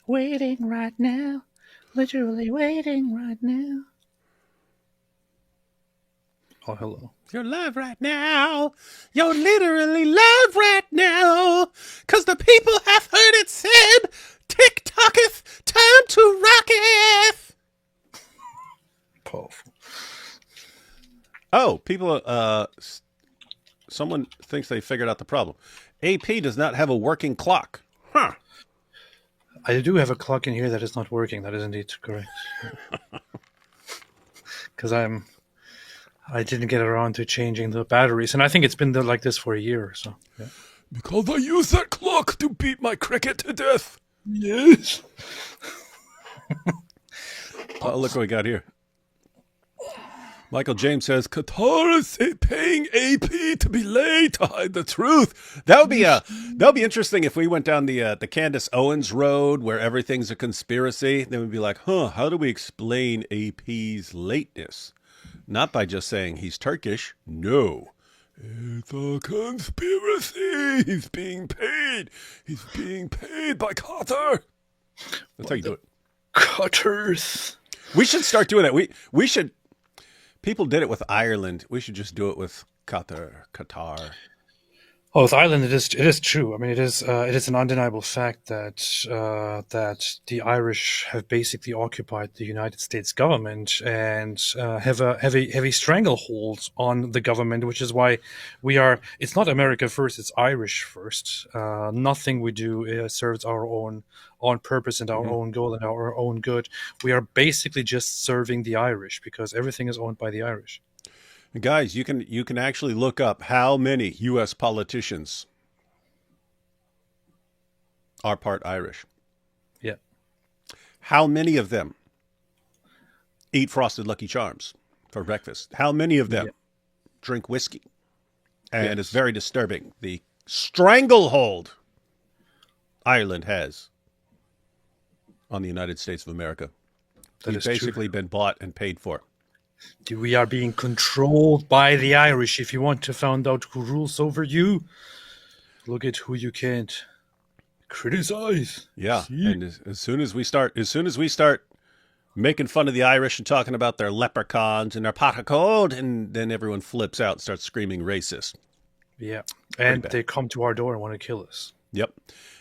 Waiting right now. Literally waiting right now. Oh, hello. You're live right now. You're literally live right now. Cause the people have heard it said, tick-tocketh, time to rocketh. Powerful. Oh, people, someone thinks they figured out the problem. AP does not have a working clock. Huh. I do have a clock in here that is not working. That is indeed correct. Because I didn't get around to changing the batteries, and I think it's been like this for a year or so. Yeah. Because I use that clock to beat my cricket to death. Yes. Oh, look what we got here. Michael James says, Qatar is paying AP to be late to hide the truth. That would be interesting if we went down the Candace Owens road where everything's a conspiracy. Then we'd be like, how do we explain AP's lateness? Not by just saying he's Turkish. No. It's a conspiracy. He's being paid. He's being paid by Qatar. That's how you do it. Qatars. We should start doing that. We should. People did it with Ireland. We should just do it with Qatar. Oh, with Ireland, it is true. I mean, it is an undeniable fact that the Irish have basically occupied the United States government and have a heavy stranglehold on the government, which is why we are. It's not America first; it's Irish first. Nothing we do serves our own purpose and our own goal and our own good. We are basically just serving the Irish because everything is owned by the Irish. Guys, you can actually look up how many U.S. politicians are part Irish. Yeah. How many of them eat Frosted Lucky Charms for breakfast? How many of them drink whiskey? And it's very disturbing. The stranglehold Ireland has on the United States of America. We've basically been bought and paid for. We are being controlled by the Irish. If you want to find out who rules over you, look at who you can't criticize. Yeah, and as soon as we start making fun of the Irish and talking about their leprechauns and their pot of gold, and then everyone flips out and starts screaming racist. Yeah, and they come to our door and want to kill us. Yep,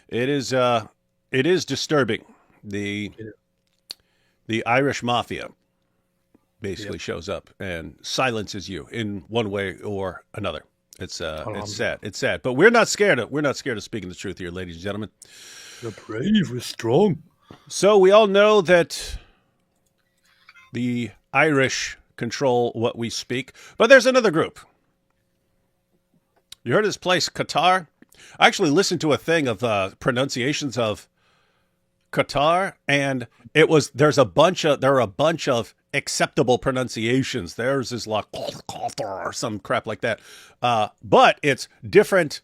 it is disturbing. The Irish mafia basically shows up and silences you in one way or another. It's sad. It's sad. But we're not scared of speaking the truth here, ladies and gentlemen. We're brave, we're strong. So we all know that the Irish control what we speak, but there's another group. You heard of this place, Qatar? I actually listened to a thing of pronunciations of Qatar, and there are a bunch of acceptable pronunciations. Theirs is like or some crap like that. But it's different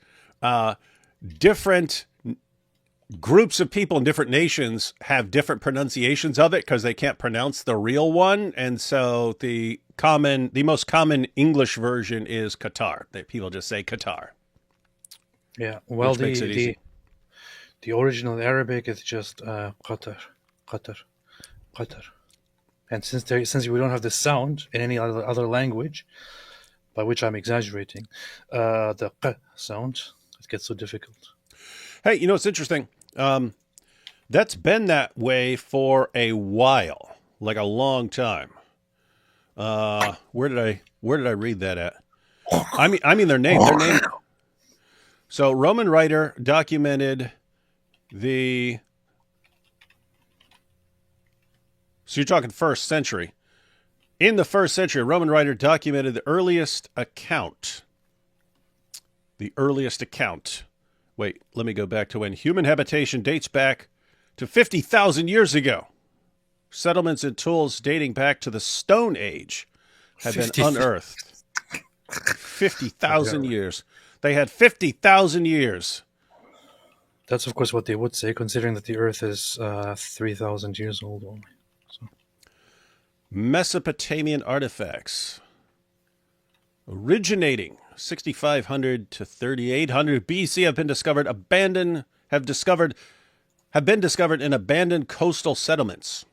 groups of people in different nations have different pronunciations of it because they can't pronounce the real one. And so the most common English version is Qatar. People just say Qatar. Yeah. Well, the original Arabic is just Qatar. And since we don't have the sound in any other language, by which I'm exaggerating, the q sound, it gets so difficult. Hey, it's interesting. That's been that way for a while, like a long time. Where did I read that at? I mean their name. So Roman writer documented so you're talking first century. In the first century, a Roman writer documented the earliest account. Wait, let me go back to when human habitation dates back to 50,000 years ago. Settlements and tools dating back to the Stone Age have been unearthed. 50,000 years. They had 50,000 years. That's, of course, what they would say, considering that the Earth is 3,000 years old only. So. Mesopotamian artifacts originating 6,500 to 3,800 BC have discovered have been discovered in abandoned coastal settlements.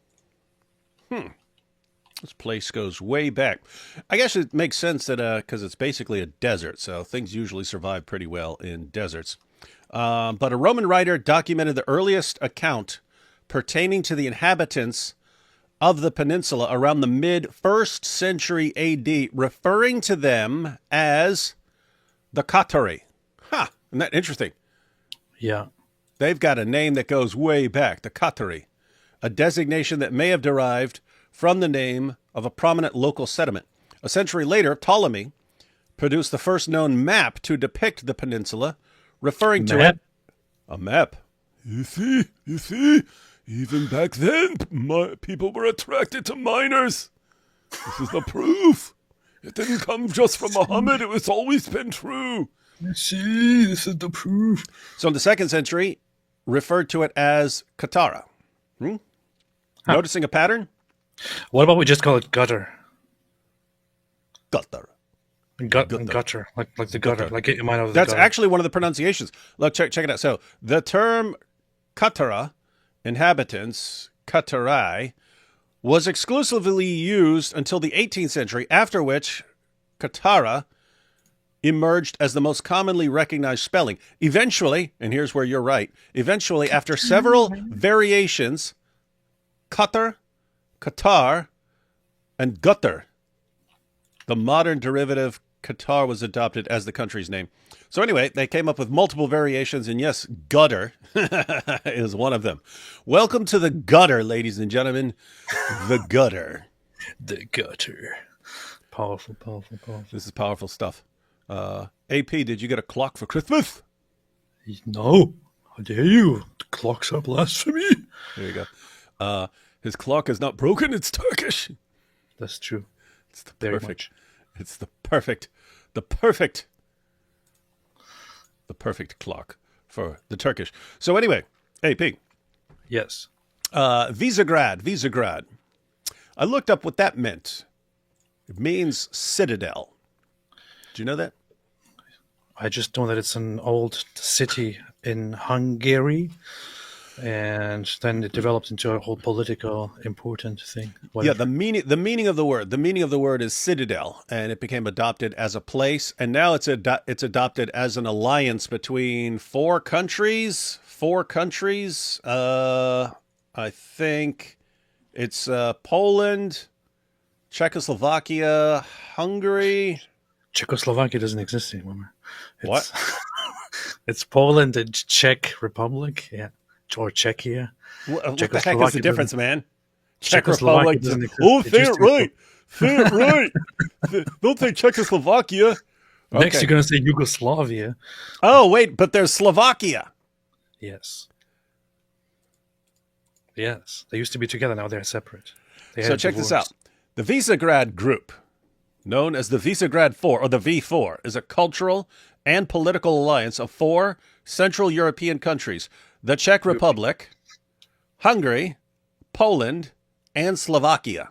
This place goes way back. I guess it makes sense that because it's basically a desert, so things usually survive pretty well in deserts. But a Roman writer documented the earliest account pertaining to the inhabitants of the peninsula around the mid-1st century AD, referring to them as the Katari. Isn't that interesting? Yeah. They've got a name that goes way back, the Katari, a designation that may have derived from the name of a prominent local settlement. A century later, Ptolemy produced the first known map to depict the peninsula, referring to it. A map. You see, even back then, people were attracted to miners. This is the proof. It didn't come just from Muhammad. It was always been true. You see, this is the proof. So in the 2nd century, referred to it as Katara. Noticing a pattern? What about we just call it gutter? Gutter. Gutter. Like the gutter. Like it might have the That's gutter. actually one of the pronunciations. Look, check it out. So the term Katara, inhabitants, Katarai, was exclusively used until the 18th century, after which Katara emerged as the most commonly recognized spelling. Eventually, and here's where you're right, eventually, after several variations, Qatar, Qatar, and Gutter, the modern derivative Qatar, was adopted as the country's name. So anyway, they came up with multiple variations, and yes, gutter is one of them. Welcome to the gutter, ladies and gentlemen. The gutter. The gutter. Powerful. This is powerful stuff. AP, did you get a clock for Christmas? No. How dare you? The clocks are blasphemy. There you go. His clock is not broken. It's Turkish. That's true. It's the perfect. It's the perfect clock for the Turkish. So anyway, AP. Yes. Visegrad. I looked up what that meant. It means citadel. Do you know that? I just know that it's an old city in Hungary, and then it developed into a whole political important thing. Whatever. Yeah, the meaning of the word is citadel, and it became adopted as a place, and now it's adopted as an alliance between four countries. I think it's Poland, Czechoslovakia, Hungary. Czechoslovakia doesn't exist anymore. What? It's Poland and Czech Republic, yeah, or Czechia. What the heck is the difference, man? Czech Republic. Oh, say it right. Say it right. Don't say Czechoslovakia. Next, Okay. you're going to say Yugoslavia. Oh, wait, but there's Slovakia. Yes. Yes. They used to be together. Now they're separate. So check this out. The Visegrad Group, known as the Visegrad Four, or the V4, is a cultural and political alliance of four Central European countries: the Czech Republic, Hungary, Poland, and Slovakia.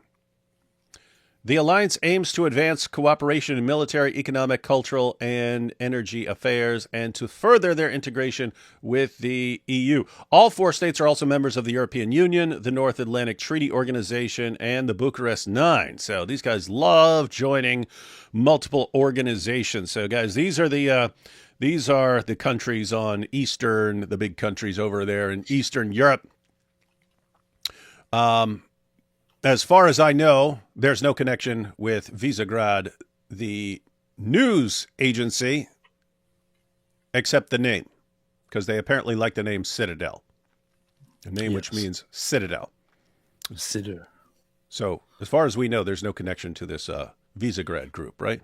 The alliance aims to advance cooperation in military, economic, cultural, and energy affairs, and to further their integration with the EU. All four states are also members of the European Union, the North Atlantic Treaty Organization, and the Bucharest Nine. So these guys love joining multiple organizations. So guys, these are the countries on the big countries over there in Eastern Europe. As far as I know, there's no connection with Visegrad, the news agency, except the name, because they apparently like the name Citadel, a name which means citadel. Citadel. So, as far as we know, there's no connection to this Visegrad group, right?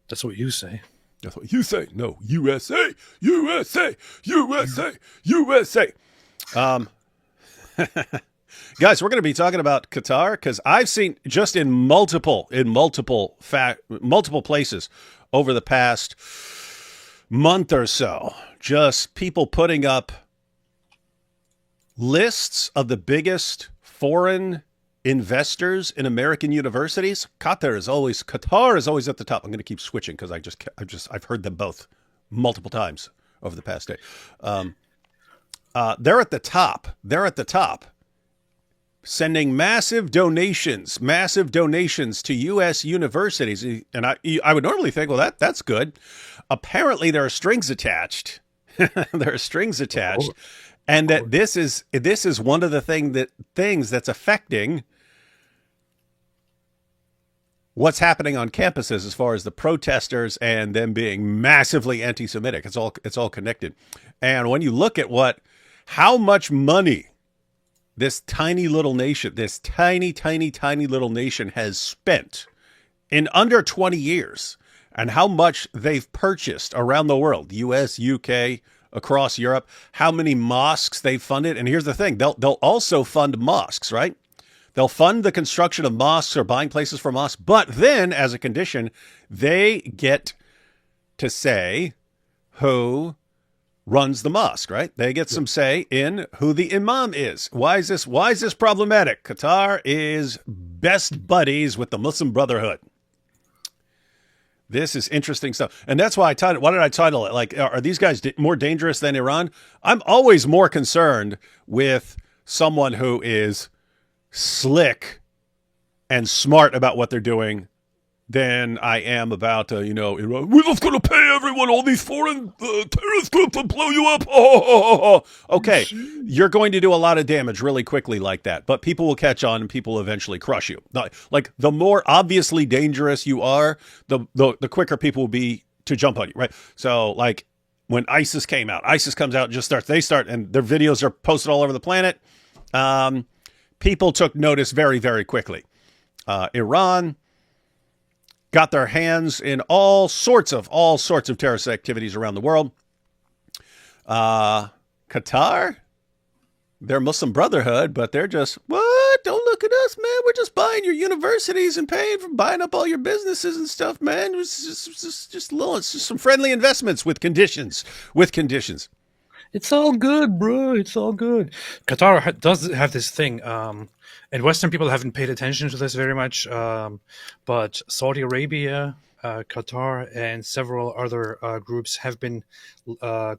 That's what you say. That's what you say. No, USA, USA, USA, USA. Guys, we're going to be talking about Qatar because I've seen just in multiple places over the past month or so, just people putting up lists of the biggest foreign investors in American universities. Qatar is always at the top. I'm going to keep switching because I've heard them both multiple times over the past day. They're at the top. They're at the top, sending massive donations to U.S. universities. And I would normally think, well, that's good. Apparently, there are strings attached. There are strings attached, and that this is one of the things that's affecting what's happening on campuses as far as the protesters and them being massively anti-Semitic. It's all connected. And when you look at how much money this tiny little nation, this tiny little nation has spent in under 20 years, and how much they've purchased around the world, US, UK, across Europe, how many mosques they've funded. And here's the thing, they'll also fund mosques, right? They'll fund the construction of mosques or buying places for mosques, but then as a condition, they get to say who runs the mosque, right? They get some say in who the imam is. Why is this problematic? Qatar is best buddies with the Muslim Brotherhood. This is interesting stuff. And that's why why did I title it? Like, are these guys more dangerous than Iran? I'm always more concerned with someone who is slick and smart about what they're doing than I am about, Iran. We're just going to pay everyone, all these foreign terrorist groups to blow you up. Oh. Okay, you're going to do a lot of damage really quickly like that, but people will catch on and people will eventually crush you. Like, the more obviously dangerous you are, the quicker people will be to jump on you, right? So, like, when ISIS comes out and just starts, and their videos are posted all over the planet. People took notice very, very quickly. Iran got their hands in all sorts of terrorist activities around the world. Qatar, they're Muslim Brotherhood, but they're just, what? Don't look at us, man. We're just buying your universities and paying for buying up all your businesses and stuff, man. It's just some friendly investments with conditions. It's all good, bro. It's all good. Qatar does have this thing, and Western people haven't paid attention to this very much, but Saudi Arabia, Qatar, and several other groups have been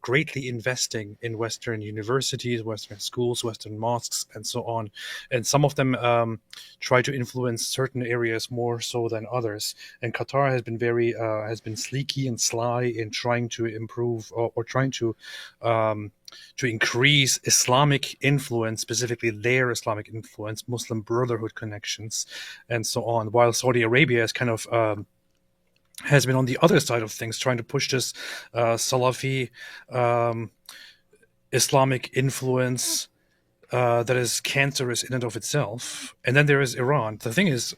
greatly investing in Western universities, Western schools, Western mosques, and so on. And some of them try to influence certain areas more so than others. And Qatar has been has been sleeky and sly in trying to improve or trying to increase Islamic influence, specifically their Islamic influence, Muslim Brotherhood connections, and so on. While Saudi Arabia is kind of has been on the other side of things, trying to push this Salafi Islamic influence that is cancerous in and of itself. And then there is Iran. The thing is,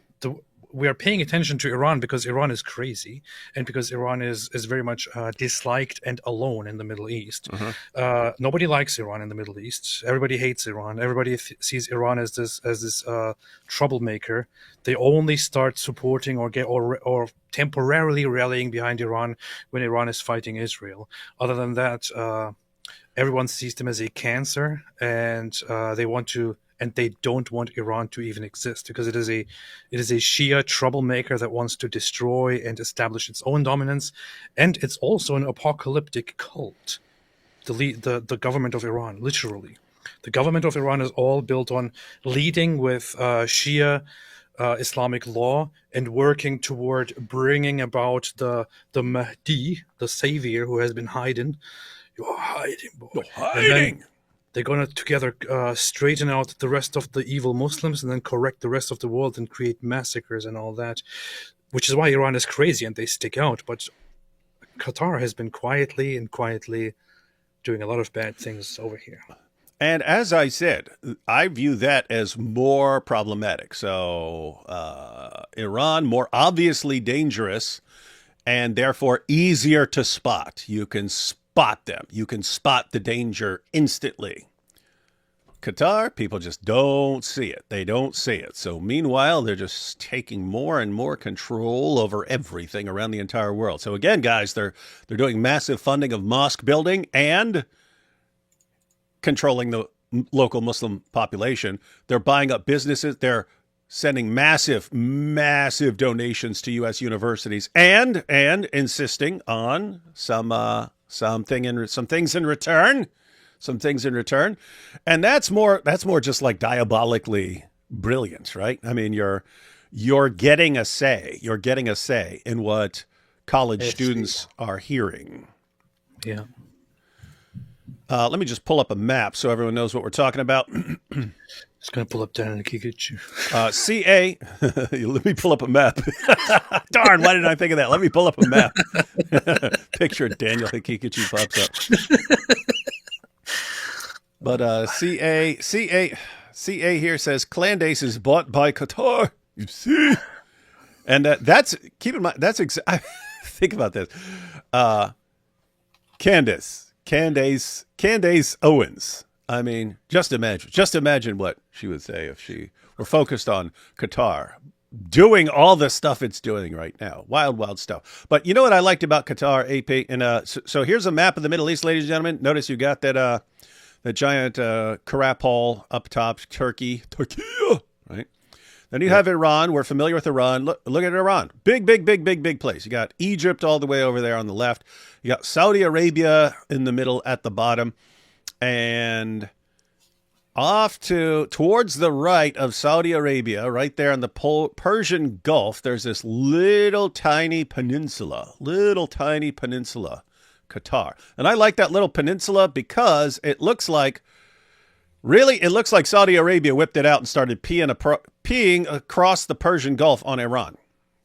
we are paying attention to Iran because Iran is crazy and because Iran is very much disliked and alone in the Middle East. Nobody likes Iran in the Middle East. Everybody hates Iran. Everybody sees Iran as this troublemaker. They only start supporting or temporarily rallying behind Iran when Iran is fighting Israel. Other than that, everyone sees them as a cancer, and they don't want Iran to even exist because it is a Shia troublemaker that wants to destroy and establish its own dominance, and it's also an apocalyptic cult. The government of Iran, literally, the government of Iran is all built on leading with Shia Islamic law and working toward bringing about the Mahdi, the savior who has been hiding. You're hiding, boy. You're hiding. They're going to together straighten out the rest of the evil Muslims and then correct the rest of the world and create massacres and all that, which is why Iran is crazy and they stick out. But Qatar has been quietly doing a lot of bad things over here. And as I said, I view that as more problematic. So Iran, more obviously dangerous and therefore easier to spot. You can spot them. You can spot the danger instantly. Qatar, people just don't see it. They don't see it. So meanwhile, they're just taking more and more control over everything around the entire world. So again, guys, they're doing massive funding of mosque building and controlling the local Muslim population. They're buying up businesses. They're sending massive donations to U.S. universities and insisting on some things in return. some things in return. And that's more just like diabolically brilliant, right? I mean, you're getting a say. You're getting a say in what college students are hearing. Yeah. Let me just pull up a map so everyone knows what we're talking about. Just going to pull up down in Kikuchu. CA, let me pull up a map. Darn, why didn't I think of that? Let me pull up a map. Picture of Daniel Hikikuchi pops up. But CA here says Clandace is bought by Qatar. You see? And that's, keep in mind, think about this. Candace Owens. I mean, just imagine what she would say if she were focused on Qatar doing all the stuff it's doing right now. Wild, wild stuff. But you know what I liked about Qatar, AP? And so here's a map of the Middle East, ladies and gentlemen. Notice you got that giant Karapol up top, Turkey, right? Then you have Iran. We're familiar with Iran. Look at Iran. Big place. You got Egypt all the way over there on the left. You got Saudi Arabia in the middle at the bottom. And off towards the right of Saudi Arabia, right there in the Persian Gulf, there's this little tiny peninsula, Qatar. And I like that little peninsula because it looks like Saudi Arabia whipped it out and started peeing across the Persian Gulf on Iran.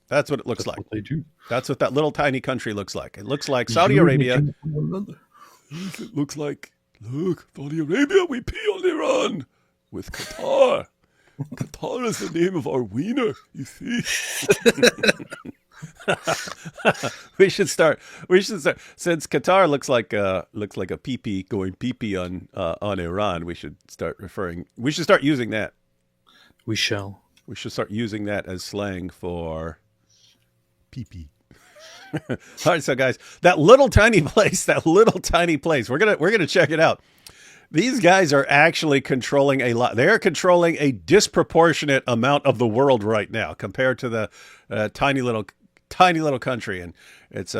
That's what it looks like. What they do. That's what that little tiny country looks like. It looks like Saudi Arabia. It looks like, look, Saudi Arabia, we pee on Iran with Qatar. Qatar is the name of our wiener, you see. We should start. Since Qatar looks like a pee-pee going pee-pee on Iran, we should start using that. We shall. We should start using that as slang for pee-pee. All right, so guys, that little tiny place, we're gonna check it out. These guys are actually controlling a lot. They're controlling a disproportionate amount of the world right now compared to the tiny little country. And it's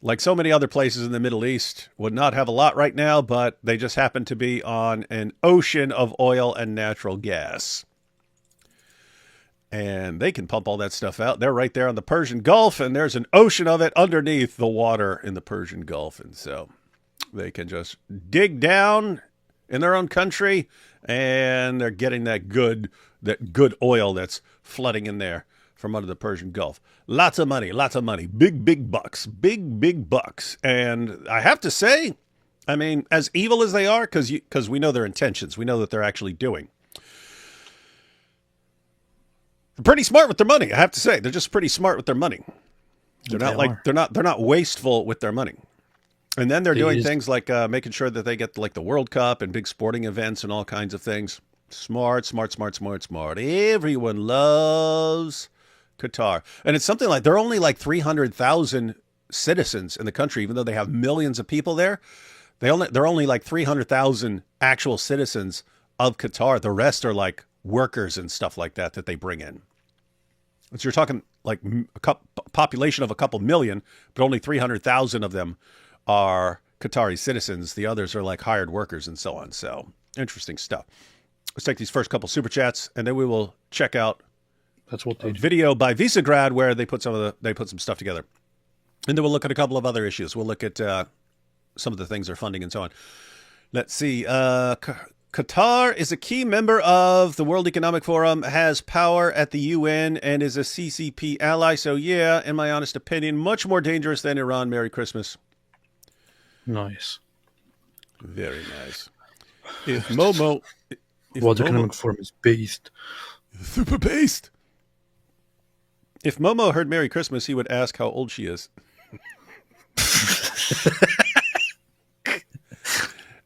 like so many other places in the Middle East would not have a lot right now, but they just happen to be on an ocean of oil and natural gas. And they can pump all that stuff out. They're right there on the Persian Gulf, and there's an ocean of it underneath the water in the Persian Gulf. And so they can just dig down in their own country, and they're getting that good oil that's flooding in there from under the Persian Gulf. Lots of money. Big bucks. And I have to say, I mean, as evil as they are, because we know their intentions, we know that they're actually doing. They're pretty smart with their money, I have to say. They're just pretty smart with their money. They're not wasteful with their money. And then they're doing things like making sure that they get like the World Cup and big sporting events and all kinds of things. Smart. Everyone loves Qatar. And it's something like, they're only like 300,000 citizens in the country, even though they have millions of people there. They're only like 300,000 actual citizens of Qatar. The rest are like workers and stuff like that they bring in. So you're talking like a population of a couple million, but only 300,000 of them are Qatari citizens. The others are like hired workers and so on. So interesting stuff. Let's take these first couple super chats, and then we will check out a video by Visegrad where they put some stuff together, and then we'll look at a couple of other issues. We'll look at some of the things they're funding and so on. Let's see. Qatar is a key member of the World Economic Forum, has power at the UN, and is a CCP ally. So yeah, in my honest opinion, much more dangerous than Iran. Merry Christmas. Nice. Very nice. World Economic Forum is based. Super based. If Momo heard Merry Christmas, he would ask how old she is.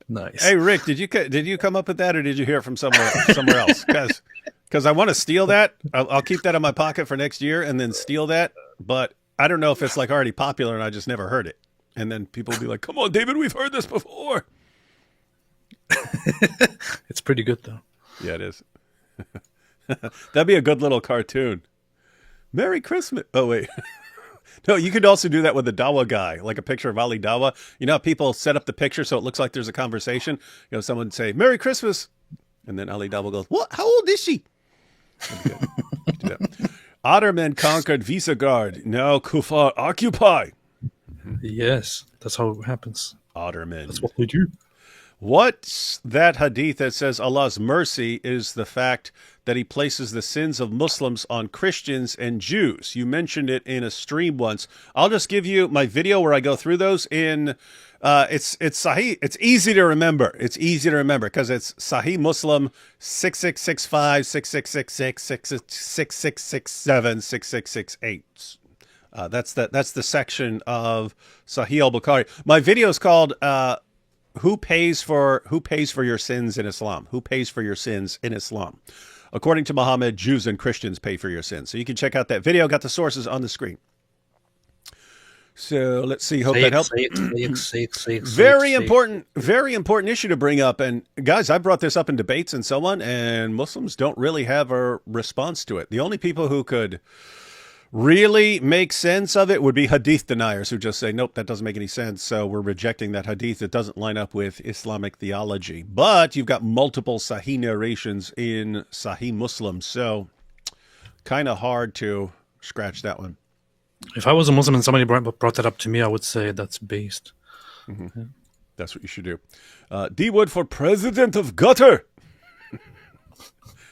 Nice. Hey Rick, did you come up with that, or did you hear it from somewhere else? Because I want to steal that. I'll keep that in my pocket for next year, and then steal that. But I don't know if it's like already popular, and I just never heard it. And then people will be like, "Come on, David, we've heard this before." It's pretty good though. Yeah, it is. That'd be a good little cartoon. Merry Christmas. Oh wait, No, you could also do that with a Dawa guy, like a picture of Ali Dawa. You know how people set up the picture so it looks like there's a conversation? You know, someone say, Merry Christmas. And then Ali Dawa goes, what? How old is she? Do that. Ottoman conquered Visegrad. Now Kufar occupy. Yes, that's how it happens. Ottoman. That's what they do. What's that hadith that says Allah's mercy is the fact that he places the sins of Muslims on Christians and Jews? You mentioned it in a stream once. I'll just give you my video where I go through those in it's Sahih. It's easy to remember. It's easy to remember because it's Sahih Muslim 6665 6666 6667 6668. That's the section of Sahih al-Bukhari. My video is called Who pays for your sins in Islam? Who pays for your sins in Islam? According to Muhammad, Jews and Christians pay for your sins. So you can check out that video. Got the sources on the screen. So let's see. Hope that helps. Very important issue to bring up. And guys, I brought this up in debates and so on, and Muslims don't really have a response to it. The only people who could really make sense of it would be hadith deniers who just say, nope, that doesn't make any sense. So we're rejecting that hadith. It doesn't line up with Islamic theology. But you've got multiple Sahih narrations in Sahih Muslim. So kind of hard to scratch that one. If I was a Muslim and somebody brought that up to me, I would say that's based. Mm-hmm. Yeah. That's what you should do. D. Wood for president of Qatar.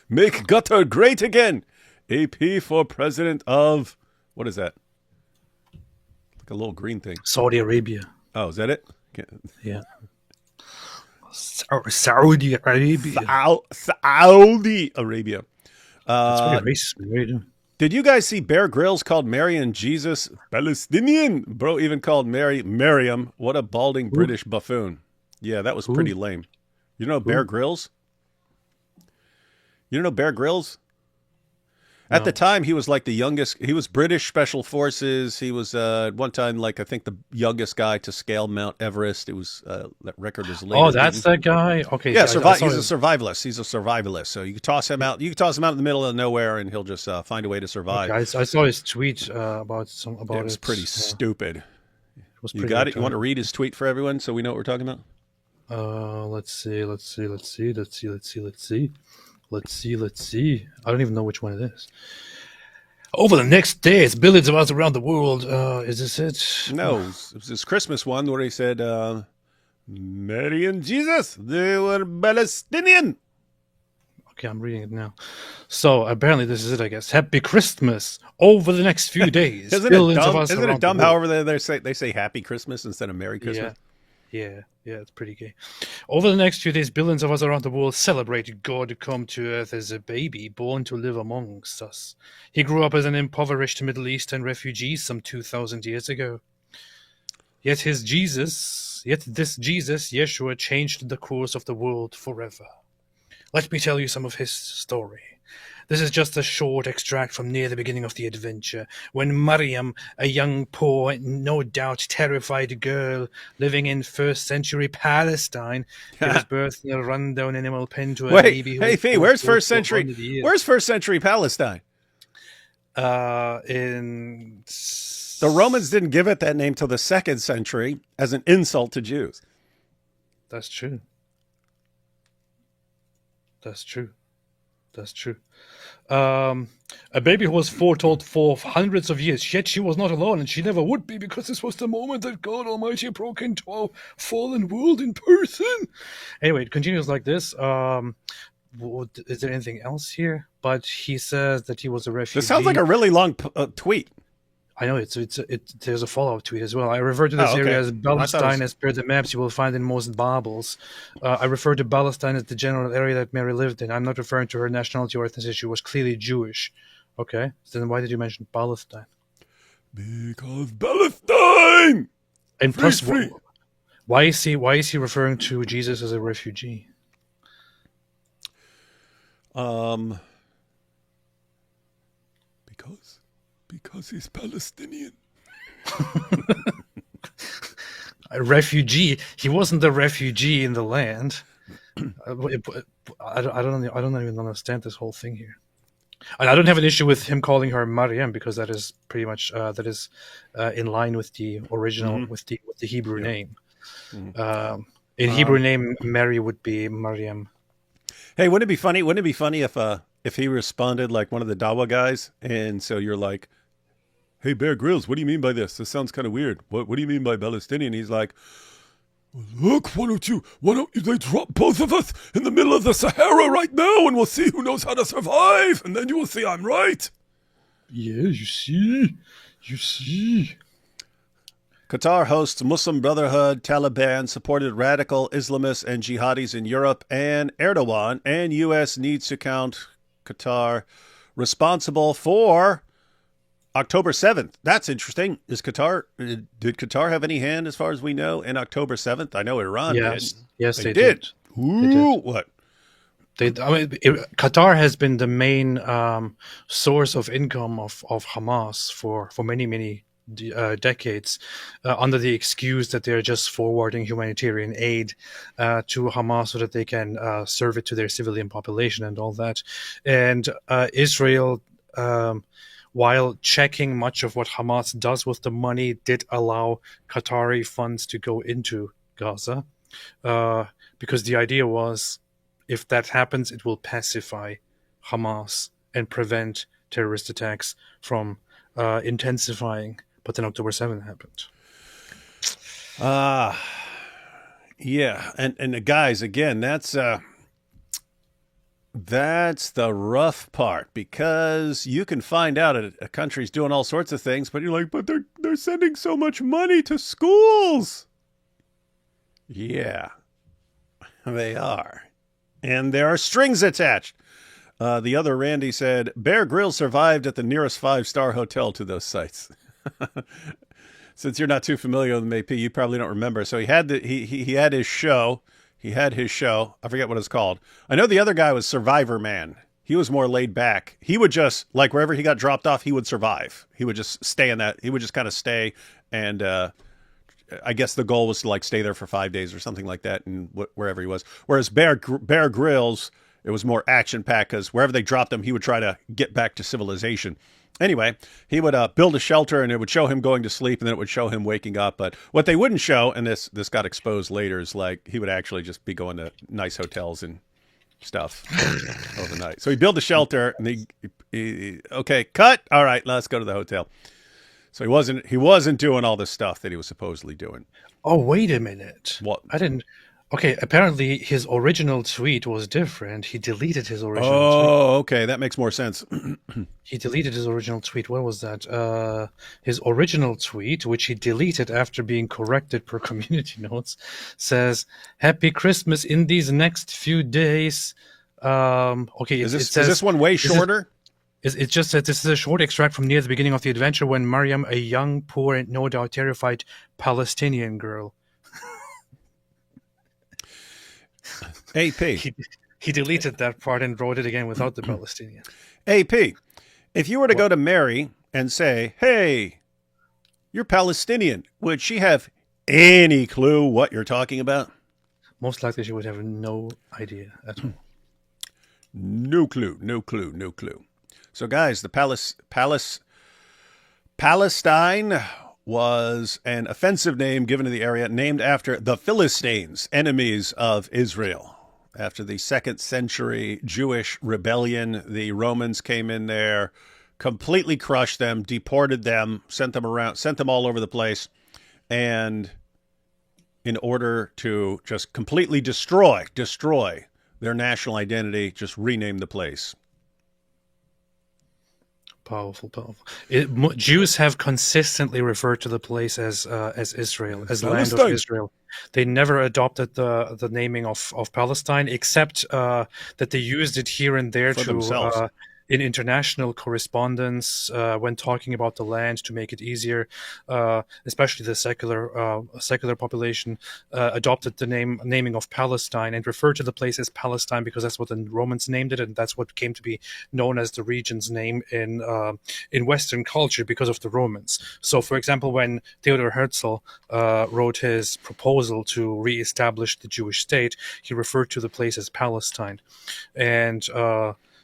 Make Qatar great again. AP for president of, what is that? Like a little green thing. Saudi Arabia. Oh, is that it? Yeah. Saudi Arabia. Saudi Arabia. That's pretty racist. What are you doing? Did you guys see Bear Grylls called Mary and Jesus Palestinian? Bro even called Mary Miriam. What a balding British buffoon. Yeah, that was pretty lame. You know Bear Grylls? You don't know Bear Grylls? No. At the time, he was like the youngest. He was British Special Forces. He was at one time, like, I think the youngest guy to scale Mount Everest. It was that record was later. Oh, that's that guy. Okay, yeah, he's a survivalist. He's a survivalist. So you can toss him out. You can toss him out in the middle of nowhere, and he'll just find a way to survive. Okay, I saw his tweet about it. It was pretty stupid. It was you got it. You want to read his tweet for everyone so we know what we're talking about? Let's see. I don't even know which one it is. Over the next days, billions of us around the world. Is this it? No, it was this Christmas one where he said, Mary and Jesus, they were Palestinian. Okay, I'm reading it now. So apparently this is it, I guess. Happy Christmas. Over the next few days. Isn't it dumb however they say Happy Christmas instead of Merry Christmas? Yeah, it's pretty gay. Over the next few days, billions of us around the world celebrated God come to earth as a baby, born to live amongst us. He grew up as an impoverished Middle Eastern refugee some 2,000 years ago. Yet this Jesus, Yeshua, changed the course of the world forever. Let me tell you some of his story. This is just a short extract from near the beginning of the adventure, when Maryam, a young, poor, no doubt terrified girl living in first century Palestine, gave birth in a rundown animal pen to a baby. Hey, Fee, where's first century Palestine? The Romans didn't give it that name till the 2nd century as an insult to Jews. That's true. A baby who was foretold for hundreds of years, yet she was not alone, and she never would be, because this was the moment that God Almighty broke into our fallen world in person. Anyway, it continues like this. Is there anything else here? But he says that he was a refugee. This sounds like a really long tweet. I know there's a follow-up tweet as well. I refer to this area as Palestine as per the maps you will find in most Bibles. I refer to Palestine as the general area that Mary lived in. I'm not referring to her nationality or ethnicity. She was clearly Jewish. Okay, so then why did you mention Palestine? Because Palestine. And plus, why is he referring to Jesus as a refugee? Because he's Palestinian. A refugee. He wasn't a refugee in the land. I don't even understand this whole thing here. And I don't have an issue with him calling her Mariam because that is pretty much in line with the original Mm-hmm. with the Hebrew Yep. name. Mm-hmm. In Hebrew name, Mary would be Mariam. Hey, wouldn't it be funny? Wouldn't it be funny if he responded like one of the Dawa guys, and so you're like, "Hey, Bear Grylls, what do you mean by this? This sounds kind of weird. What do you mean by Palestinian?" He's like, "Look, why don't you they drop both of us in the middle of the Sahara right now, and we'll see who knows how to survive, and then you will see I'm right." Yeah, you see. Qatar hosts Muslim Brotherhood, Taliban supported radical Islamists and jihadis in Europe, and Erdogan and U.S. needs to count Qatar responsible for October 7th. That's interesting. Did Qatar have any hand, as far as we know, in October 7th? I know Iran did. Yes, They they did. did. Ooh, what? Qatar has been the main source of income of Hamas for many decades, under the excuse that they're just forwarding humanitarian aid to Hamas so that they can serve it to their civilian population and all that. And Israel, while checking much of what Hamas does with the money, did allow Qatari funds to go into Gaza, because the idea was, if that happens, it will pacify Hamas and prevent terrorist attacks from intensifying. But then October 7th happened. Yeah. And guys, again, that's the rough part, because you can find out a country's doing all sorts of things, but you're like, but they're sending so much money to schools. Yeah, they are. And there are strings attached. The other Randy said, Bear Grylls survived at the nearest 5-star hotel to those sites. Since you're not too familiar with AP, you probably don't remember. So he had he had his show. He had his show. I forget what it's called. I know the other guy was Survivor Man. He was more laid back. He would just, like, wherever he got dropped off, he would survive. He would just stay in that. He would just kind of stay, and I guess the goal was to like stay there for 5 days or something like that, and wherever he was. Whereas Bear Grylls, it was more action packed, because wherever they dropped him, he would try to get back to civilization. Anyway, he would build a shelter, and it would show him going to sleep, and then it would show him waking up. But what they wouldn't show, and this got exposed later, is like he would actually just be going to nice hotels and stuff overnight. So he built a shelter, and he okay, cut. All right, let's go to the hotel. So he wasn't doing all the stuff that he was supposedly doing. Oh, wait a minute. What? I didn't. Okay, apparently his original tweet was different. He deleted his original tweet. Oh, okay, that makes more sense. He deleted his original tweet. What was that? His original tweet, which he deleted after being corrected per community notes, says, "Happy Christmas in these next few days." Okay, is this one way shorter? It just said this is a short extract from near the beginning of the adventure when Mariam, a young, poor, and no doubt terrified Palestinian girl. AP. He deleted that part and wrote it again without the Palestinian. AP, if you were to go to Mary and say, hey, you're Palestinian, would she have any clue what you're talking about? Most likely she would have no idea at all. No clue. So, guys, the Palestine was an offensive name given to the area, named after the Philistines, enemies of Israel. After the 2nd century Jewish rebellion, the Romans came in there, completely crushed them, deported them, sent them all over the place, and in order to just completely destroy their national identity, just rename the place. Powerful. Jews have consistently referred to the place as Israel, as land of Israel. They never adopted the naming of Palestine, except that they used it here and there to in international correspondence when talking about the land to make it easier. Especially the secular population adopted the naming of Palestine and referred to the place as Palestine because that's what the Romans named it, and that's what came to be known as the region's name in Western culture because of the Romans. So, for example, when Theodor Herzl wrote his proposal to reestablish the Jewish state, he referred to the place as Palestine, and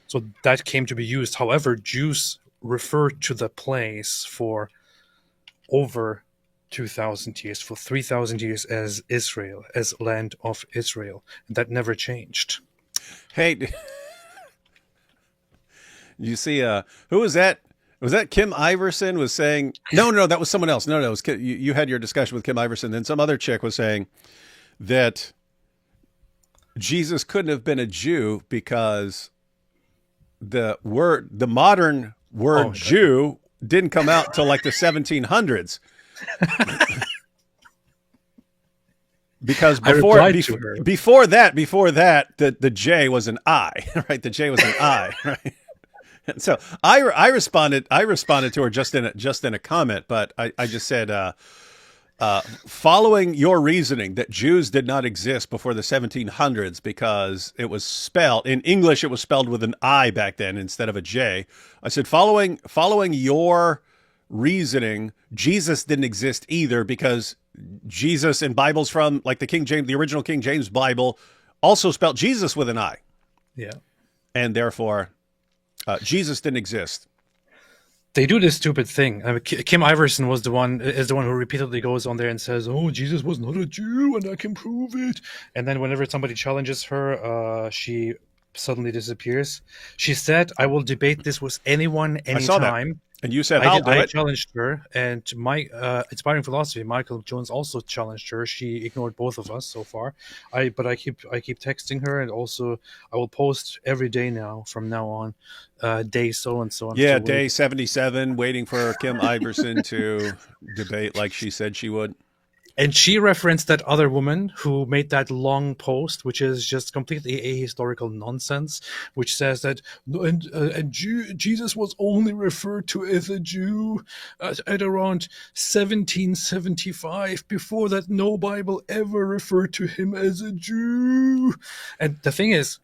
So that came to be used. However, Jews referred to the place for over 2,000 years, for 3,000 years, as Israel, as land of Israel. And that never changed. Hey, you see, who was that? Was that Kim Iverson was saying? No, that was someone else. No, it was you had your discussion with Kim Iverson. Then some other chick was saying that Jesus couldn't have been a Jew because the modern word Jew didn't come out till like the 1700s. Because before that, the J was an I, right? The J was an I, right? And so I responded to her just in a comment, but I just said, following your reasoning that Jews did not exist before the 1700s because it was spelled in English, it was spelled with an I back then instead of a J. I said, following your reasoning, Jesus didn't exist either because Jesus in Bibles from like the original King James Bible also spelled Jesus with an I. Yeah. And therefore, Jesus didn't exist. They do this stupid thing. Kim Iverson is the one who repeatedly goes on there and says, "Oh, Jesus was not a Jew, and I can prove it." And then whenever somebody challenges her, she suddenly disappears. She said, "I will debate this with anyone, anytime." I saw that. And you said, I challenged her, and my Inspiring Philosophy, Michael Jones, also challenged her. She ignored both of us so far. But I keep texting her, and also I will post every day now from now on, day so and so. Yeah, day 77, waiting for Kim Iverson to debate like she said she would. And she referenced that other woman who made that long post, which is just completely ahistorical nonsense, which says that Jesus was only referred to as a Jew at around 1775. Before that, no Bible ever referred to him as a Jew. And the thing is,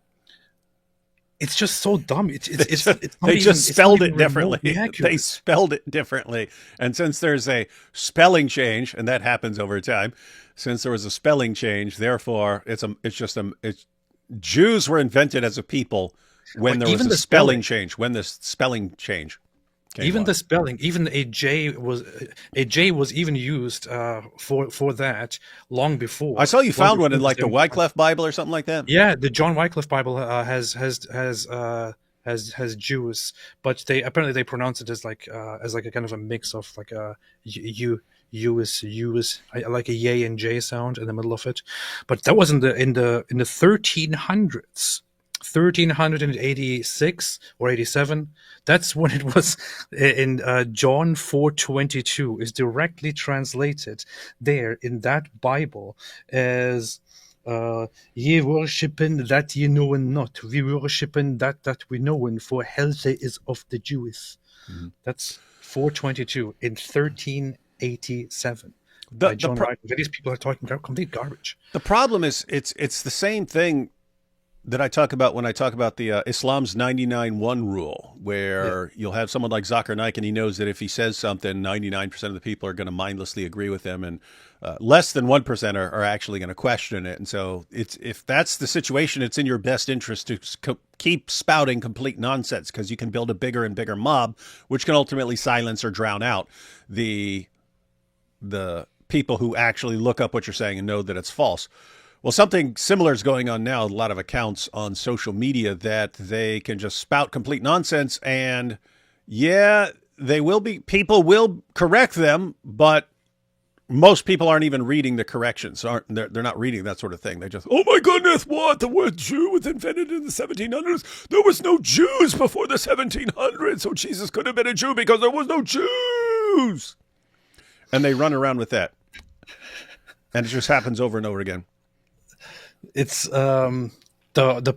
it's just so dumb. They just spelled it differently. They spelled it differently. And since there's a spelling change, and that happens over time, since there was a spelling change, therefore Jews were invented as a people when there was a spelling change. When the spelling change. Even the spelling, even a J was even used for that long before. I saw you found one in like the Wycliffe Bible or something like that. Yeah, the John Wycliffe Bible has Jews, but they pronounce it as like a kind of a mix of like a U is like a yay and J sound in the middle of it. But that was in the 1300s. 1386 or 87. That's when it was in John 4:22 is directly translated there in that Bible as ye worshipen that ye knowen not, we worshipen that we knowen, for healthy is of the Jews. Mm-hmm. That's 4:22 in 1387. These people are talking complete garbage. The problem is it's the same thing that I talk about when I talk about the Islam's 99-1 rule, where you'll have someone like Zakir Naik, and he knows that if he says something, 99% of the people are going to mindlessly agree with him, and less than 1% are actually going to question it. And so if that's the situation, it's in your best interest to keep spouting complete nonsense, because you can build a bigger and bigger mob, which can ultimately silence or drown out the people who actually look up what you're saying and know that it's false. Well, something similar is going on now. A lot of accounts on social media that they can just spout complete nonsense, and people will correct them, but most people aren't even reading the corrections. They're not reading that sort of thing. They just, oh my goodness, what? The word Jew was invented in the 1700s. There was no Jews before the 1700s, so Jesus could have been a Jew because there was no Jews. And they run around with that. And it just happens over and over again. It's the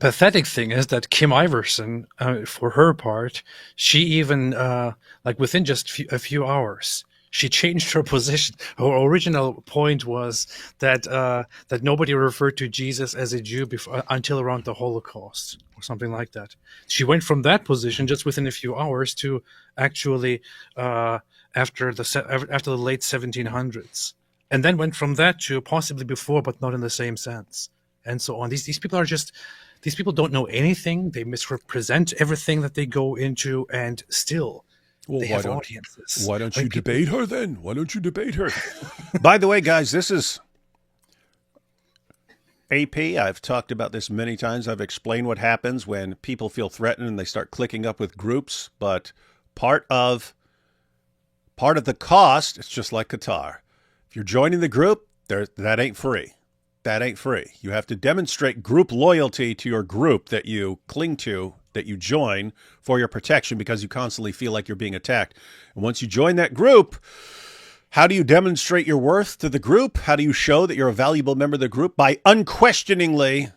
pathetic thing is that Kim Iverson, for her part, she even within just a few hours, she changed her position. Her original point was that nobody referred to Jesus as a Jew until around the Holocaust or something like that. She went from that position just within a few hours to actually after the late 1700s, and then went from that to possibly before, but not in the same sense. And so on. These people are just, These people don't know anything. They misrepresent everything that they go into, and still Well, they have audiences. Why don't I you mean, people- debate her then? Why don't you debate her? By the way, guys, this is AP. I've talked about this many times. I've explained what happens when people feel threatened and they start clicking up with groups. But part of the cost, it's just like Qatar. If you're joining the group, that ain't free. That ain't free. You have to demonstrate group loyalty to your group that you cling to, that you join for your protection, because you constantly feel like you're being attacked. And once you join that group, how do you demonstrate your worth to the group? How do you show that you're a valuable member of the group? By unquestioningly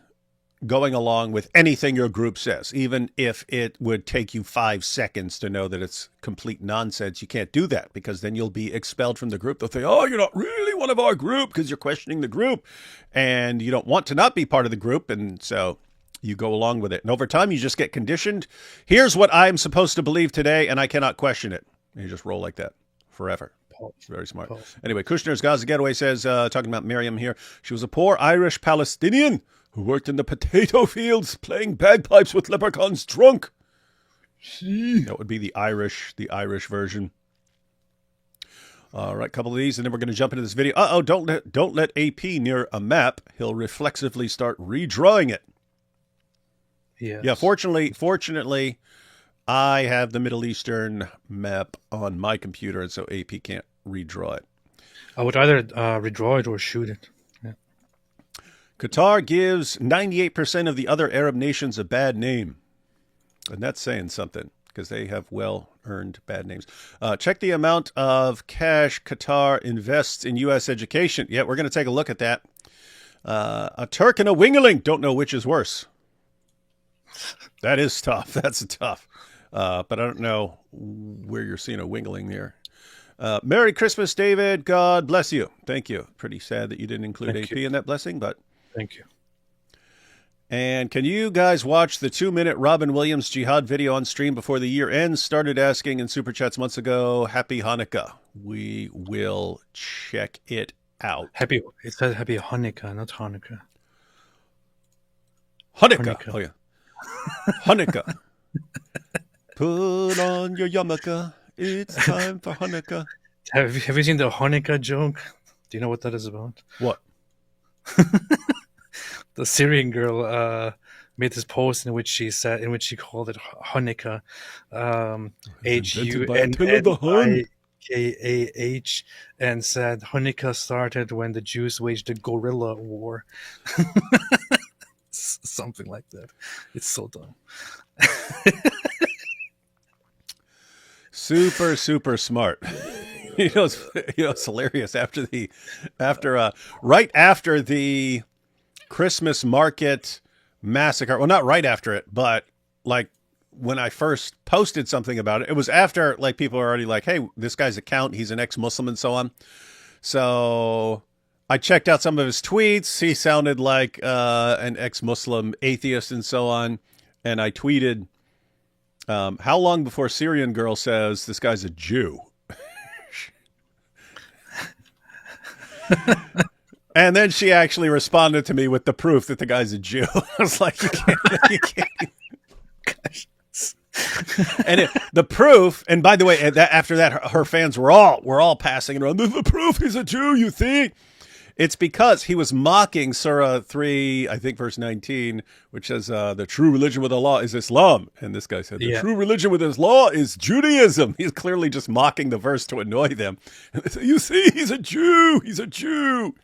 going along with anything your group says, even if it would take you 5 seconds to know that it's complete nonsense. You can't do that, because then you'll be expelled from the group. They'll say, oh, you're not really one of our group because you're questioning the group, and you don't want to not be part of the group. And so you go along with it. And over time, you just get conditioned. Here's what I'm supposed to believe today, and I cannot question it. And you just roll like that forever. It's very smart. Anyway, Kushner's Gaza Getaway says, talking about Miriam here, she was a poor Irish Palestinian who worked in the potato fields playing bagpipes with leprechauns drunk. That would be the Irish version. All right, a couple of these, and then we're going to jump into this video. Don't let AP near a map. He'll reflexively start redrawing it. Yes. Yeah, fortunately, I have the Middle Eastern map on my computer, and so AP can't redraw it. I would either redraw it or shoot it. Yeah. Qatar gives 98% of the other Arab nations a bad name. And that's saying something, because they have well-earned bad names. Check the amount of cash Qatar invests in U.S. education. Yeah, we're going to take a look at that. A Turk and a Wingeling. Don't know which is worse. That is tough. That's tough. But I don't know where you're seeing a Wingeling here. Merry Christmas, David. God bless you. Thank you. Pretty sad that you didn't include AP in that blessing, but thank you. And can you guys watch the 2-minute Robin Williams jihad video on stream before the year ends? Started asking in Super Chats months ago. Happy Hanukkah. We will check it out. It says Happy Hanukkah, not Hanukkah. Hanukkah. Oh, yeah. Hanukkah. Put on your yarmulke. It's time for Hanukkah. Have you seen the Hanukkah joke? Do you know what that is about? What? The Syrian girl made this post in which she called it Hanukkah, Hunkah, and said Hanukkah started when the Jews waged the guerrilla war. Something like that. It's so dumb. Super, super smart. It's hilarious. Right after the Christmas market massacre. Well, not right after it, but like when I first posted something about it, it was after like people were already like, hey, this guy's account, he's an ex-Muslim and so on. So I checked out some of his tweets. He sounded like an ex-Muslim atheist and so on. And I tweeted, how long before Syrian girl says this guy's a Jew? And then she actually responded to me with the proof that the guy's a Jew. I was like, you can't. And the proof, and by the way, after that, her fans were all passing it around. The proof he's a Jew, you think? It's because he was mocking Surah 3, I think verse 19, which says the true religion with Allah is Islam. And this guy said, the true religion with his law is Judaism. He's clearly just mocking the verse to annoy them. And they say, you see, he's a Jew. He's a Jew.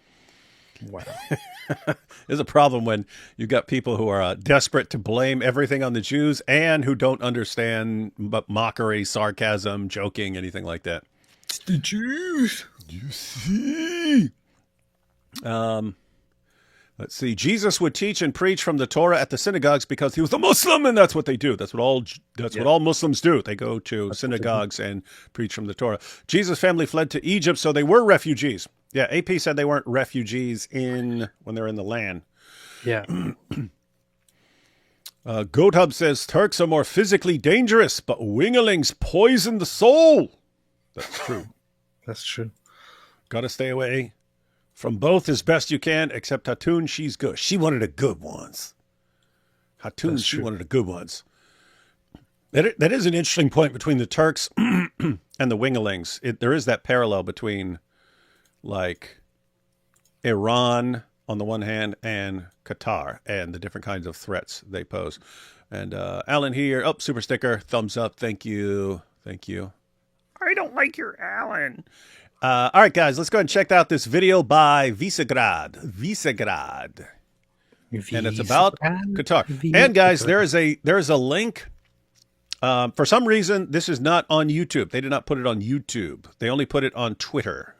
Wow. There's a problem when you got people who are desperate to blame everything on the Jews and who don't understand mockery, sarcasm, joking, anything like that. It's the Jews. You see? Let's see. Jesus would teach and preach from the Torah at the synagogues because he was a Muslim, and that's what they do. That's what all Muslims do. They go to synagogues and preach from the Torah. Jesus' family fled to Egypt, so they were refugees. Yeah, AP said they weren't refugees when they're in the land. Yeah. Goat Hub says Turks are more physically dangerous, but wingelings poison the soul. That's true. That's true. Got to stay away from both as best you can, except Hatun, she's good. She wanted a good ones. Hatun's one of the good ones. That is an interesting point between the Turks and the Wingalings. There is that parallel between, like, Iran on the one hand and Qatar and the different kinds of threats they pose. And Alan here, super sticker, thumbs up, thank you. I don't like your Alan. All right, guys, let's go ahead and check out this video by Visegrad. And it's about Qatar. And guys, there is a link. For some reason, this is not on YouTube. They did not put it on YouTube. They only put it on Twitter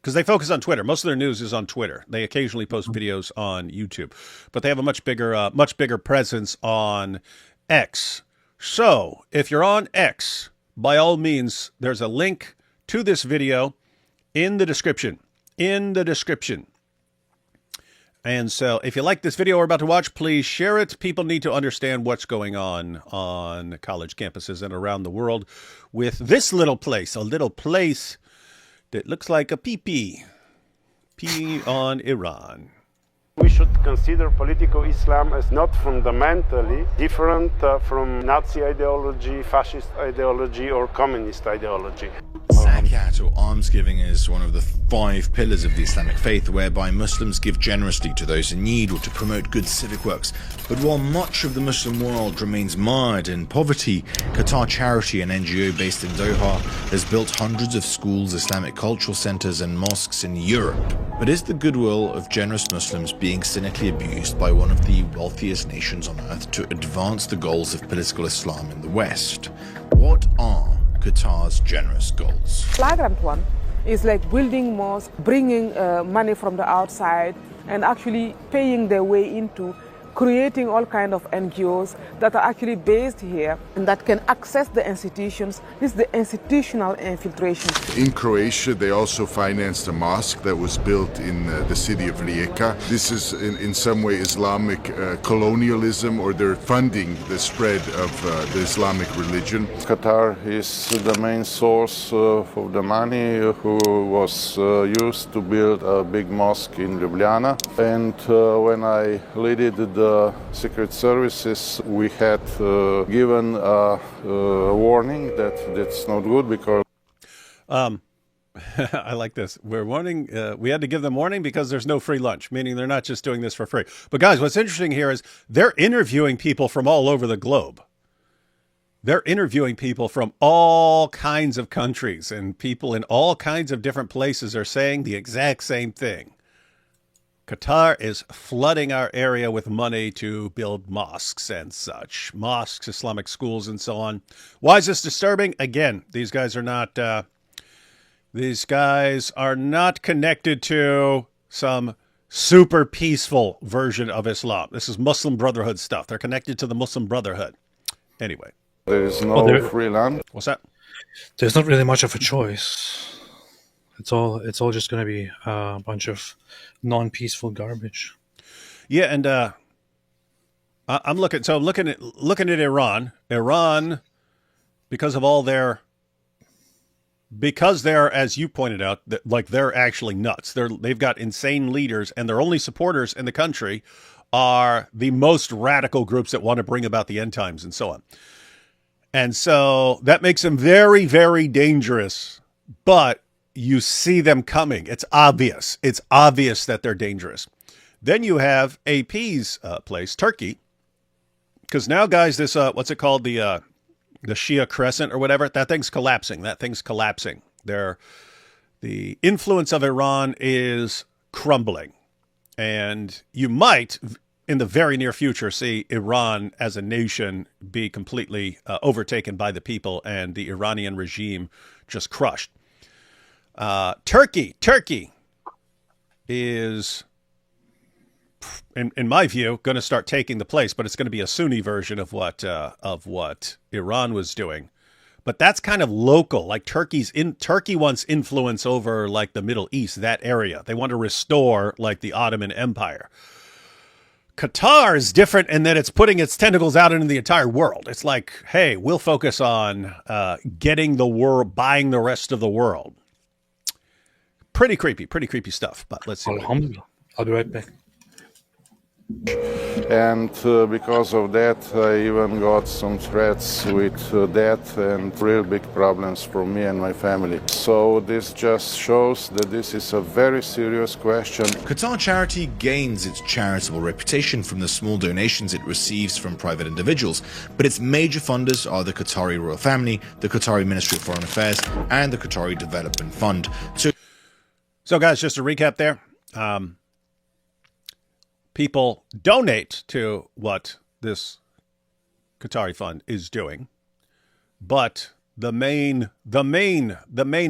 because they focus on Twitter. Most of their news is on Twitter. They occasionally post videos on YouTube, but they have a much bigger presence on X. So if you're on X, by all means, there's a link to this video in the description. And so if you like this video we're about to watch, please share it. People need to understand what's going on college campuses and around the world with this little place, a little place that looks like a pee-pee. Pee on Iran. We should consider political Islam as not fundamentally different from Nazi ideology, fascist ideology, or communist ideology. Zakat, or alms giving, is one of the 5 pillars of the Islamic faith, whereby Muslims give generously to those in need or to promote good civic works. But while much of the Muslim world remains mired in poverty, Qatar Charity, an NGO based in Doha, has built hundreds of schools, Islamic cultural centers, and mosques in Europe. But is the goodwill of generous Muslims being cynically abused by one of the wealthiest nations on earth to advance the goals of political Islam in the West? What are Qatar's generous goals? Flagrant one is like building mosques, bringing money from the outside, and actually paying their way into creating all kinds of NGOs that are actually based here and that can access the institutions. This is the institutional infiltration. In Croatia, they also financed a mosque that was built in the city of Rijeka. This is in some way Islamic colonialism, or they're funding the spread of the Islamic religion. Qatar is the main source for the money who was used to build a big mosque in Ljubljana. And when I leaded the secret services, we had given a warning that that's not good because I like this. We're warning. We had to give them warning because there's no free lunch, meaning they're not just doing this for free. But guys, what's interesting here is they're interviewing people from all over the globe. They're interviewing people from all kinds of countries, and people in all kinds of different places are saying the exact same thing. Qatar is flooding our area with money to build mosques and such. Mosques, Islamic schools, and so on. Why is this disturbing? Again, these guys are not connected to some super peaceful version of Islam. This is Muslim Brotherhood stuff. They're connected to the Muslim Brotherhood. Anyway. There is no free land. What's that? There's not really much of a choice. It's all just going to be a bunch of non-peaceful garbage. Yeah, and I'm looking at Iran. Iran, because they're, as you pointed out, they're actually nuts. They've got insane leaders, and their only supporters in the country are the most radical groups that want to bring about the end times and so on. And so that makes them very, very dangerous. But you see them coming. It's obvious. It's obvious that they're dangerous. Then you have AP's place, Turkey. Because now, guys, this, what's it called? The Shia Crescent or whatever, that thing's collapsing. The influence of Iran is crumbling. And you might, in the very near future, see Iran as a nation be completely overtaken by the people and the Iranian regime just crushed. Turkey is, in my view, going to start taking the place, but it's going to be a Sunni version of what Iran was doing. But that's kind of local. Like Turkey wants influence over like the Middle East, that area. They want to restore like the Ottoman Empire. Qatar is different in that it's putting its tentacles out into the entire world. It's like, hey, we'll focus on getting the world, buying the rest of the world. Pretty creepy stuff, but let's see. Alhamdulillah. I'll be right back. And because of that, I even got some threats with death and real big problems for me and my family. So this just shows that this is a very serious question. Qatar Charity gains its charitable reputation from the small donations it receives from private individuals, but its major funders are the Qatari royal family, the Qatari Ministry of Foreign Affairs, and the Qatari Development Fund. So guys, just to recap there, people donate to what this Qatari fund is doing, but the main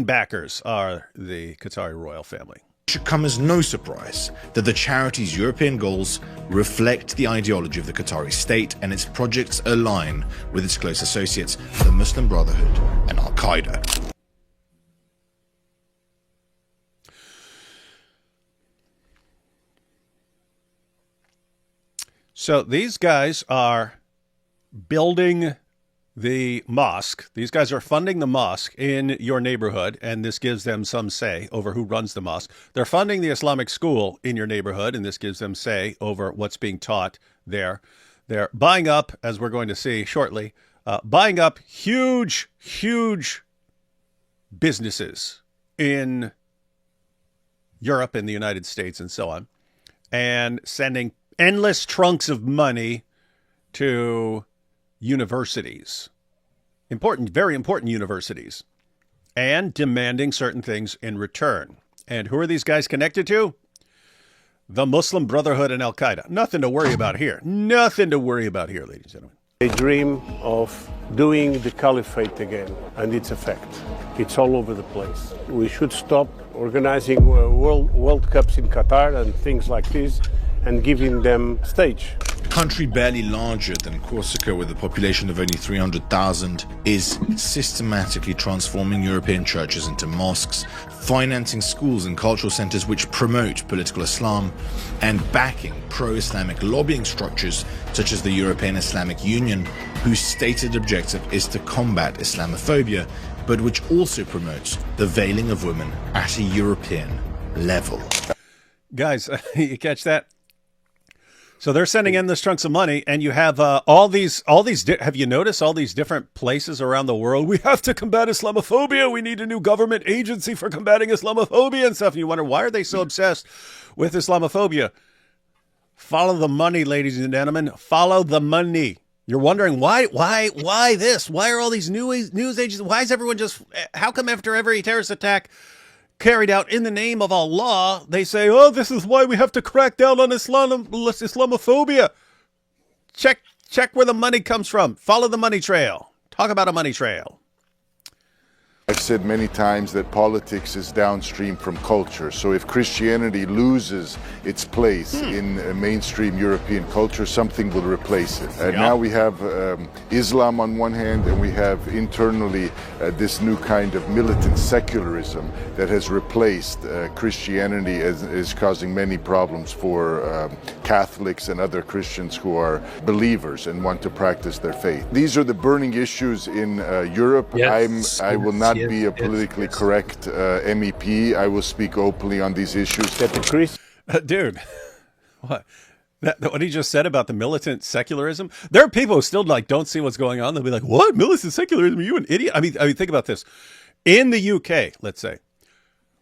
backers are the Qatari royal family. It should come as no surprise that the charity's European goals reflect the ideology of the Qatari state, and its projects align with its close associates, the Muslim Brotherhood and Al-Qaeda. So these guys are building the mosque. These guys are funding the mosque in your neighborhood, and this gives them some say over who runs the mosque. They're funding the Islamic school in your neighborhood, and this gives them say over what's being taught there. They're buying up, as we're going to see shortly, buying up huge businesses in Europe and the United States and so on, and sending endless trunks of money to universities, very important universities, and demanding certain things in return. And who are these guys connected to? The Muslim Brotherhood and Al-Qaeda. Nothing to worry about here. Nothing to worry about here, ladies and gentlemen. They dream of doing the caliphate again, and it's a fact. It's all over the place. We should stop organizing World Cups in Qatar and things like this and giving them stage. A country barely larger than Corsica, with a population of only 300,000, is systematically transforming European churches into mosques, financing schools and cultural centers which promote political Islam, and backing pro-Islamic lobbying structures such as the European Islamic Union, whose stated objective is to combat Islamophobia, but which also promotes the veiling of women at a European level. Guys, you catch that? So they're sending endless chunks of money, and you have all these. Have you noticed all these different places around the world? We have to combat Islamophobia. We need a new government agency for combating Islamophobia and stuff. And you wonder, why are they so obsessed with Islamophobia? Follow the money, ladies and gentlemen. Follow the money. You're wondering why this? Why are all these news agencies? Why is everyone just? How come after every terrorist attack carried out in the name of Allah, they say, oh, this is why we have to crack down on Islamophobia. Check where the money comes from. Follow the money trail. Talk about a money trail. I've said many times that politics is downstream from culture. So if Christianity loses its place in mainstream European culture, something will replace it. Now we have Islam on one hand, and we have internally this new kind of militant secularism that has replaced Christianity, as is causing many problems for Catholics and other Christians who are believers and want to practice their faith. These are the burning issues in Europe. Yes. I will not be a politically correct MEP. I will speak openly on these issues. Dude, what he just said about the militant secularism, there are people who still don't see what's going on. They'll be like, what? Militant secularism? Are you an idiot? I mean, think about this. In the UK, let's say,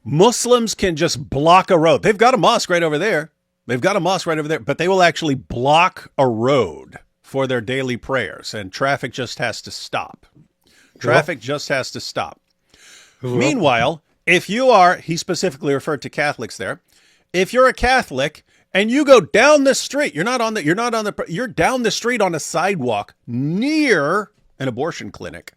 Muslims can just block a road. They've got a mosque right over there. But they will actually block a road for their daily prayers, and traffic just has to stop. Meanwhile, if you are, he specifically referred to Catholics there. If you're a Catholic and you go down the street, you're down the street on a sidewalk near an abortion clinic.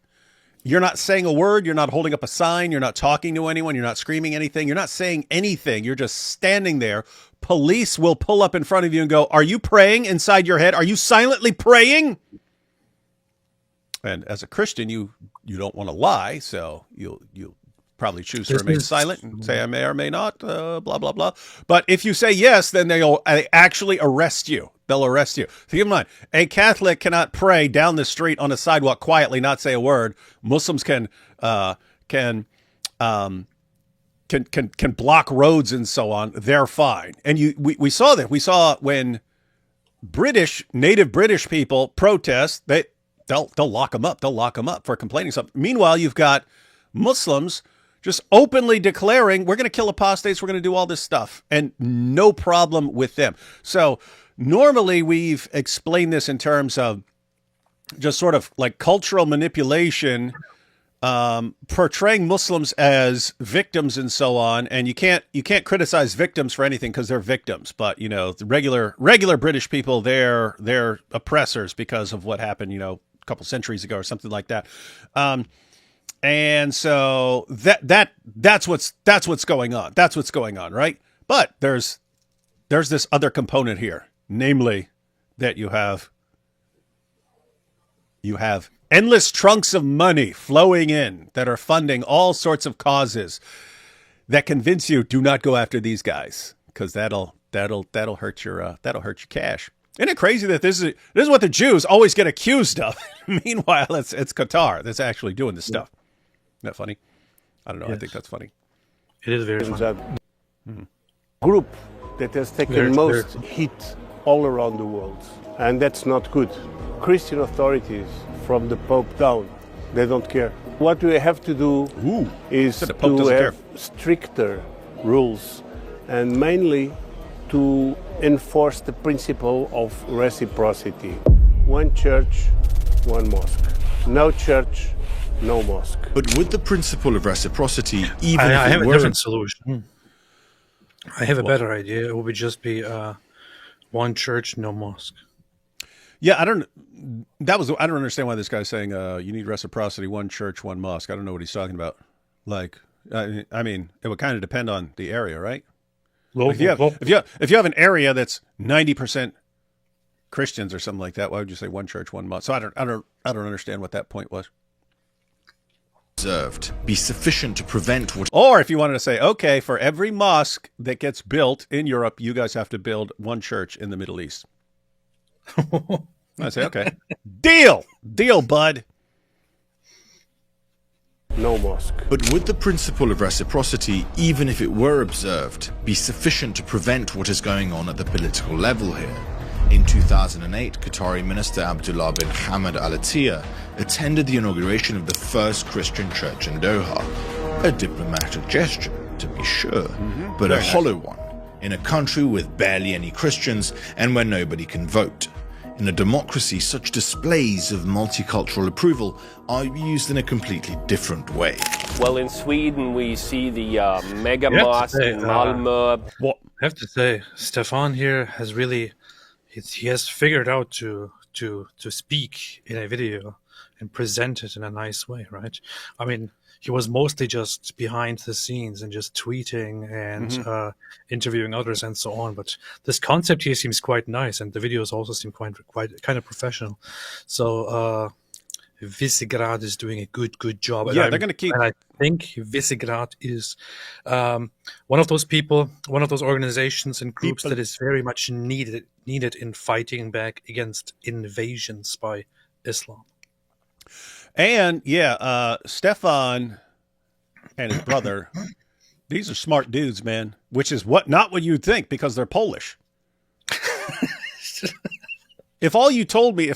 You're not saying a word. You're not holding up a sign. You're not talking to anyone. You're not screaming anything. You're not saying anything. You're just standing there. Police will pull up in front of you and go, are you praying inside your head? Are you silently praying? And as a Christian, you don't want to lie, so you'll probably choose to remain silent and say I may or may not, blah, blah, blah. But if you say yes, then they actually arrest you. They'll arrest you. So keep in mind, a Catholic cannot pray down the street on a sidewalk quietly, not say a word. Muslims can block roads and so on. They're fine. And we saw that. We saw when native British people protest, they'll lock them up. They'll lock them up for complaining something. Meanwhile, you've got Muslims just openly declaring, we're going to kill apostates, we're going to do all this stuff, and no problem with them. So normally we've explained this in terms of just sort of like cultural manipulation, portraying Muslims as victims and so on. And you can't criticize victims for anything because they're victims. But, you know, the regular British people, they're oppressors because of what happened, you know, a couple centuries ago or something like that. And so that's what's going on. That's what's going on, right? But there's this other component here, namely that you have endless trunks of money flowing in that are funding all sorts of causes that convince you do not go after these guys because that'll hurt your cash. Isn't it crazy that this is what the Jews always get accused of? Meanwhile, it's Qatar that's actually doing this stuff. Isn't that funny? I don't know. Yes. I think that's funny. It is very funny. Group that has taken most hit all around the world, and that's not good. Christian authorities, from the Pope down, they don't care. What we have to do is to have stricter rules, and mainly to enforce the principle of reciprocity. One church, one mosque. No church, no mosque. But with the principle of reciprocity, even I if have it a were different solution. I have a better idea. It would just be one church, no mosque. Yeah, I don't understand why this guy's saying you need reciprocity, one church, one mosque. I don't know what he's talking about. Like, I mean, it would kind of depend on the area, right? Like if you have an area that's 90% Christians or something like that, why would you say one church, one mosque? So I don't understand what that point was. Observed be sufficient to prevent what. Or if you wanted to say, okay, for every mosque that gets built in Europe, you guys have to build one church in the Middle East. I say, okay, deal, bud. No mosque. But would the principle of reciprocity, even if it were observed, be sufficient to prevent what is going on at the political level here? In 2008, Qatari Minister Abdullah bin Hamad Al Attiyah attended the inauguration of the first Christian church in Doha. A diplomatic gesture, to be sure, but a hollow one, in a country with barely any Christians and where nobody can vote. In a democracy, such displays of multicultural approval are used in a completely different way. Well, in Sweden, we see the mega mosque in Malmö. I have to say, Stefan here has really, he has figured out to speak in a video and present it in a nice way, right? I mean, he was mostly just behind the scenes and just tweeting and interviewing others and so on. But this concept here seems quite nice, and the videos also seem quite kind of professional. So Visegrad is doing a good job. Yeah, they're going to keep. And I think Visegrad is one of those people, one of those organizations and groups that is very much needed in fighting back against invasions by Islam. And Stefan and his brother, these are smart dudes, man, which is not what you'd think because they're Polish. If all you told me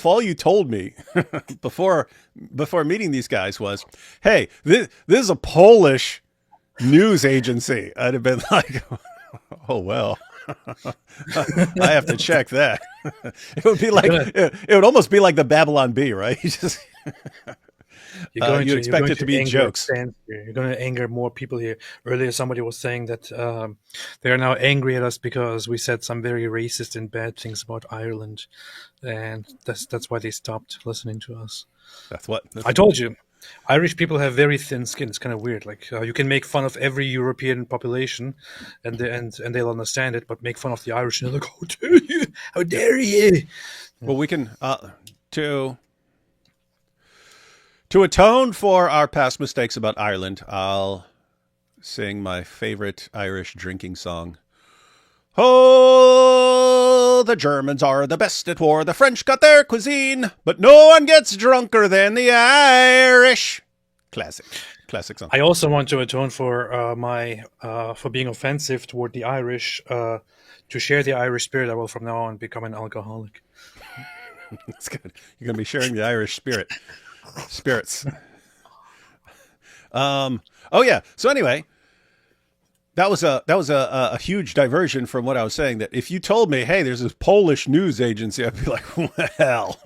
before meeting these guys was, hey, this is a Polish news agency, I'd have been like, oh, well, I have to check that. It would be like, it would almost be like the Babylon Bee, right? You expect it to be jokes. You're going to anger more people here. Earlier, somebody was saying that they are now angry at us because we said some very racist and bad things about Ireland, and that's why they stopped listening to us. I told you. Irish people have very thin skin. It's kind of weird. Like you can make fun of every European population, and they'll understand it. But make fun of the Irish, and they're like, "How dare you?" Well, we can to atone for our past mistakes about Ireland, I'll sing my favorite Irish drinking song. Oh, the Germans are the best at war. The French got their cuisine, but no one gets drunker than the Irish. Classic song. I also want to atone for for being offensive toward the Irish. To share the Irish spirit, I will from now on become an alcoholic. That's good. You're going to be sharing the Irish spirits. Oh yeah. So anyway, that was a huge diversion from what I was saying. That if you told me, hey, there's this Polish news agency, I'd be like, well,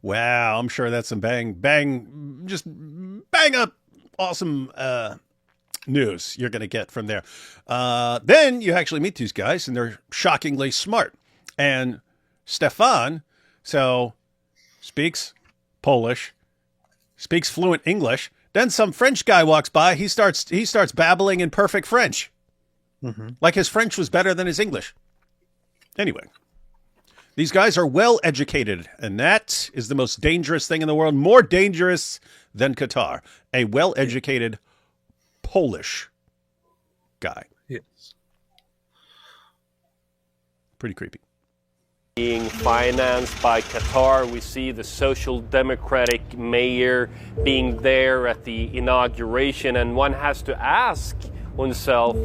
wow, I'm sure that's some bang up awesome news you're going to get from there. Then you actually meet these guys, and they're shockingly smart. And Stefan, so speaks Polish, speaks fluent English. Then some French guy walks by. He starts babbling in perfect French, like his French was better than his English. Anyway, these guys are well educated, and that is the most dangerous thing in the world. More dangerous than Qatar. A well educated Polish guy. Yes. Pretty creepy. Being financed by Qatar, we see the social democratic mayor being there at the inauguration, and one has to ask oneself,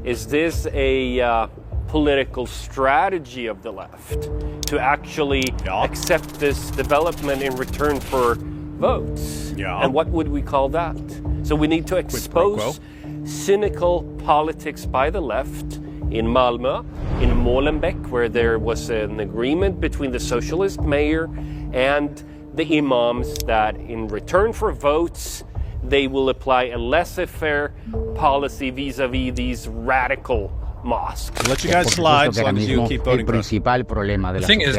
is this a political strategy of the left to actually accept this development in return for votes? Yeah. And what would we call that? So we need to expose cynical politics by the left in Malmö, in Molenbeek, where there was an agreement between the socialist mayor and the imams that in return for votes, they will apply a laissez-faire policy vis-a-vis these radical mosques. I'll let you guys slide as long as you keep voting for us. The thing is,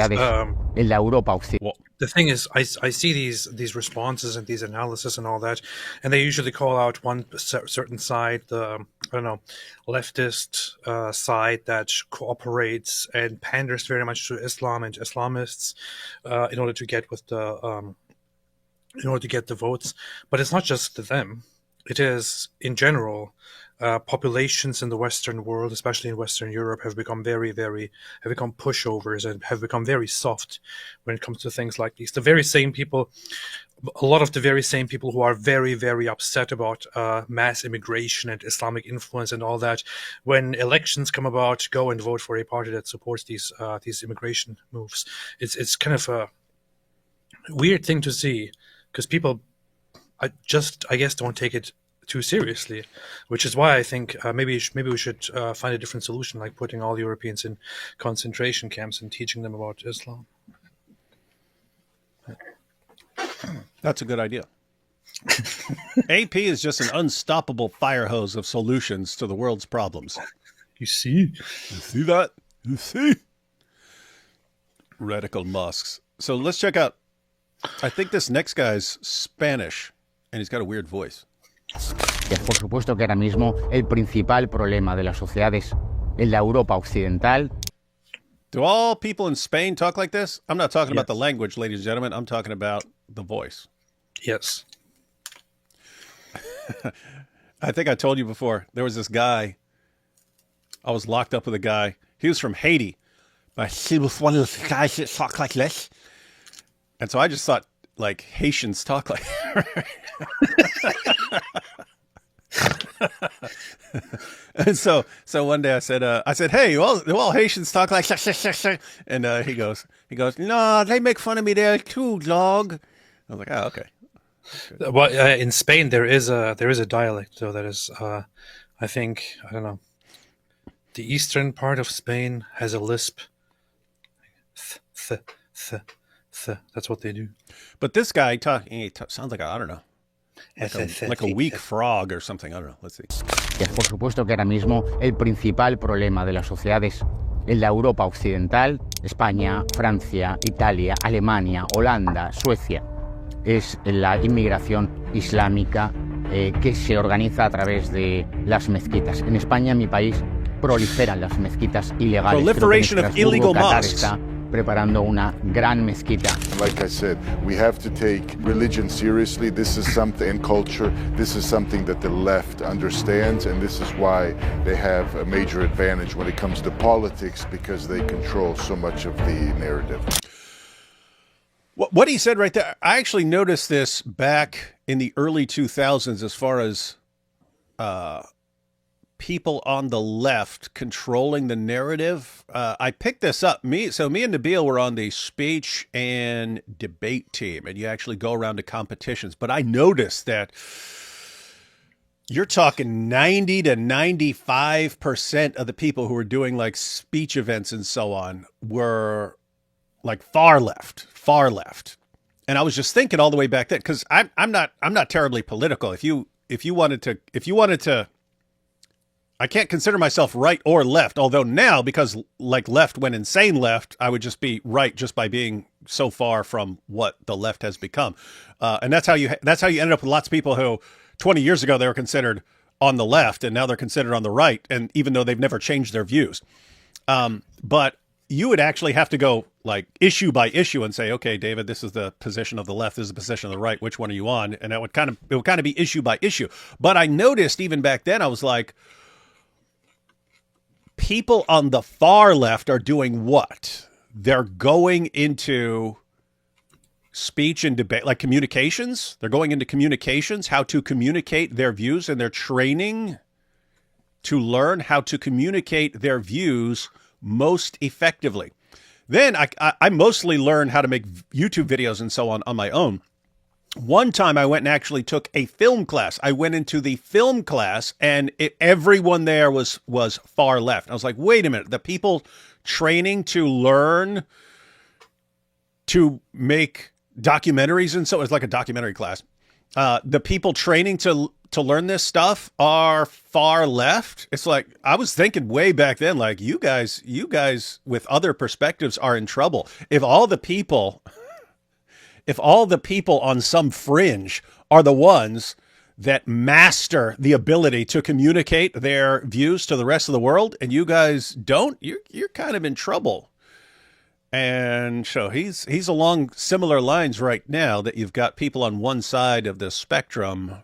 the thing is, I see these responses and these analysis and all that, and they usually call out one certain side, the leftist side that cooperates and panders very much to Islam and Islamists in order to get the votes. But it's not just them; it is in general. Populations in the Western world, especially in Western Europe, have become have become pushovers and have become very soft when it comes to things like these. A lot of the very same people who are very, very upset about mass immigration and Islamic influence and all that, when elections come about, go and vote for a party that supports these immigration moves. It's kind of a weird thing to see, because people, I guess, don't take it too seriously, which is why I think maybe we should find a different solution, like putting all Europeans in concentration camps and teaching them about Islam. That's a good idea. AP is just an unstoppable fire hose of solutions to the world's problems. You see that? You see? Radical mosques. So let's check out. I think this next guy's Spanish, and he's got a weird voice. Por supuesto que ahora mismo el principal problema de las sociedades en la Europa occidental. Do all people in Spain talk like this? I'm not talking about the language, ladies and gentlemen. I'm talking about the voice. Yes. I think I told you before, there was this guy. I was locked up with a guy. He was from Haiti. But he was one of those guys that talk like this. And so I just thought, like, Haitians talk like And so one day I said, hey, do all Haitians talk like and he goes, no, they make fun of me there too, dog. I was like, oh, okay. Well, in Spain there is a dialect, though, that is I don't know. The eastern part of Spain has a lisp. That's what they do. But this guy sounds like I don't know. Like a weak frog or something. I don't know. Let's see. Por supuesto que ahora mismo el principal problema de las sociedades en la Europa occidental, España, Francia, Italia, Alemania, Holanda, Suecia, es la inmigración islámica que se organiza a través de las mezquitas. En España, en mi país, proliferan las mezquitas ilegales. Proliferation of illegal mosques. Preparando una gran mezquita. Like I said, we have to take religion seriously. This is something, and culture, this is something that the left understands, and this is why they have a major advantage when it comes to politics, because they control so much of the narrative. What he said right there, I actually noticed this back in the early 2000s as far as people on the left controlling the narrative. I picked this up. Me and Nabil were on the speech and debate team, and you actually go around to competitions. But I noticed that you're talking 90 to 95% of the people who were doing like speech events and so on were like far left. And I was just thinking all the way back then, because I'm not terribly political. If you wanted to, I can't consider myself right or left. Although now, because like left went insane left, I would just be right just by being so far from what the left has become. And that's how you ended up with lots of people who 20 years ago they were considered on the left, and now they're considered on the right. And even though they've never changed their views, but you would actually have to go like issue by issue and say, okay, David, this is the position of the left, this is the position of the right. Which one are you on? And it would kind of be issue by issue. But I noticed even back then, I was like, people on the far left are doing what? They're going into speech and debate, like communications. They're going into communications, how to communicate their views, and they're training to learn how to communicate their views most effectively. Then I mostly learned how to make YouTube videos and so on my own. One time I went and actually took a film class. I went into the film class, and everyone there was far left. I was like, wait a minute, the people training to learn to make documentaries, and so it was like a documentary class. The people training to learn this stuff are far left. It's like, I was thinking way back then, like, you guys with other perspectives are in trouble. If all the people on some fringe are the ones that master the ability to communicate their views to the rest of the world, and you guys don't, you're kind of in trouble. And so he's along similar lines right now, that you've got people on one side of the spectrum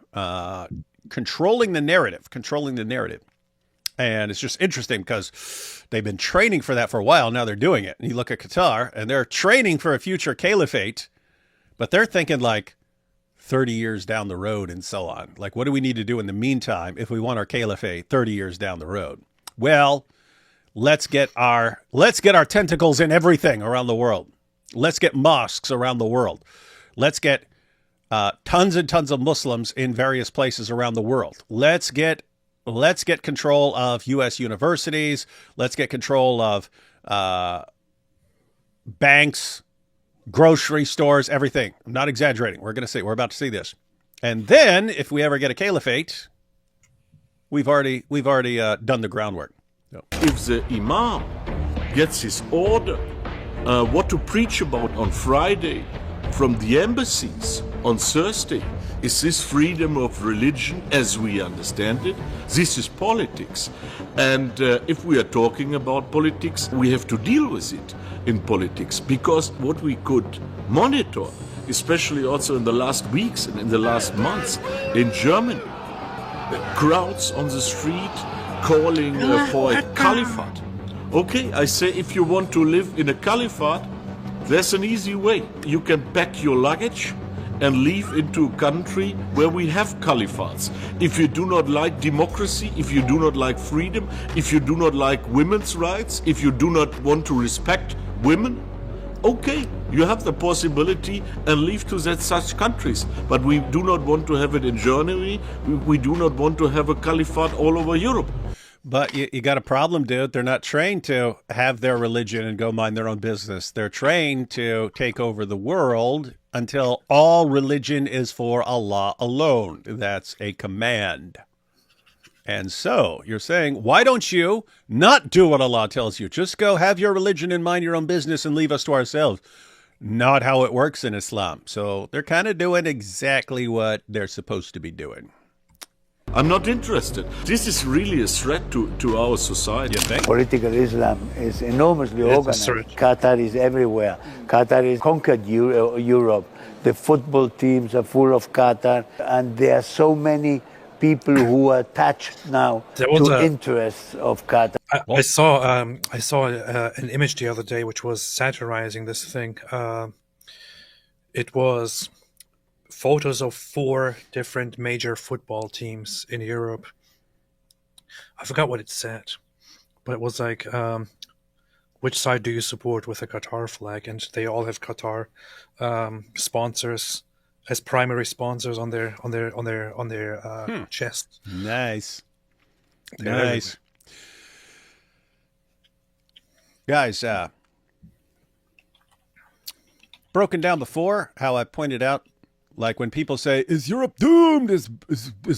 controlling the narrative. And it's just interesting because they've been training for that for a while. Now they're doing it. And you look at Qatar, and they're training for a future caliphate, but they're thinking like 30 years down the road and so on. Like, what do we need to do in the meantime if we want our caliphate 30 years down the road? Well, let's get our tentacles in everything around the world. Let's get mosques around the world. Let's get tons and tons of Muslims in various places around the world. Let's get control of U.S. universities. Let's get control of banks, grocery stores, everything. I'm not exaggerating. We're about to see this. And then if we ever get a caliphate, we've already done the groundwork. No. If the imam gets his order what to preach about on Friday from the embassies on Thursday, is this freedom of religion as we understand it? This is politics. And if we are talking about politics, we have to deal with it in politics, because what we could monitor, especially also in the last weeks and in the last months in Germany, the crowds on the street calling for a caliphate. Okay, I say, if you want to live in a caliphate, there's an easy way. You can pack your luggage and leave into a country where we have caliphates. If you do not like democracy, if you do not like freedom, if you do not like women's rights, if you do not want to respect women, okay, you have the possibility and leave to such countries. But we do not want to have it in Germany. We do not want to have a caliphate all over Europe. But you got a problem, dude. They're not trained to have their religion and go mind their own business. They're trained to take over the world until all religion is for Allah alone. That's a command. And so you're saying, why don't you not do what Allah tells you? Just go have your religion and mind your own business and leave us to ourselves. Not how it works in Islam. So they're kind of doing exactly what they're supposed to be doing. I'm not interested. This is really a threat to our society. You think? Political Islam is enormously organized. Qatar is everywhere. Qatar has conquered Europe. The football teams are full of Qatar, and there are so many people who are attached now to interests of Qatar. I saw an image the other day which was satirizing this thing. it was photos of 4 different major football teams in Europe. I forgot what it said, but it was like, which side do you support with the Qatar flag? And they all have Qatar sponsors as primary sponsors on their chest. Nice. They're Nice. Guys, broken down before, how I pointed out, like when people say, "Is Europe doomed? Is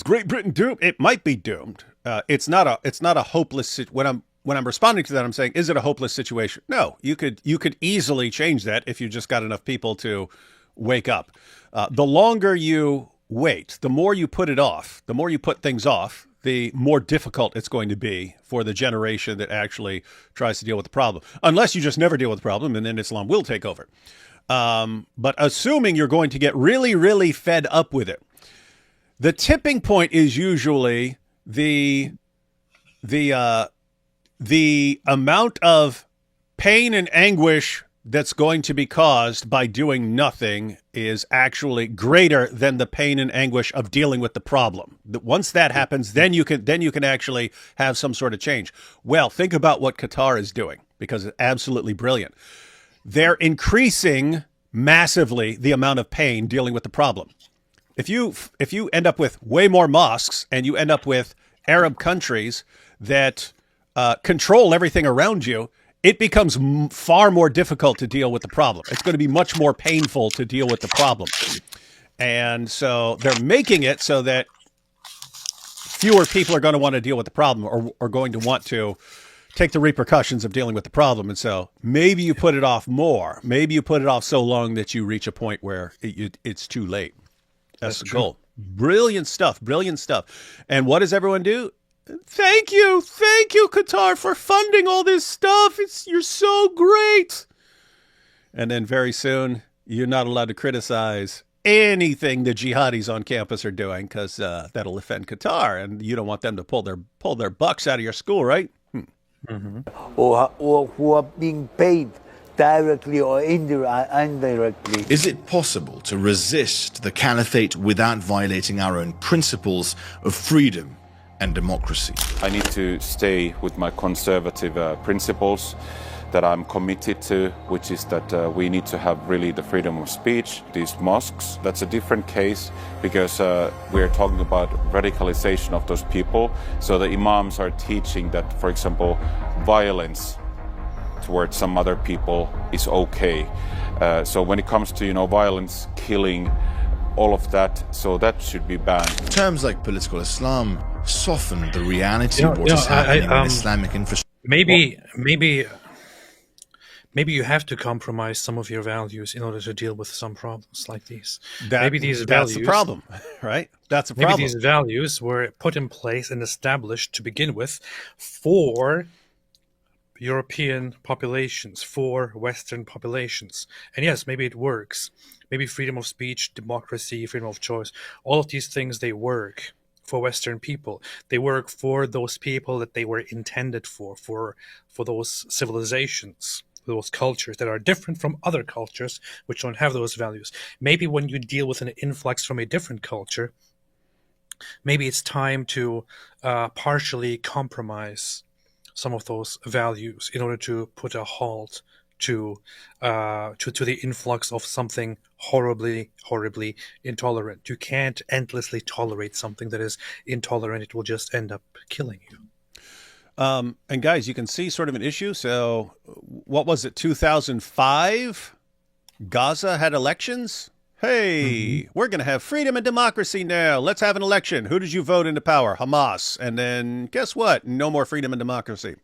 Great Britain doomed?" It might be doomed. It's not a hopeless. When I'm responding to that, I'm saying, is it a hopeless situation? No, you could easily change that if you just got enough people to wake up. The longer you wait, the more you put it off, the more you put things off, the more difficult it's going to be for the generation that actually tries to deal with the problem. Unless you just never deal with the problem, and then Islam will take over. But assuming you're going to get really, really fed up with it, the tipping point is usually the amount of pain and anguish that's going to be caused by doing nothing is actually greater than the pain and anguish of dealing with the problem. Once that happens, then you can actually have some sort of change. Well, think about what Qatar is doing, because it's absolutely brilliant. They're increasing massively the amount of pain dealing with the problem. If you end up with way more mosques and you end up with Arab countries that control everything around you, it becomes far more difficult to deal with the problem. It's going to be much more painful to deal with the problem. And so they're making it so that fewer people are going to want to deal with the problem, or are going to want to take the repercussions of dealing with the problem. And so maybe you put it off more. Maybe you put it off so long that you reach a point where it's too late. That's the goal. Brilliant stuff. Brilliant stuff. And what does everyone do? Thank you, Qatar, for funding all this stuff. You're so great. And then very soon, you're not allowed to criticize anything the jihadis on campus are doing, because that'll offend Qatar, and you don't want them to pull their bucks out of your school, right? Mm-hmm. Or who are being paid directly or indirectly. Is it possible to resist the caliphate without violating our own principles of freedom and democracy? I need to stay with my conservative principles that I'm committed to, which is that we need to have really the freedom of speech. These mosques, that's a different case, because we're talking about radicalization of those people. So the imams are teaching that, for example, violence towards some other people is okay. So when it comes to, violence, killing, all of that, so that should be banned. Terms like political Islam soften the reality of what is happening in Islamic infrastructure. Maybe you have to compromise some of your values in order to deal with some problems like these. That's the problem, right? That's a problem. Maybe these values were put in place and established to begin with for European populations, for Western populations. And yes, maybe it works. Maybe freedom of speech, democracy, freedom of choice, all of these things, they work for Western people. They work for those people that they were intended for those civilizations, those cultures that are different from other cultures which don't have those values. Maybe when you deal with an influx from a different culture, maybe it's time to partially compromise some of those values in order to put a halt to the influx of something horribly intolerant. You can't endlessly tolerate something that is intolerant. It will just end up killing you. And guys, you can see sort of an issue. So what was it, 2005? Gaza had elections? Hey, we're going to have freedom and democracy now. Let's have an election. Who did you vote into power? Hamas. And then guess what? No more freedom and democracy.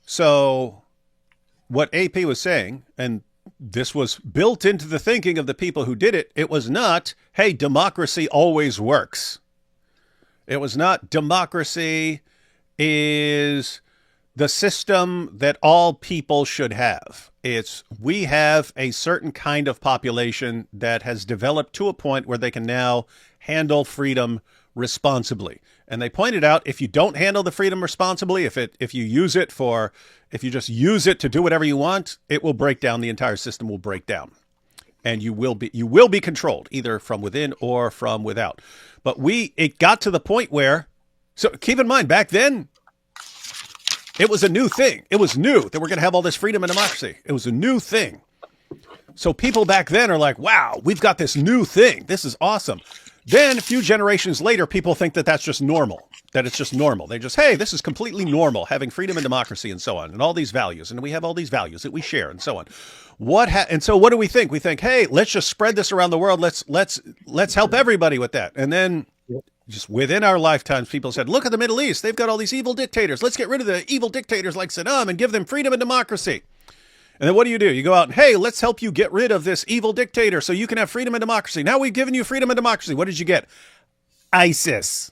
So what AP was saying, and this was built into the thinking of the people who did it, it was not, hey, democracy always works. It was not, democracy is the system that all people should have. It's, we have a certain kind of population that has developed to a point where they can now handle freedom responsibly. And they pointed out, if you don't handle the freedom responsibly, if you just use it to do whatever you want, it will break down. The entire system will break down. and you will be controlled either from within or from without. But it got to the point where, so keep in mind, back then, it was a new thing. It was new that we're going to have all this freedom and democracy. It was a new thing. So people back then are like, wow, we've got this new thing. This is awesome. Then a few generations later, people think that that's just normal, that it's just normal. They just, hey, this is completely normal, having freedom and democracy and so on, and all these values. And we have all these values that we share and so on. And so what do we think? We think, hey, let's just spread this around the world. Let's help everybody with that. And then just within our lifetimes, people said, look at the Middle East. They've got all these evil dictators. Let's get rid of the evil dictators like Saddam and give them freedom and democracy. And then what do? You go out and, hey, let's help you get rid of this evil dictator so you can have freedom and democracy. Now we've given you freedom and democracy. What did you get? ISIS.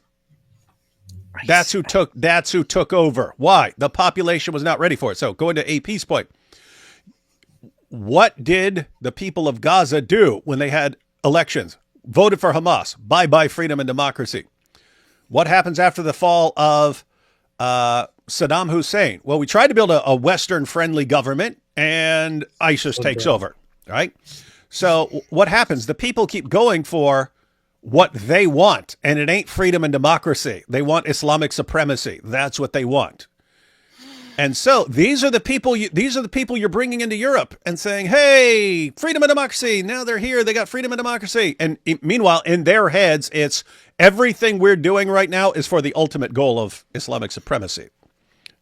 That's who took over. Why? The population was not ready for it. So going to AP's point, what did the people of Gaza do when they had elections? Voted for Hamas. Bye-bye freedom and democracy. What happens after the fall of Saddam Hussein? Well, we tried to build a Western-friendly government, and ISIS takes over, right? So what happens? The people keep going for what they want, and it ain't freedom and democracy. They want Islamic supremacy. That's what they want. And so these are the people you're bringing into Europe and saying, hey, freedom and democracy. Now they're here. They got freedom and democracy. And meanwhile, in their heads, it's everything we're doing right now is for the ultimate goal of Islamic supremacy.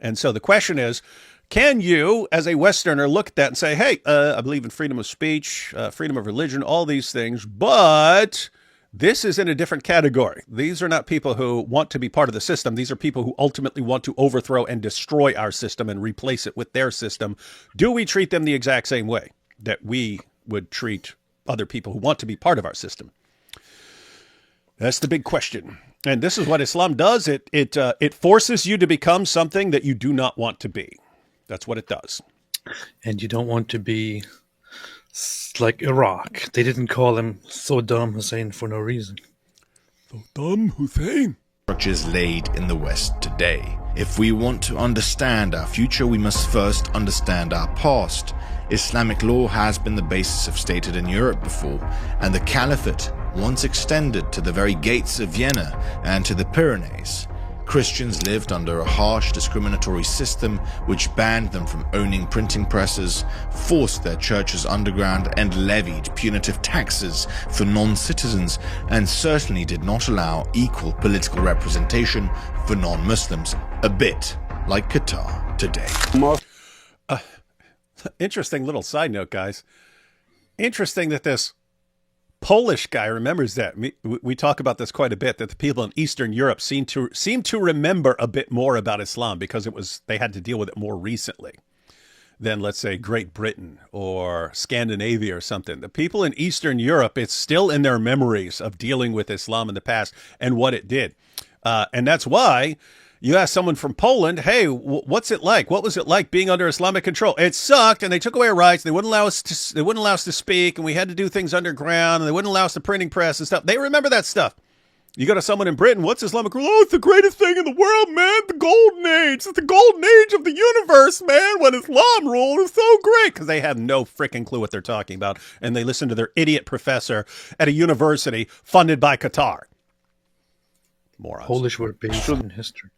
And so the question is, can you, as a Westerner, look at that and say, hey, I believe in freedom of speech, freedom of religion, all these things, but this is in a different category. These are not people who want to be part of the system. These are people who ultimately want to overthrow and destroy our system and replace it with their system. Do we treat them the exact same way that we would treat other people who want to be part of our system? That's the big question. And this is what Islam does. It forces you to become something that you do not want to be. That's what it does. And you don't want to be like Iraq. They didn't call him Saddam Hussein for no reason. Saddam Hussein. Structures laid in the West today. If we want to understand our future, we must first understand our past. Islamic law has been the basis of statehood in Europe before, and the caliphate once extended to the very gates of Vienna and to the Pyrenees. Christians lived under a harsh discriminatory system which banned them from owning printing presses, forced their churches underground, and levied punitive taxes for non-citizens, and certainly did not allow equal political representation for non-Muslims, a bit like Qatar today. Interesting little side note, guys. Interesting that this Polish guy remembers that. We talk about this quite a bit, that the people in Eastern Europe seem to remember a bit more about Islam because they had to deal with it more recently than, let's say, Great Britain or Scandinavia or something. The people in Eastern Europe, it's still in their memories of dealing with Islam in the past and what it did. And that's why you ask someone from Poland, hey, what's it like? What was it like being under Islamic control? It sucked, and they took away our rights. They wouldn't allow us to speak, and we had to do things underground, and they wouldn't allow us the printing press and stuff. They remember that stuff. You go to someone in Britain, what's Islamic rule? Oh, it's the greatest thing in the world, man. The golden age. It's the golden age of the universe, man. When Islam ruled, it was so great. Because they have no freaking clue what they're talking about, and they listen to their idiot professor at a university funded by Qatar. Morons. Polish were based in history.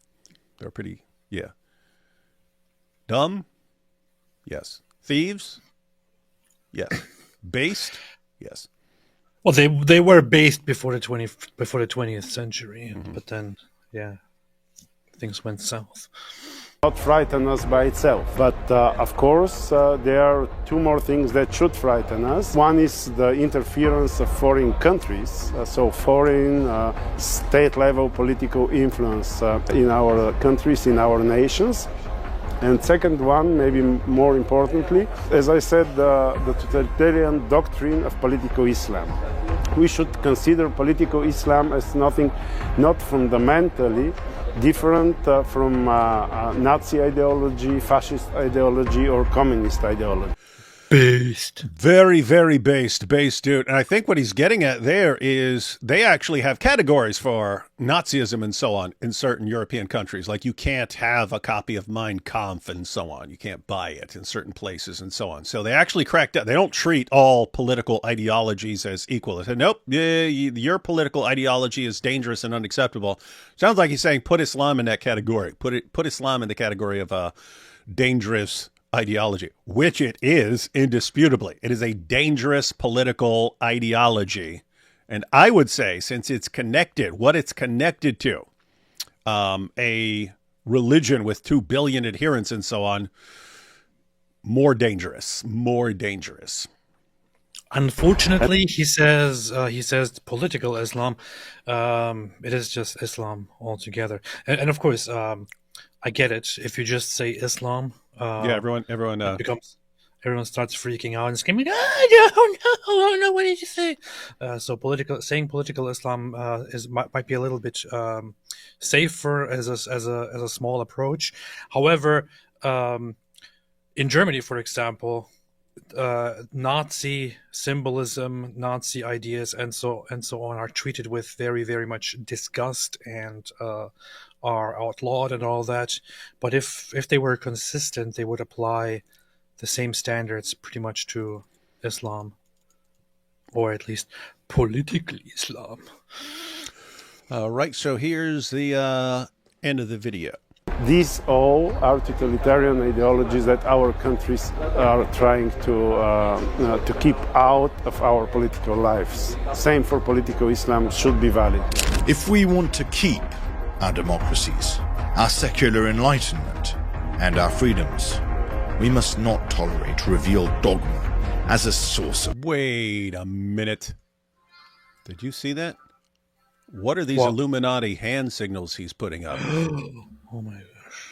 They're pretty, yeah. Dumb? Yes. Thieves? Yes. Based? Yes. Well, they were based before the 20th century, but then, yeah, things went south. Not frighten us by itself, but of course there are two more things that should frighten us. One is the interference of foreign countries, so foreign state-level political influence in our countries, in our nations. And second one, maybe more importantly, as I said, the totalitarian doctrine of political Islam. We should consider political Islam as nothing, not fundamentally different from Nazi ideology, fascist ideology, or communist ideology. Based. Very, very based, dude. And I think what he's getting at there is they actually have categories for Nazism and so on in certain European countries. Like you can't have a copy of Mein Kampf and so on. You can't buy it in certain places and so on. So they actually cracked out. They don't treat all political ideologies as equal. They said, nope, your political ideology is dangerous and unacceptable. Sounds like he's saying put Islam in that category. Put Islam in the category of dangerous ideology, which it is indisputably. It is a dangerous political ideology. And I would say, since it's connected, what it's connected to, a religion with 2 billion adherents and so on, more dangerous. Unfortunately, he says political Islam. It is just Islam altogether. And of course, I get it. If you just say Islam, everyone everyone starts freaking out and screaming, I don't know, what did you say? So saying political Islam might be a little bit safer as a small approach. However, in Germany, for example, Nazi symbolism, Nazi ideas, and so on are treated with very, very much disgust and are outlawed and all that. But if they were consistent, they would apply the same standards pretty much to Islam, or at least political Islam. Right, so here's the end of the video. These all are totalitarian ideologies that our countries are trying to keep out of our political lives. Same for political Islam should be valid. If we want to keep our democracies, our secular enlightenment, and our freedoms, we must not tolerate revealed dogma as a source of... Wait a minute. Did you see that? What are these Illuminati hand signals he's putting up? Oh my gosh.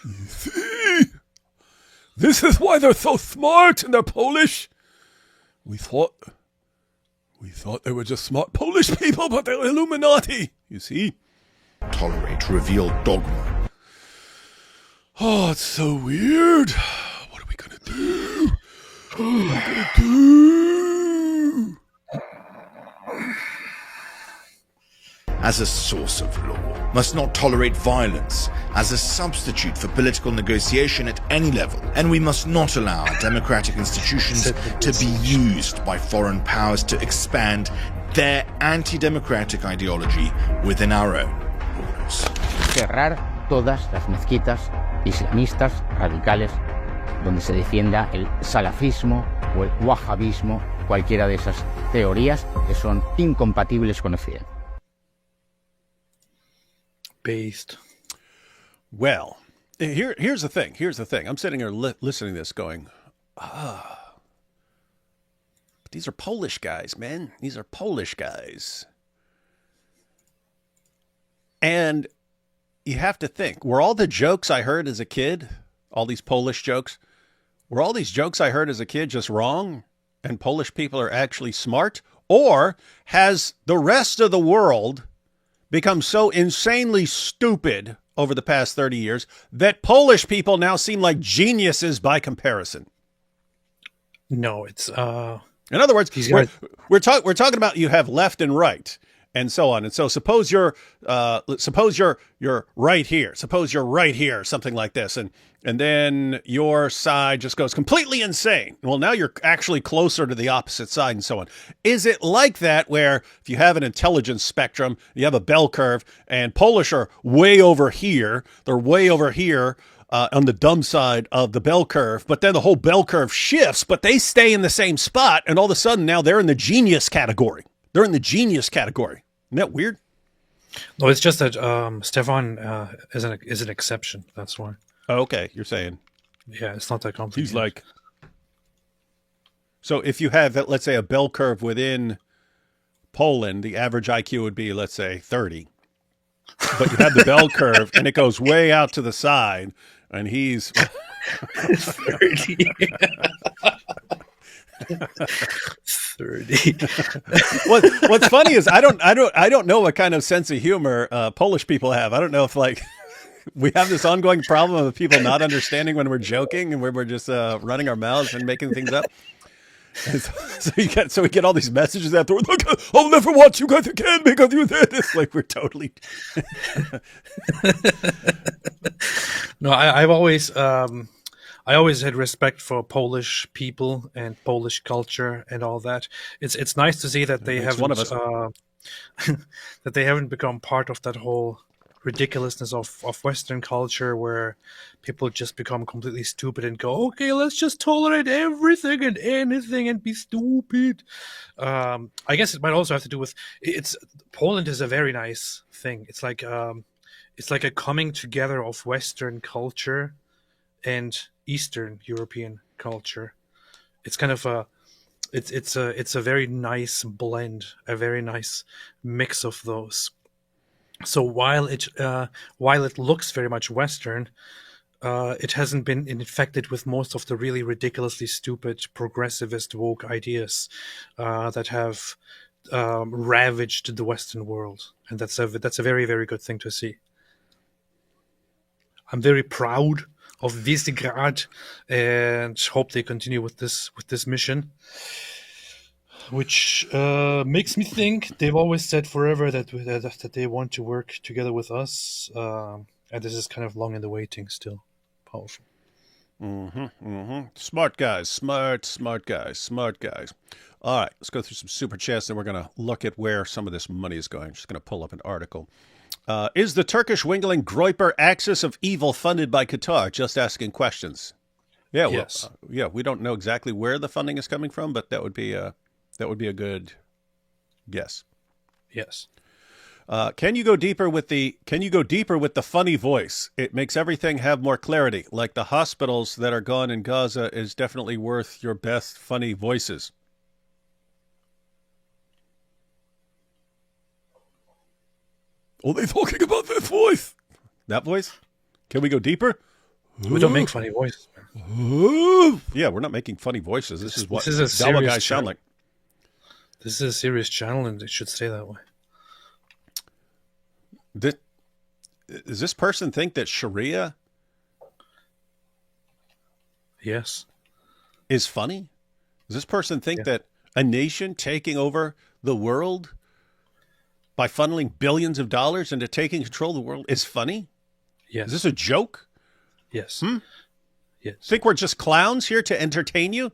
You see? This is why they're so smart and they're Polish. We thought they were just smart Polish people, but they're Illuminati. You see? Tolerate revealed dogma. Oh, it's so weird. What are we going to do? What are we going to do? As a source of law, must not tolerate violence as a substitute for political negotiation at any level, and we must not allow our democratic institutions to be used by foreign powers to expand their anti-democratic ideology within our own borders. Cerrar todas las mezquitas islamistas radicales donde se defienda el salafismo o el wahhabismo, cualquiera de esas teorías que son incompatibles con Occidente. Based. Well, here's the thing. I'm sitting here listening to this going, but these are Polish guys, man. These are Polish guys. And you have to think, were all the jokes I heard as a kid, all these Polish jokes, were all these jokes I heard as a kid just wrong and Polish people are actually smart? Or has the rest of the world become so insanely stupid over the past 30 years that Polish people now seem like geniuses by comparison? No, it's in other words, we're talking about you have left and right and so on. And so suppose you're right here. Suppose you're right here, something like this, and then your side just goes completely insane. Well, now you're actually closer to the opposite side and so on. Is it like that where if you have an intelligence spectrum, you have a bell curve, and Polish are way over here, they're way over here on the dumb side of the bell curve, but then the whole bell curve shifts, but they stay in the same spot, and all of a sudden now they're in the genius category. They're in the genius category. Isn't that weird? No, it's just that Stefan is an exception. That's why. Oh, okay, you're saying. Yeah, it's not that complicated. He's like, so if you have, let's say, a bell curve within Poland, the average IQ would be, let's say, 30. But you have the bell curve, and it goes way out to the side, and he's 30. 30. What's funny is I don't know what kind of sense of humor Polish people have. I don't know if we have this ongoing problem of people not understanding when we're joking and we're just running our mouths and making things up. So we get all these messages afterwards. Like, I'll never watch you guys again because you did this. Like we're totally. No, I always had respect for Polish people and Polish culture and all that. It's nice to see that they haven't one of us. that they haven't become part of that whole ridiculousness of Western culture where people just become completely stupid and go, okay, let's just tolerate everything and anything and be stupid. I guess it might also have to do with Poland is a very nice thing. It's like a coming together of Western culture and Eastern European culture. It's kind of it's a very nice blend, a very nice mix of those. So while it looks very much Western, it hasn't been infected with most of the really ridiculously stupid progressivist woke ideas that have ravaged the Western world, and that's a very, very good thing to see. I'm very proud of Visegrad and hope they continue with this mission, which makes me think they've always said forever that they want to work together with us, and this is kind of long in the waiting still. Powerful. Smart guys, smart guys. All right, let's go through some super chats, and we're going to look at where some of this money is going. I'm just going to pull up an article. Is the Turkish Wingling Groyper axis of evil funded by Qatar? Just asking questions. Yeah, well, yes. We don't know exactly where the funding is coming from, but that would be a good guess. Yes. Can you go deeper with the funny voice? It makes everything have more clarity. Like the hospitals that are gone in Gaza is definitely worth your best funny voices. Are they talking about that voice? That voice? Can we go deeper? We don't make funny voices. Yeah, we're not making funny voices. This is what a Dawa serious guys sound like. This is a serious channel, and it should stay that way. Does this person think that Sharia Yes. is funny? Does this person think that a nation taking over the world by funneling billions of dollars into taking control of the world is funny? Yes. Is this a joke? Yes. Yes. Think we're just clowns here to entertain you?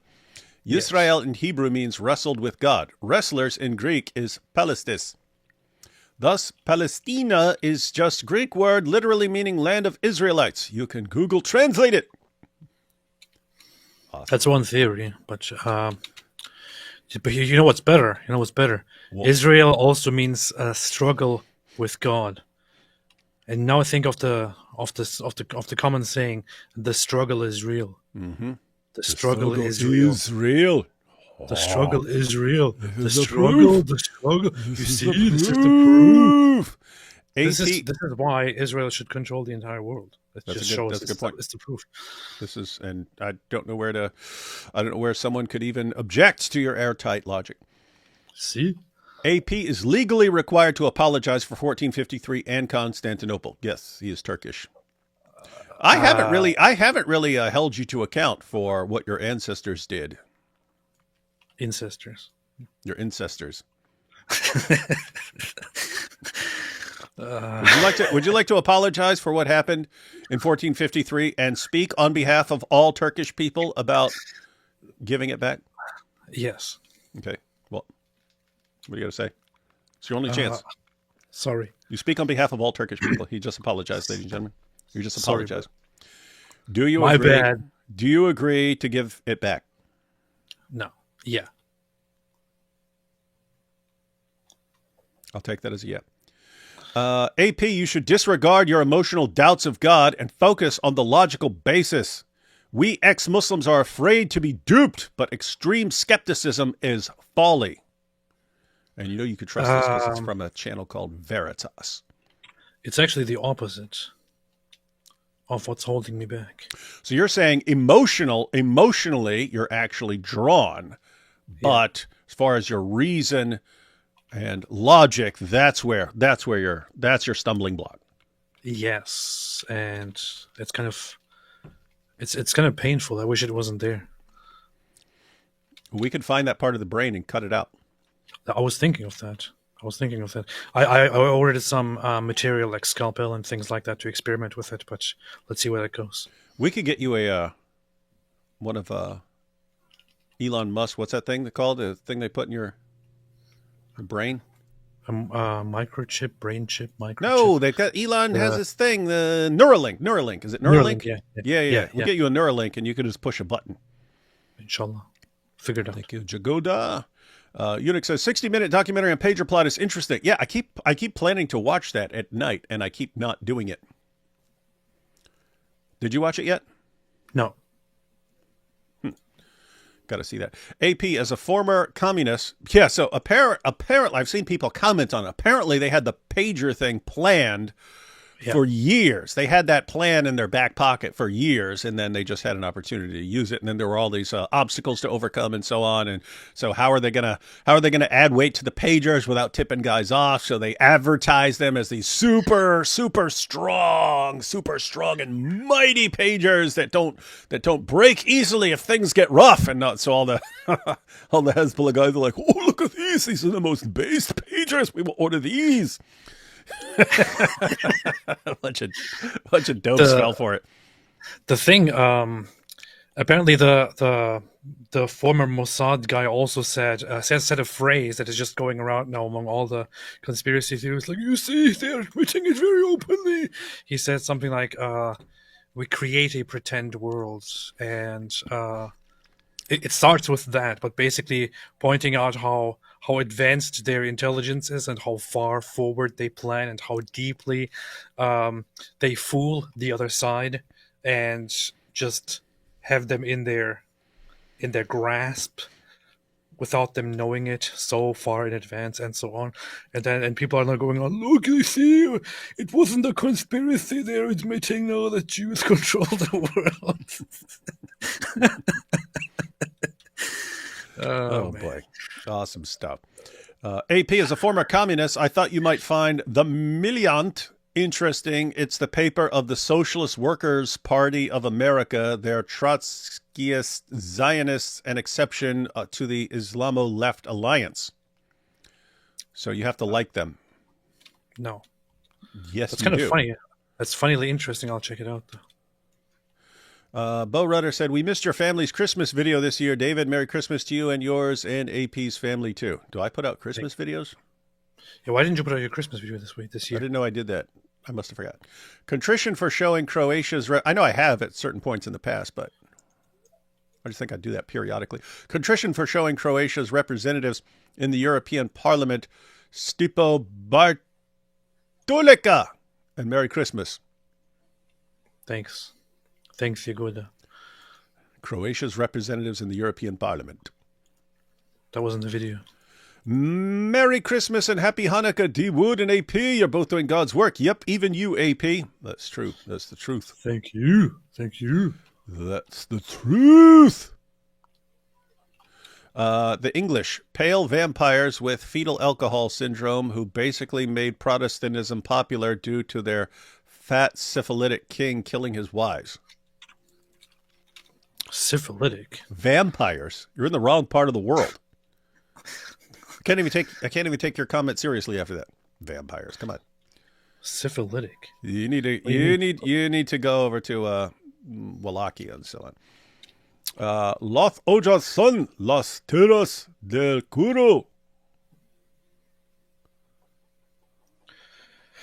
Yes. Yisrael in Hebrew means wrestled with God. Wrestlers in Greek is Palestis. Thus, Palestina is just Greek word literally meaning land of Israelites. You can Google translate it. Awesome. That's one theory, but you know what's better? What? Israel also means struggle with God. And now think of the common saying, the struggle is real. Mm-hmm. The struggle is real. The struggle is real. The struggle. You see, this is the proof. This is why Israel should control the entire world. That's a good point. It's the proof. This is, and I don't know where someone could even object to your airtight logic. See? AP is legally required to apologize for 1453 and Constantinople. Yes, he is Turkish. I haven't really held you to account for what your ancestors did. Ancestors. Your ancestors. Would you like to apologize for what happened in 1453 and speak on behalf of all Turkish people about giving it back? Yes. Okay. Well, what do you got to say? It's your only chance. Sorry. You speak on behalf of all Turkish people. He just apologized, ladies and gentlemen. You just apologized. Do you My agree? bad. Do you agree to give it back? No. Yeah. I'll take that as a yeah. AP, you should disregard your emotional doubts of God and focus on the logical basis. We ex-Muslims are afraid to be duped, but extreme skepticism is folly. And you know you could trust this because it's from a channel called Veritas. It's actually the opposite of what's holding me back. So you're saying emotionally, you're actually drawn, but as far as your reason and logic, that's your stumbling block. Yes, and it's kind of painful. I wish it wasn't there. We could find that part of the brain and cut it out. I was thinking of that. I ordered some material like scalpel and things like that to experiment with it, but let's see where that goes. We could get you a one of Elon Musk. What's that thing called? The thing they put in your brain? Microchip, brain chip, microchip. No, they've got Elon has this thing, the Neuralink. Neuralink, is it Neuralink? Yeah. We'll get you a Neuralink, and you can just push a button. Inshallah, figured out. Thank you, Jagoda. Unix says 60-minute documentary on pager plot is interesting. Yeah, I keep planning to watch that at night, and I keep not doing it. Did you watch it yet? No. Got to see that. AP, as a former communist, yeah. So apparently, I've seen people comment on it. Apparently, they had the pager thing planned for years. They had that plan in their back pocket for years, and then they just had an opportunity to use it. And then there were all these obstacles to overcome, and so on. And so, how are they gonna add weight to the pagers without tipping guys off? So they advertise them as these super strong and mighty pagers that don't break easily if things get rough. And not so all the all the Hezbollah guys are like, oh, look at these! These are the most based pagers. We will order these. a bunch of dopes fell for it. The thing, apparently, the former Mossad guy also said a phrase that is just going around now among all the conspiracy theorists. Like, you see, they're admitting it very openly. He said something like, "We create a pretend world," and it starts with that, but basically pointing out how advanced their intelligence is and how far forward they plan and how deeply they fool the other side and just have them in their grasp without them knowing it so far in advance and so on. And people are now going on, look, you see, it wasn't a conspiracy. They're admitting now that Jews control the world. Oh boy. Awesome stuff. AP, as a former communist, I thought you might find the Militant interesting. It's the paper of the Socialist Workers' Party of America. They're Trotskyist Zionists, an exception to the Islamo-Left Alliance. So you have to like them. No. Yes, that's kind of funny. That's funnily interesting. I'll check it out, though. Bo Rudder said, we missed your family's Christmas video this year. David, Merry Christmas to you and yours and AP's family, too. Do I put out Christmas videos? Yeah, why didn't you put out your Christmas video this year? I didn't know I did that. I must have forgot. Contrition for showing Croatia's... I know I have at certain points in the past, but I just think I do that periodically. Contrition for showing Croatia's representatives in the European Parliament, Stipo Bartulika. And Merry Christmas. Thanks. Thanks, Jagoda. Croatia's representatives in the European Parliament. That wasn't the video. Merry Christmas and Happy Hanukkah, D. Wood and AP. You're both doing God's work. Yep, even you, AP. That's true. That's the truth. Thank you. Thank you. That's the truth. The English, pale vampires with fetal alcohol syndrome who basically made Protestantism popular due to their fat syphilitic king killing his wives. Syphilitic? Vampires. You're in the wrong part of the world. I can't even take your comment seriously after that. Vampires. Come on. Syphilitic. You need to go over to Wallachia and so on. Los ojos son las terras del curo.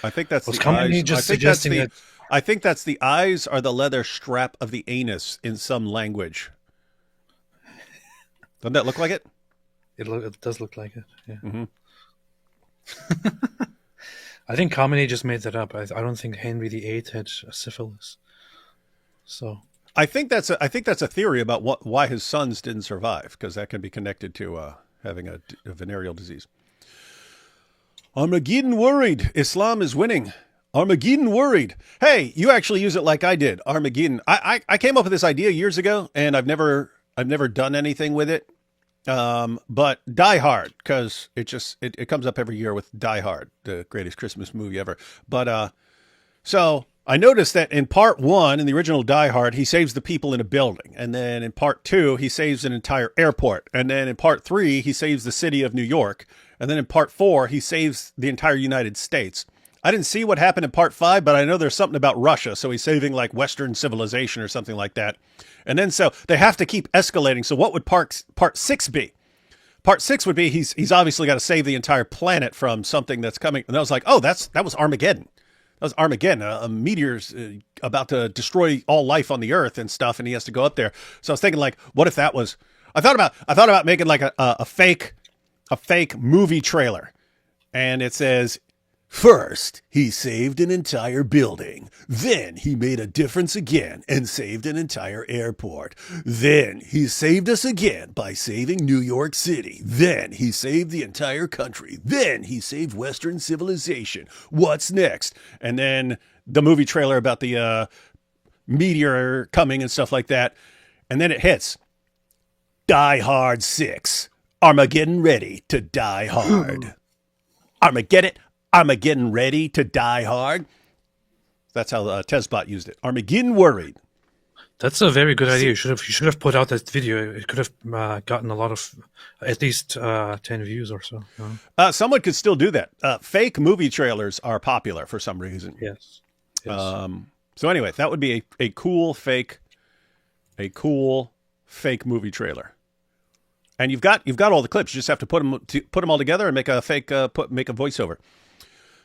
I think that's the eyes. I think that's the eyes are the leather strap of the anus in some language. Doesn't that look like it? It does look like it. Yeah. Mm-hmm. I think Khamenei just made that up. I don't think Henry VIII had syphilis. So I think that's a theory about why his sons didn't survive, because that can be connected to having a venereal disease. Armageddon worried. Islam is winning. Armageddon worried. Hey, you actually use it like I did. Armageddon. I came up with this idea years ago, and I've never done anything with it. But Die Hard, because it comes up every year with Die Hard, the greatest Christmas movie ever. But so I noticed that in part 1, in the original Die Hard, he saves the people in a building. And then in part 2, he saves an entire airport. And then in part 3, he saves the city of New York. And then in part 4, he saves the entire United States. I didn't see what happened in part 5, but I know there's something about Russia. So he's saving like Western civilization or something like that. And then so they have to keep escalating. So what would part 6 be? Part 6 would be he's obviously got to save the entire planet from something that's coming. And I was like, oh, that was Armageddon. That was Armageddon. A meteor's about to destroy all life on the Earth and stuff, and he has to go up there. So I was thinking, like, what if that was? I thought about making like a fake movie trailer, and it says, first he saved an entire building, then he made a difference again and saved an entire airport, then he saved us again by saving New York City, then he saved the entire country, then he saved Western civilization. What's next? And then the movie trailer about the meteor coming and stuff like that, and then it hits Die Hard 6, Armageddon ready to die hard. Armageddon ready to die hard. That's how Tezbot used it. Armageddon worried. That's a very good idea. You should have put out that video. It could have gotten a lot of, at least 10 views or so. Someone could still do that. Fake movie trailers are popular for some reason. Yes. So anyway, that would be a cool fake movie trailer. And you've got all the clips. You just have to put them all together and make a fake make a voiceover.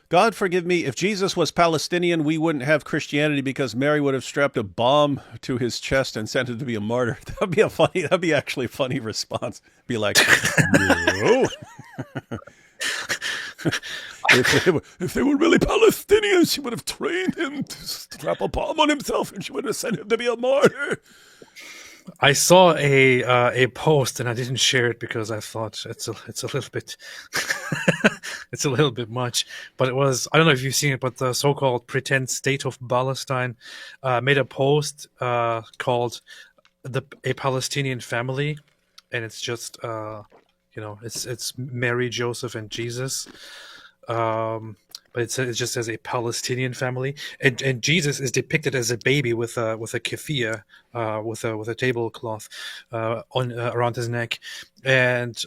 God forgive me, if Jesus was Palestinian, we wouldn't have Christianity because Mary would have strapped a bomb to his chest and sent him to be a martyr. That'd be actually a funny response. Be like, no. if they were really Palestinians, she would have trained him to strap a bomb on himself and she would have sent him to be a martyr. I saw a post and I didn't share it because I thought it's a little bit it's a little bit much. But it was, I don't know if you've seen it, but the so-called pretend state of Palestine made a post called "A Palestinian Family," and it's just it's Mary, Joseph, and Jesus. But it just says a Palestinian family, and Jesus is depicted as a baby with a keffiyeh, with a tablecloth around his neck, and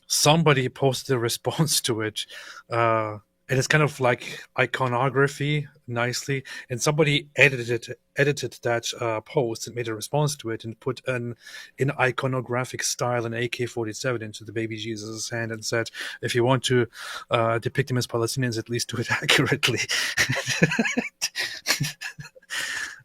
somebody posted a response to it, and it's kind of like iconography nicely, and somebody edited that post and made a response to it and put in iconographic style an AK-47 into the baby Jesus' hand and said, if you want to depict him as Palestinians, at least do it accurately.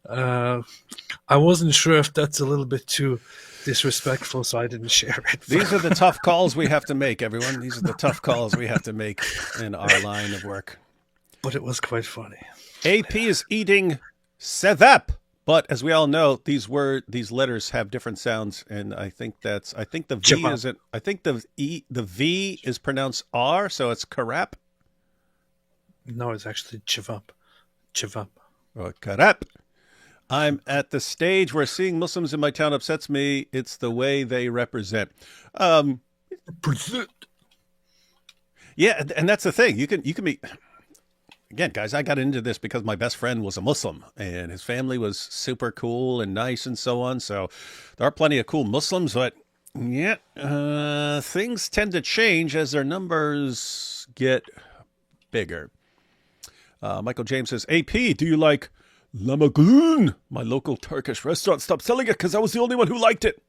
I wasn't sure if that's a little bit too disrespectful, so I didn't share it. These are the tough calls we have to make, everyone. These are the tough calls we have to make in our line of work. But it was quite funny. AP is eating sevap, but as we all know, these letters have different sounds, and I think the V isn't. I think the V is pronounced R, so it's karap. No, it's actually chivap. Or karap. I'm at the stage where seeing Muslims in my town upsets me. It's the way they represent. Yeah, and that's the thing. You can be. Again, guys, I got into this because my best friend was a Muslim and his family was super cool and nice and so on. So there are plenty of cool Muslims, but yeah, things tend to change as their numbers get bigger. Michael James says, AP, do you like Lamagoon? My local Turkish restaurant stopped selling it because I was the only one who liked it.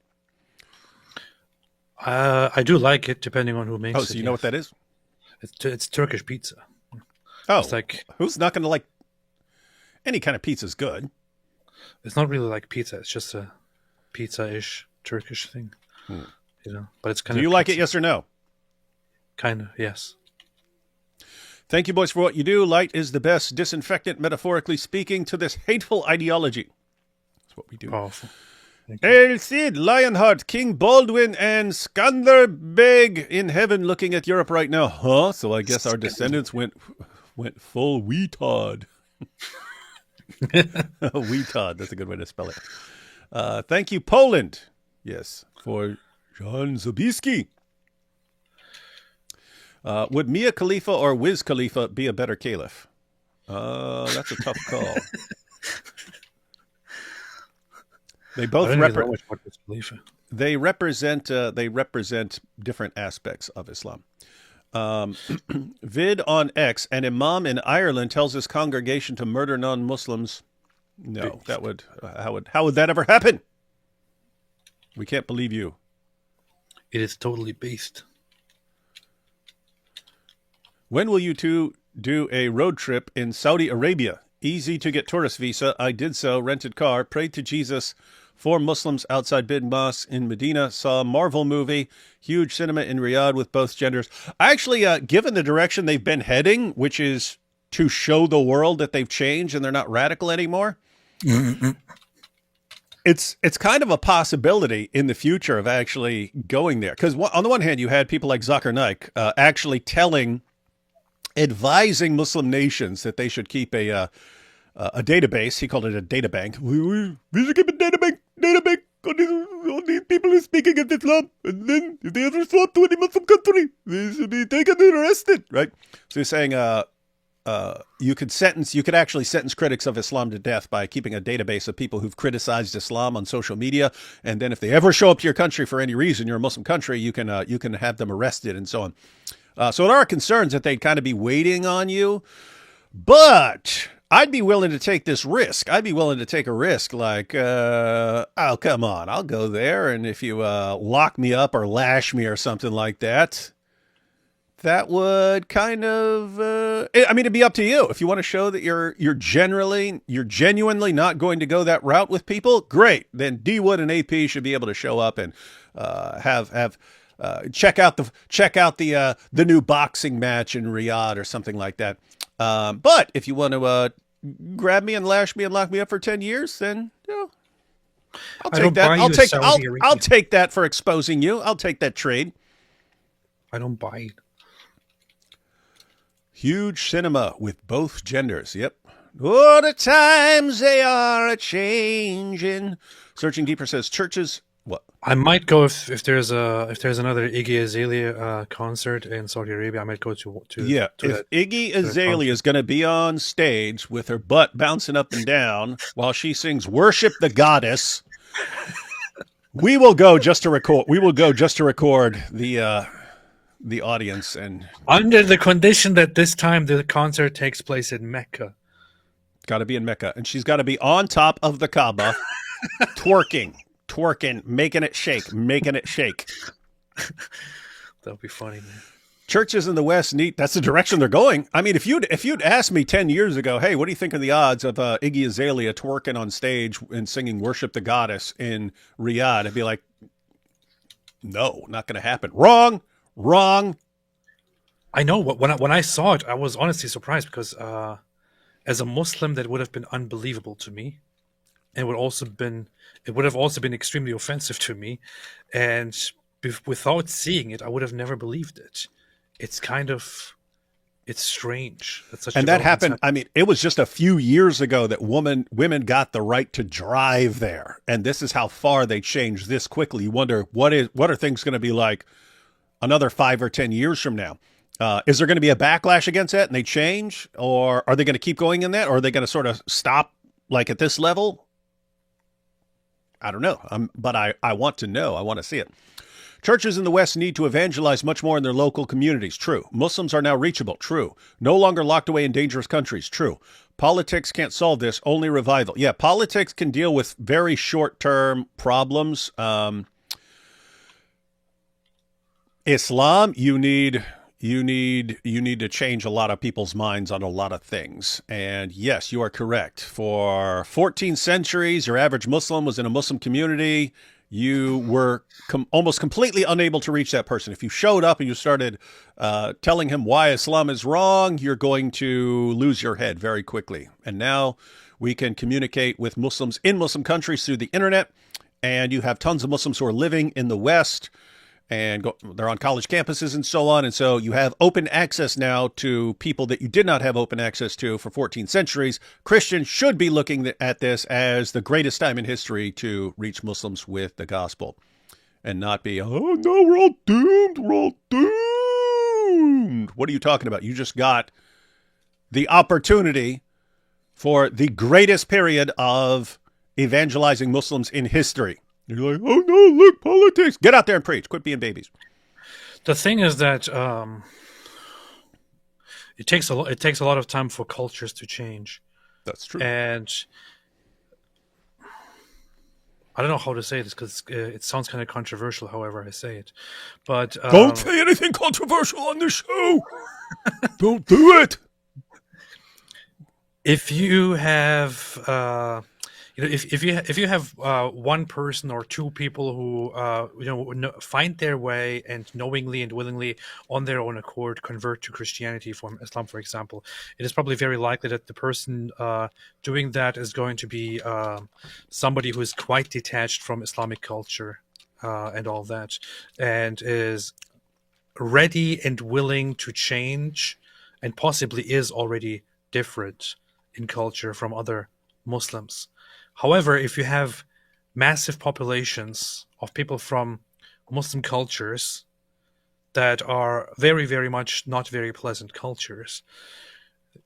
I do like it, depending on who makes it. Oh, so you know what that is? It's Turkish pizza. Oh, it's like, who's not going to like any kind of pizza's good? It's not really like pizza. It's just a pizza-ish Turkish thing, But it's kind of. Do you like it? Yes or no? Kind of, yes. Thank you, boys, for what you do. Light is the best disinfectant, metaphorically speaking, to this hateful ideology. That's what we do. Powerful. El Cid, Lionheart, King Baldwin, and Skanderbeg in heaven looking at Europe right now. Huh? So I guess our descendants went full weetard. Weetard, that's a good way to spell it. Thank you, Poland. Yes, for John Zabisky. Would Mia Khalifa or Wiz Khalifa be a better caliph? that's a tough call. They both they represent different aspects of Islam. Vid on X, an imam in Ireland tells his congregation to murder non-Muslims. No, that would how would that ever happen? We can't believe you. It is totally based. When will you two do a road trip in Saudi Arabia? Easy to get tourist visa. I did so, rented car, prayed to Jesus, 4 Muslims outside big mosque in Medina, saw a Marvel movie, huge cinema in Riyadh with both genders. Actually, given the direction they've been heading, which is to show the world that they've changed and they're not radical anymore, it's kind of a possibility in the future of actually going there. Because on the one hand, you had people like Zakir Naik actually advising Muslim nations that they should keep a database. He called it a data bank. We should keep a data bank on these people who are speaking of Islam. And then if they ever thought to any Muslim country, they should be taken and arrested, right? So he's saying you could actually sentence critics of Islam to death by keeping a database of people who've criticized Islam on social media. And then if they ever show up to your country for any reason, you're a Muslim country, you can have them arrested and so on. So there are concerns that they'd kind of be waiting on you, but I'd be willing to take this risk. I'd be willing to take a risk like, oh, come on, I'll go there. And if you lock me up or lash me or something like that, that would kind of, I mean, it'd be up to you. If you want to show that you're genuinely not going to go that route with people, great. Then D Wood and AP should be able to show up and check out the new boxing match in Riyadh or something like that. But if you want to grab me and lash me and lock me up for 10 years, then I'll take that. I'll take that for exposing you. I'll take that trade. I don't buy it. Huge cinema with both genders. Yep. Oh, the times they are a changing. Searching Deeper says churches. What? I might go if there's another Iggy Azalea concert in Saudi Arabia. I might go to if Iggy Azalea is going to be on stage with her butt bouncing up and down while she sings "Worship the Goddess," we will go just to record. We will go just to record the audience, and under the condition that this time the concert takes place in Mecca. Got to be in Mecca, and she's got to be on top of the Kaaba, twerking, making it shake. That'll be funny, man. Churches in the West need. That's the direction they're going. I mean, if you'd asked me 10 years ago, hey, what do you think of the odds of Iggy Azalea twerking on stage and singing "Worship the Goddess" in Riyadh? I'd be like, no, not going to happen. Wrong. I know. When I saw it, I was honestly surprised because as a Muslim, that would have been unbelievable to me, and it would have also been extremely offensive to me. And without seeing it, I would have never believed it. It's strange. And that happened. I mean, it was just a few years ago that women got the right to drive there, and this is how far they changed this quickly. You wonder what are things going to be like another 5 or 10 years from now? Is there going to be a backlash against that and they change, or are they going to keep going in that, or are they going to sort of stop like at this level? I don't know. But I want to know. I want to see it. Churches in the West need to evangelize much more in their local communities. True. Muslims are now reachable. True. No longer locked away in dangerous countries. True. Politics can't solve this. Only revival. Yeah, politics can deal with very short-term problems. Islam, you need to change a lot of people's minds on a lot of things. And yes, you are correct. For 14 centuries, your average Muslim was in a Muslim community. You were almost completely unable to reach that person. If you showed up and you started telling him why Islam is wrong, you're going to lose your head very quickly. And now we can communicate with Muslims in Muslim countries through the internet. And you have tons of Muslims who are living in the West, and they're on college campuses and so on. And so you have open access now to people that you did not have open access to for 14 centuries. Christians should be looking at this as the greatest time in history to reach Muslims with the gospel and not be, oh, no, we're all doomed. We're all doomed. What are you talking about? You just got the opportunity for the greatest period of evangelizing Muslims in history. You're like, oh no, look, politics. Get out there and preach. Quit being babies. The thing is that it takes a lot of time for cultures to change. That's true. And I don't know how to say this because it sounds kind of controversial, however I say it. But don't say anything controversial on the show. Don't do it. If you have, if you have one person or two people who find their way and knowingly and willingly on their own accord convert to Christianity from Islam, for example, it is probably very likely that the person doing that is going to be somebody who is quite detached from Islamic culture and all that, and is ready and willing to change, and possibly is already different in culture from other Muslims. However, if you have massive populations of people from Muslim cultures that are very, very much not very pleasant cultures,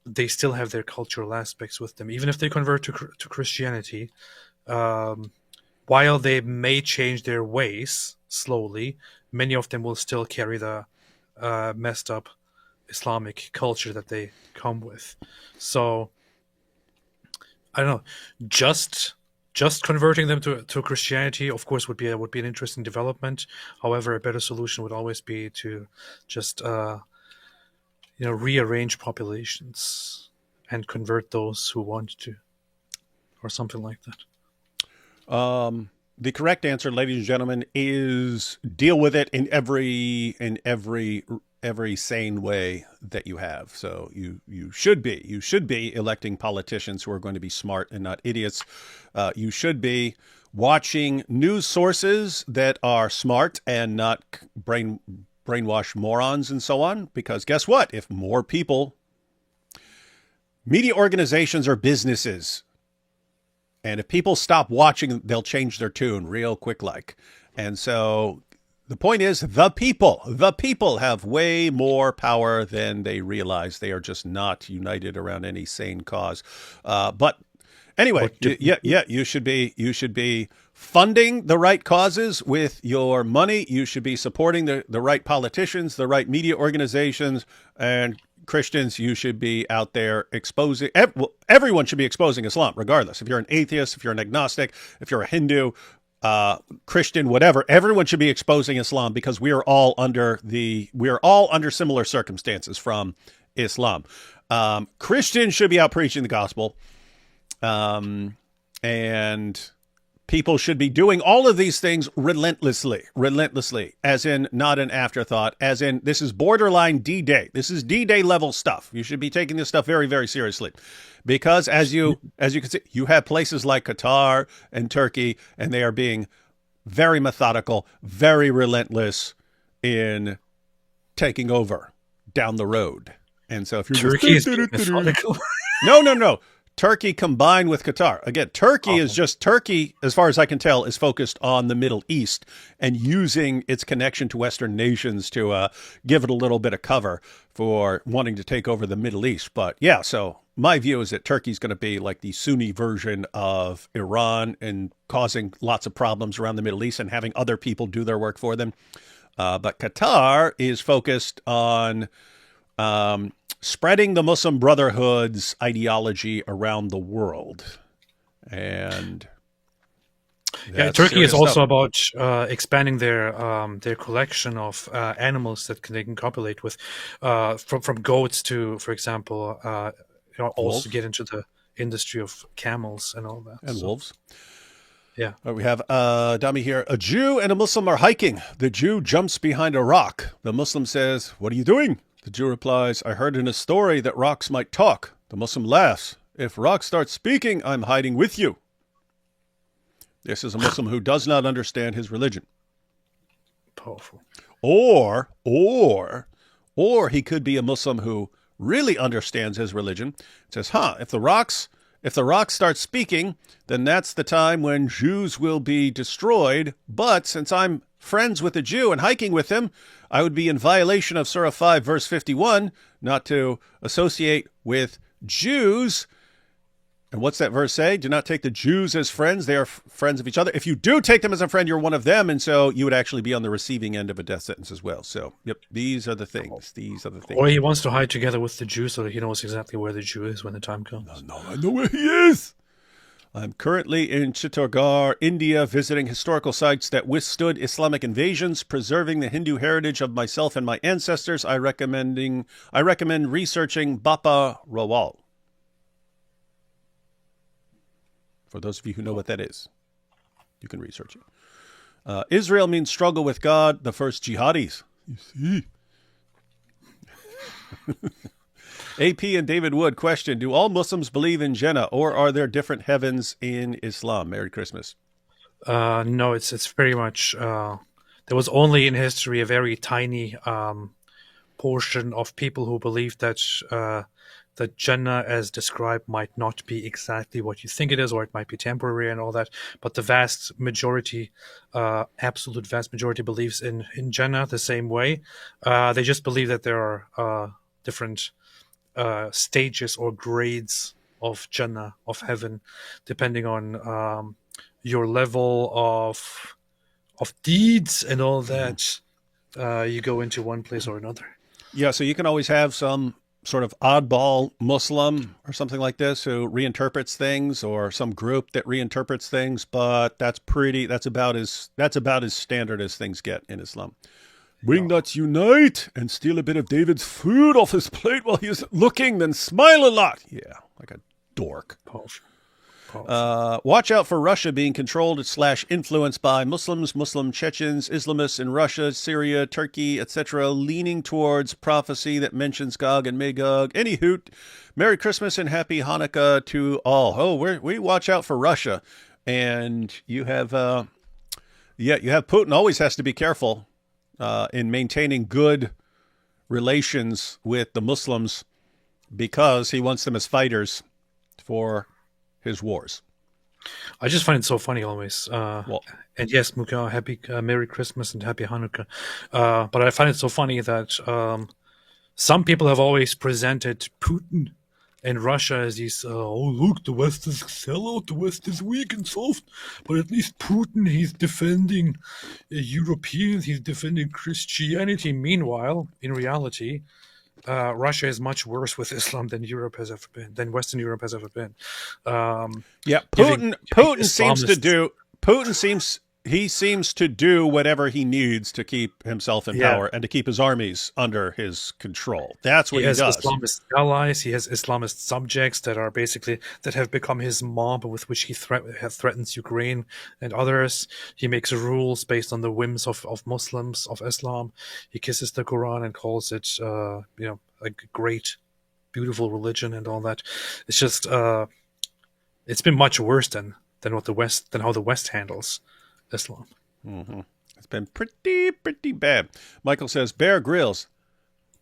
they still have their cultural aspects with them. Even if they convert to Christianity, while they may change their ways slowly, many of them will still carry the messed up Islamic culture that they come with. So I don't know. Just converting them to Christianity, of course, would be an interesting development. However, a better solution would always be to just rearrange populations and convert those who want to, or something like that. The correct answer, ladies and gentlemen, is deal with it in every sane way that you have. So you should be electing politicians who are going to be smart and not idiots. You should be watching news sources that are smart and not brainwash morons and so on. Because guess what? If more people, media organizations are businesses. And if people stop watching, they'll change their tune real quick like. And so the point is the people have way more power than they realize. They are just not united around any sane cause. But anyway, you should be funding the right causes with your money. You should be supporting the right politicians, the right media organizations, and Christians, you should be out there exposing, everyone should be exposing Islam, regardless. If you're an atheist, if you're an agnostic, if you're a Hindu, Christian, whatever, everyone should be exposing Islam because we are all under similar circumstances from Islam. Christians should be out preaching the gospel. And people should be doing all of these things relentlessly, as in not an afterthought, as in this is borderline D-Day. This is D-Day level stuff. You should be taking this stuff very, very seriously because as you can see, you have places like Qatar and Turkey, and they are being very methodical, very relentless in taking over down the road. And so if you're Turkey is methodical. No. Turkey combined with Qatar. Again, Turkey, as far as I can tell, is focused on the Middle East and using its connection to Western nations to give it a little bit of cover for wanting to take over the Middle East. But yeah, so my view is that Turkey's going to be like the Sunni version of Iran and causing lots of problems around the Middle East and having other people do their work for them. But Qatar is focused on spreading the Muslim Brotherhood's ideology around the world. And Turkey is also about expanding their collection of animals that they can copulate with, from goats to, for example, also get into the industry of camels and all that. And wolves. Yeah. We have Dami here. A Jew and a Muslim are hiking. The Jew jumps behind a rock. The Muslim says, "What are you doing?" The Jew replies, "I heard in a story that rocks might talk." The Muslim laughs. "If rocks start speaking, I'm hiding with you." This is a Muslim who does not understand his religion. Powerful. Or he could be a Muslim who really understands his religion. It says, if the rocks start speaking, then that's the time when Jews will be destroyed. But since I'm friends with a Jew and hiking with him, I would be in violation of Surah 5, verse 51, not to associate with Jews. And what's that verse say? Do not take the Jews as friends. They are friends of each other. If you do take them as a friend, you're one of them. And so you would actually be on the receiving end of a death sentence as well. So, yep, these are the things. These are the things. Or he wants to hide together with the Jew so that he knows exactly where the Jew is when the time comes. No, I know where he is. I'm currently in Chittorgarh, India, visiting historical sites that withstood Islamic invasions, preserving the Hindu heritage of myself and my ancestors. I recommend researching Bapa Rawal. For those of you who know what that is, you can research it. Israel means struggle with God, the first jihadis. You see? AP and David Wood question, do all Muslims believe in Jannah, or are there different heavens in Islam? Merry Christmas. No, it's very much... there was only in history a very tiny portion of people who believed that that Jannah, as described, might not be exactly what you think it is, or it might be temporary and all that. But the vast majority, absolute vast majority, believes in Jannah the same way. They just believe that there are different stages or grades of Jannah, of heaven, depending on your level of deeds and all that. You go into one place or another. Yeah, so you can always have some sort of oddball Muslim or something like this who reinterprets things, or some group that reinterprets things, but that's about as standard as things get in Islam. Wingnuts unite and steal a bit of David's food off his plate while he's looking, then smile a lot. Yeah, like a dork. Watch out for Russia being controlled / influenced by Muslims, Muslim Chechens, Islamists in Russia, Syria, Turkey, etc., leaning towards prophecy that mentions Gog and Magog. Any hoot. Merry Christmas and Happy Hanukkah to all. Oh, we watch out for Russia. And you have Putin always has to be careful in maintaining good relations with the Muslims, because he wants them as fighters for his wars. I just find it so funny always. And yes, Muka, happy Merry Christmas and Happy Hanukkah. But I find it so funny that some people have always presented Putin and Russia as these, look, the West is a sellout, the West is weak and soft, but at least Putin, he's defending Europeans, he's defending Christianity. Meanwhile, in reality, Russia is much worse with Islam than Europe has ever been, than Western Europe has ever been. Putin seems to do whatever he needs to keep himself in power and to keep his armies under his control. That's what he does. He has Islamist allies. He has Islamist subjects that have become his mob, with which he threatens Ukraine and others. He makes rules based on the whims of Muslims, of Islam. He kisses the Quran and calls it, a great, beautiful religion and all that. It's just, it's been much worse than how the West handles Islam. Mm-hmm. It's been pretty bad. Michael says, Bear Grylls,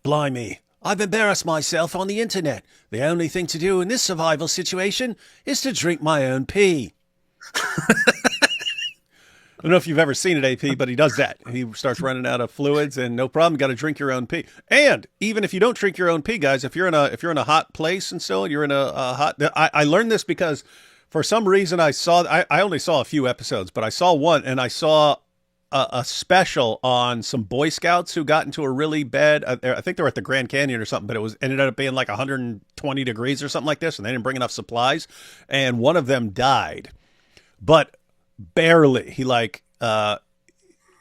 blimey, I've embarrassed myself on the internet. The only thing to do in this survival situation is to drink my own pee. I don't know if you've ever seen it, AP, but he does that. He starts running out of fluids, and no problem, got to drink your own pee. And even if you don't drink your own pee, guys, if you're in a hot place and still you're in a hot, I learned this because for some reason I only saw a few episodes, but I saw one, and I saw a special on some Boy Scouts who got into a really bad, I think they were at the Grand Canyon or something, but it ended up being like 120 degrees or something like this, and they didn't bring enough supplies, and one of them died, but barely.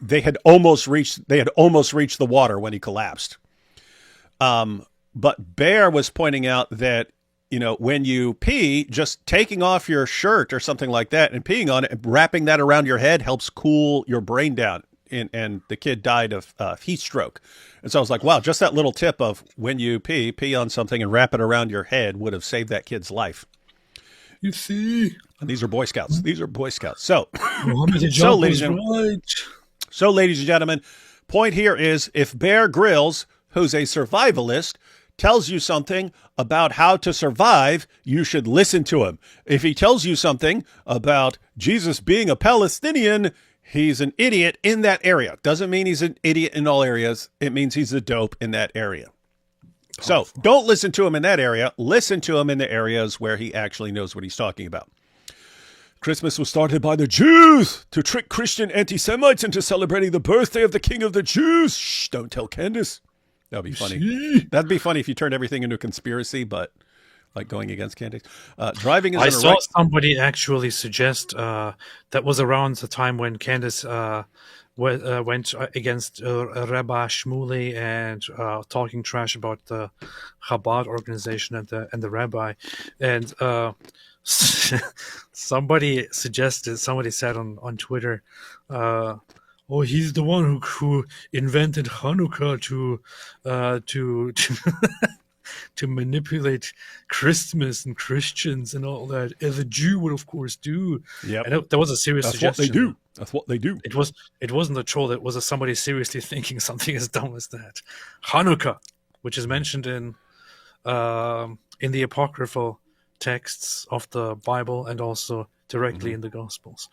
They had almost reached the water when he collapsed. But Bear was pointing out that, when you pee, just taking off your shirt or something like that and peeing on it and wrapping that around your head helps cool your brain down. And the kid died of heat stroke. And so I was like, wow, just that little tip of when you pee on something and wrap it around your head would have saved that kid's life. You see? And these are Boy Scouts. So, ladies and gentlemen, point here is, if Bear Grylls, who's a survivalist, tells you something about how to survive, you should listen to him. If he tells you something about Jesus being a Palestinian, he's an idiot in that area. Doesn't mean he's an idiot in all areas. It means he's a dope in that area. So don't listen to him in that area. Listen to him in the areas where he actually knows what he's talking about. Christmas was started by the Jews to trick Christian anti-Semites into celebrating the birthday of the King of the Jews. Shh, don't tell Candace. That'd be funny. That'd be funny if you turned everything into a conspiracy, but like going against Candace. Driving is I saw somebody actually suggest that was around the time when Candace went against Rabbi Shmuley and talking trash about the Chabad organization and the rabbi, and somebody said on Twitter, oh, he's the one who invented Hanukkah to to manipulate Christmas and Christians and all that, as a Jew would of course do. Yeah, and that was a serious suggestion. That's what they do. It wasn't a troll. It was somebody seriously thinking something as dumb as that. Hanukkah, which is mentioned in the apocryphal texts of the Bible and also directly in the Gospels.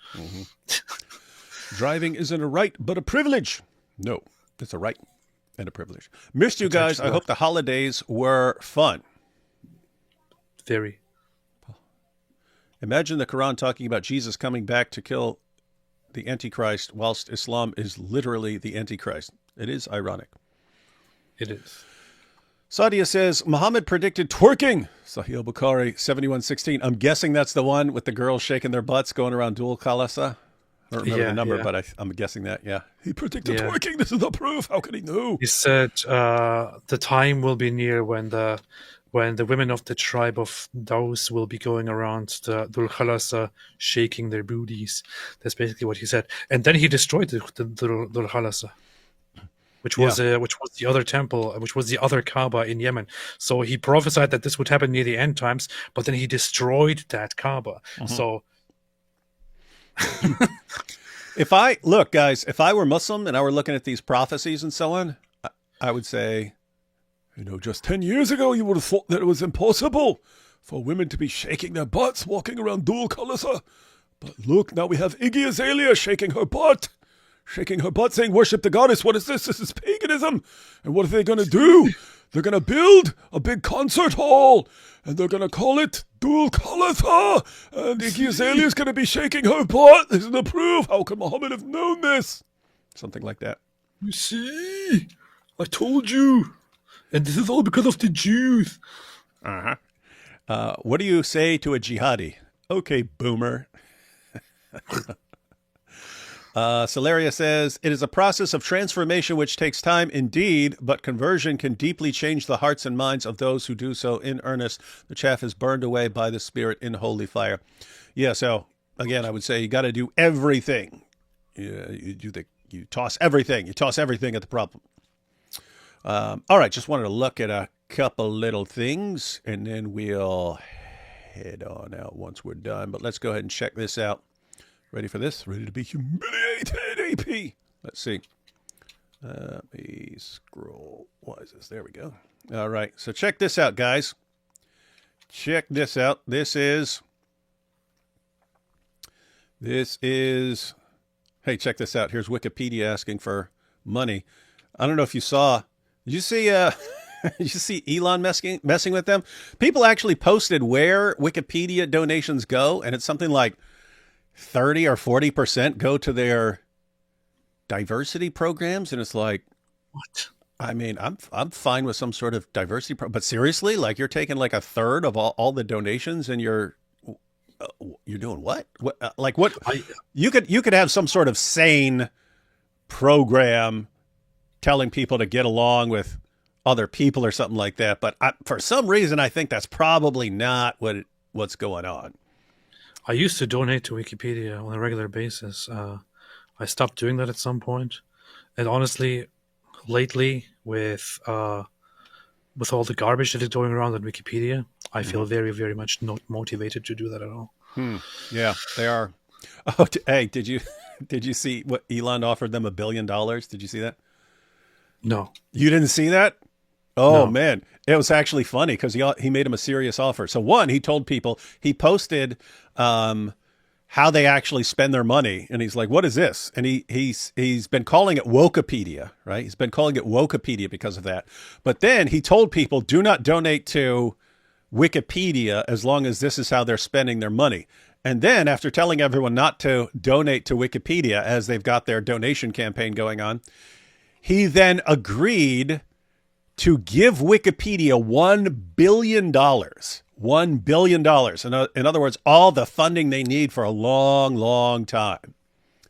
Driving isn't a right, but a privilege. No, it's a right and a privilege. Missed you guys. I hope the holidays were fun. Very. Imagine the Quran talking about Jesus coming back to kill the Antichrist, whilst Islam is literally the Antichrist. It is ironic. It is. Sadia says, Muhammad predicted twerking. Sahih al-Bukhari, 7116. I'm guessing that's the one with the girls shaking their butts going around Dul Khalasa. I don't remember the number, but I'm guessing that, yeah. He predicted twerking. This is the proof. How could he know? He said the time will be near when the women of the tribe of Daus will be going around the Dul Khalasa shaking their booties. That's basically what he said. And then he destroyed the Dul Khalasa, which was the other temple, which was the other Kaaba in Yemen. So he prophesied that this would happen near the end times, but then he destroyed that Kaaba. So if I were Muslim and I were looking at these prophecies and so on, I would say, just 10 years ago, you would have thought that it was impossible for women to be shaking their butts walking around Dul Khalasa. But look, now we have Iggy Azalea shaking her butt, saying, worship the goddess. What is this? This is paganism. And what are they going to do? They're going to build a big concert hall, and they're going to call it Dul Khalasa. And Iggy Azalea is going to be shaking her butt. This is the proof. How could Muhammad have known this? Something like that. You see, I told you. And this is all because of the Jews. What do you say to a jihadi? Okay, boomer. Celeria says, it is a process of transformation which takes time indeed, but conversion can deeply change the hearts and minds of those who do so in earnest. The chaff is burned away by the Spirit in holy fire. Yeah, so again, I would say you got to do everything. You toss everything. You toss everything at the problem. All right, just wanted to look at a couple little things, and then we'll head on out once we're done. But let's go ahead and check this out. Ready for this? Ready to be humiliated, AP? Let's see. Let me scroll. What is this? There we go. All right, so check this out, guys. Check this out. This is... Hey, check this out. Here's Wikipedia asking for money. I don't know if you saw... Did you see did you see Elon messing with them? People actually posted where Wikipedia donations go, and it's something like 30 or 40% go to their diversity programs, and it's like, what? I mean, I'm fine with some sort of diversity but seriously, like you're taking like a third of all the donations, and you're doing what? You could have some sort of sane program telling people to get along with other people or something like that. But for some reason, I think that's probably not what's going on. I used to donate to Wikipedia on a regular basis. I stopped doing that at some point. And honestly, lately, with all the garbage that is going around on Wikipedia, I feel very, very much not motivated to do that at all. Yeah, they are. Oh, hey, did you see what Elon offered them $1 billion? Did you see that? No. You didn't see that? Oh, no. Man. It was actually funny because he made him a serious offer. So one, he told people, he posted how they actually spend their money. And he's like, what is this? And he's been calling it Wokepedia, right? He's been calling it Wokepedia because of that. But then he told people, do not donate to Wikipedia as long as this is how they're spending their money. And then after telling everyone not to donate to Wikipedia as they've got their donation campaign going on, he then agreed to give Wikipedia $1 billion. $1 billion. In other words, all the funding they need for a long, long time.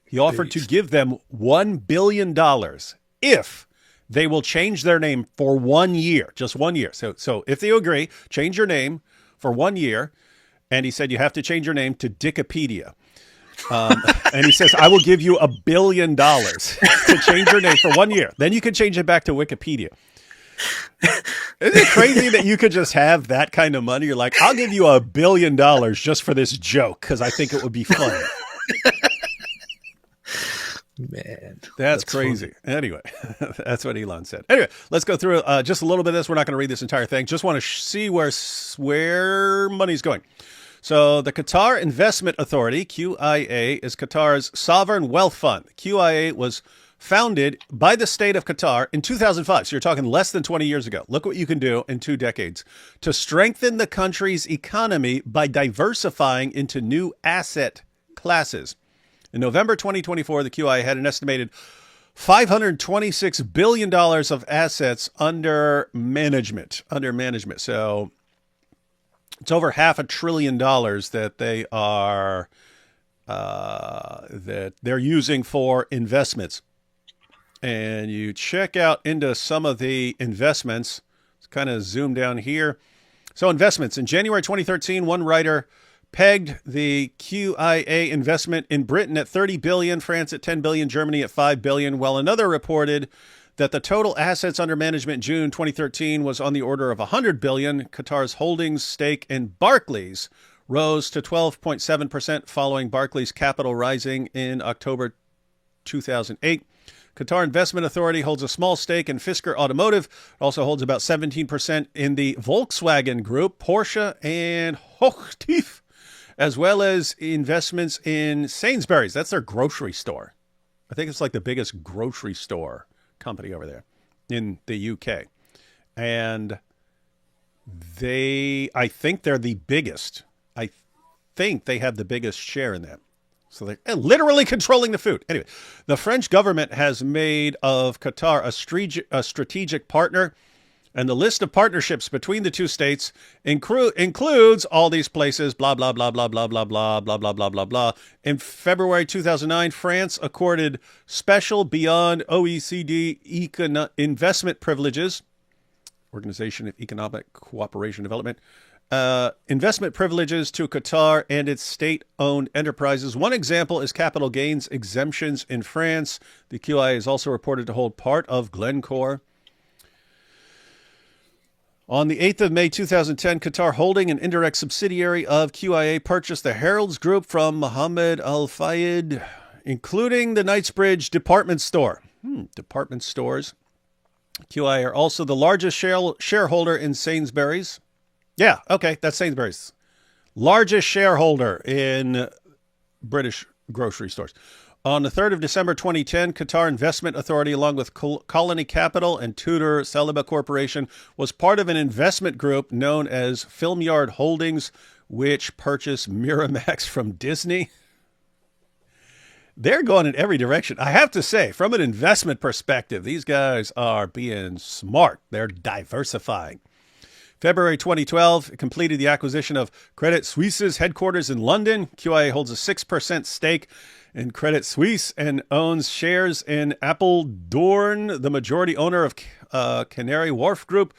He offered to give them $1 billion if they will change their name for 1 year, just 1 year. So if they agree, change your name for 1 year. And he said, you have to change your name to Dickopedia. And he says, I will give you $1 billion to change your name for 1 year. Then you can change it back to Wikipedia. Isn't it crazy that you could just have that kind of money? You're like, I'll give you $1 billion just for this joke because I think it would be funny. Man, that's crazy. Funny. Anyway, that's what Elon said. Anyway, let's go through just a little bit of this. We're not going to read this entire thing. Just want to see where money's going. So the Qatar Investment Authority, QIA, is Qatar's sovereign wealth fund. QIA was founded by the state of Qatar in 2005. So you're talking less than 20 years ago. Look what you can do in 2 decades to strengthen the country's economy by diversifying into new asset classes. In November 2024, the QI had an estimated $526 billion of assets under management. So it's over $500 billion that they are that they're using for investments. And you check out into some of the investments. Let's kind of zoom down here. So investments. In January 2013, one writer pegged the QIA investment in Britain at 30 billion, France at 10 billion, Germany at 5 billion, while another reported that the total assets under management in June 2013 was on the order of 100 billion. Qatar's holdings stake in Barclays rose to 12.7% following Barclays' capital rising in October 2008. Qatar Investment Authority holds a small stake in Fisker Automotive. It also holds about 17% in the Volkswagen Group, Porsche, and Hochtief, as well as investments in Sainsbury's. That's their grocery store. I think it's like the biggest grocery store company over there in the UK. And I think they're the biggest. I think they have the biggest share in that. So they're literally controlling the food. Anyway, the French government has made of Qatar a strategic partner, and the list of partnerships between the two states includes all these places, blah, blah, blah, blah, blah, blah, blah, blah, blah, blah, blah, blah. In February 2009, France accorded special beyond OECD investment privileges, Organization of Economic Cooperation and Development, investment privileges to Qatar and its state-owned enterprises. One example is capital gains exemptions in France. The QI is also reported to hold part of Glencore. On the 8th of May 2010, Qatar Holding, an indirect subsidiary of QIA, purchased the Harrods Group from Mohammed Al Fayed, including the Knightsbridge department store. Department stores. QIA are also the largest shareholder in Sainsbury's. Yeah, okay, that's Sainsbury's. Largest shareholder in British grocery stores. On the 3rd of December 2010, Qatar Investment Authority, along with Colony Capital and Tudor Saliba Corporation, was part of an investment group known as Film Yard Holdings, which purchased Miramax from Disney. They're going in every direction. I have to say, from an investment perspective, these guys are being smart. They're diversifying. February 2012, it completed the acquisition of Credit Suisse's headquarters in London. QIA holds a 6% stake in Credit Suisse and owns shares in Apeldoorn, the majority owner of Canary Wharf Group.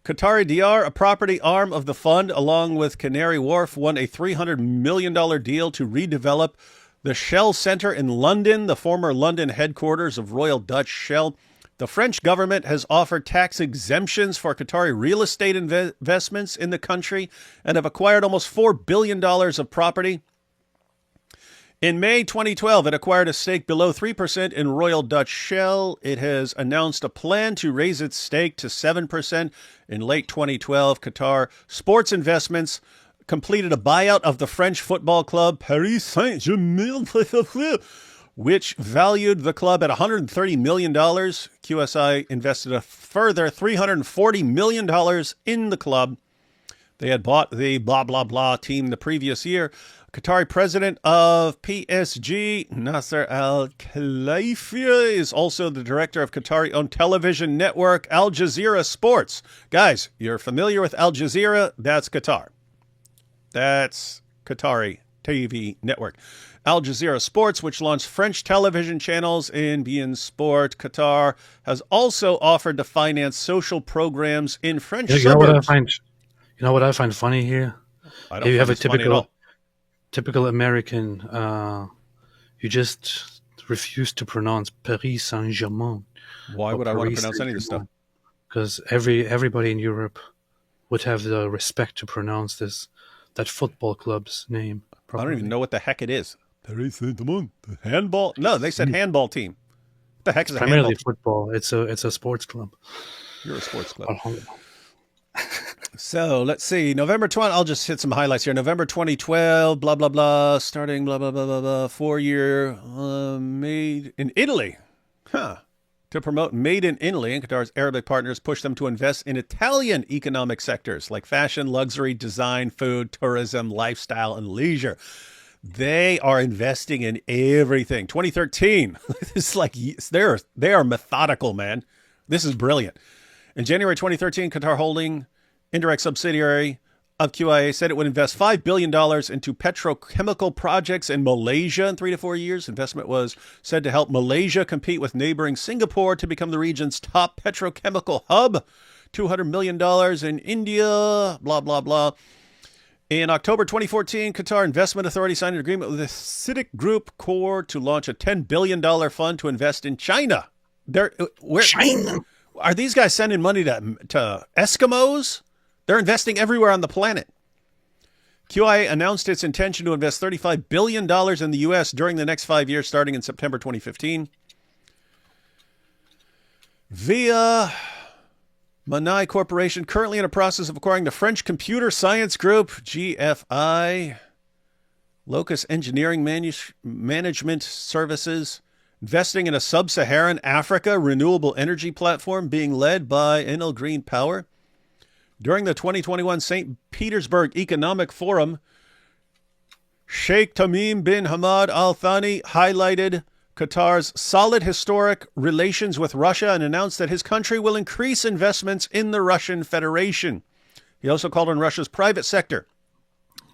Qatari Diyar, a property arm of the fund, along with Canary Wharf, won a $300 million deal to redevelop the Shell Centre in London, the former London headquarters of Royal Dutch Shell. The French government has offered tax exemptions for Qatari real estate investments in the country and have acquired almost $4 billion of property. In May 2012, it acquired a stake below 3% in Royal Dutch Shell. It has announced a plan to raise its stake to 7% in late 2012. Qatar Sports Investments completed a buyout of the French football club Paris Saint-Germain, which valued the club at $130 million. QSI invested a further $340 million in the club. They had bought the blah, blah, blah team the previous year. Qatari president of PSG, Nasser Al-Khelaifi, is also the director of Qatari-owned television network Al Jazeera Sports. Guys, you're familiar with Al Jazeera? That's Qatar. That's Qatari TV network. Al Jazeera Sports, which launched French television channels in beIN Sport. Qatar has also offered to finance social programs in French suburbs. You know what I find funny here? I don't you find have a this typical American. You just refuse to pronounce Paris Saint-Germain. Why would I want to pronounce any of this stuff? Because everybody in Europe would have the respect to pronounce that football club's name properly. I don't even know what the heck it is. Paris Saint-Germain, the handball? No, they said handball team. What the heck is a handball primarily team? Football. It's a sports club. You're a sports club. So let's see. November 20. I'll just hit some highlights here. November 2012. Blah blah blah. Starting blah blah blah blah blah. 4-year made in Italy. To promote Made in Italy, and Qatar's Arabic partners push them to invest in Italian economic sectors like fashion, luxury, design, food, tourism, lifestyle, and leisure. They are investing in everything. 2013. It's like they are methodical, man. This is brilliant. In January 2013, Qatar Holding, indirect subsidiary of QIA, said it would invest $5 billion into petrochemical projects in Malaysia in 3 to 4 years. Investment was said to help Malaysia compete with neighboring Singapore to become the region's top petrochemical hub. $200 million in India, blah, blah, blah. In October 2014, Qatar Investment Authority signed an agreement with the CITIC Group Corps to launch a $10 billion fund to invest in China. China? Are these guys sending money to Eskimos? They're investing everywhere on the planet. QIA announced its intention to invest $35 billion in the U.S. during the next 5 years, starting in September 2015. Via Manai Corporation, currently in a process of acquiring the French computer science group, GFI, Locus Engineering Management Services, investing in a sub-Saharan Africa renewable energy platform being led by Enel Green Power. During the 2021 St. Petersburg Economic Forum, Sheikh Tamim bin Hamad Al Thani highlighted Qatar's solid historic relations with Russia and announced that his country will increase investments in the Russian Federation. He also called on Russia's private sector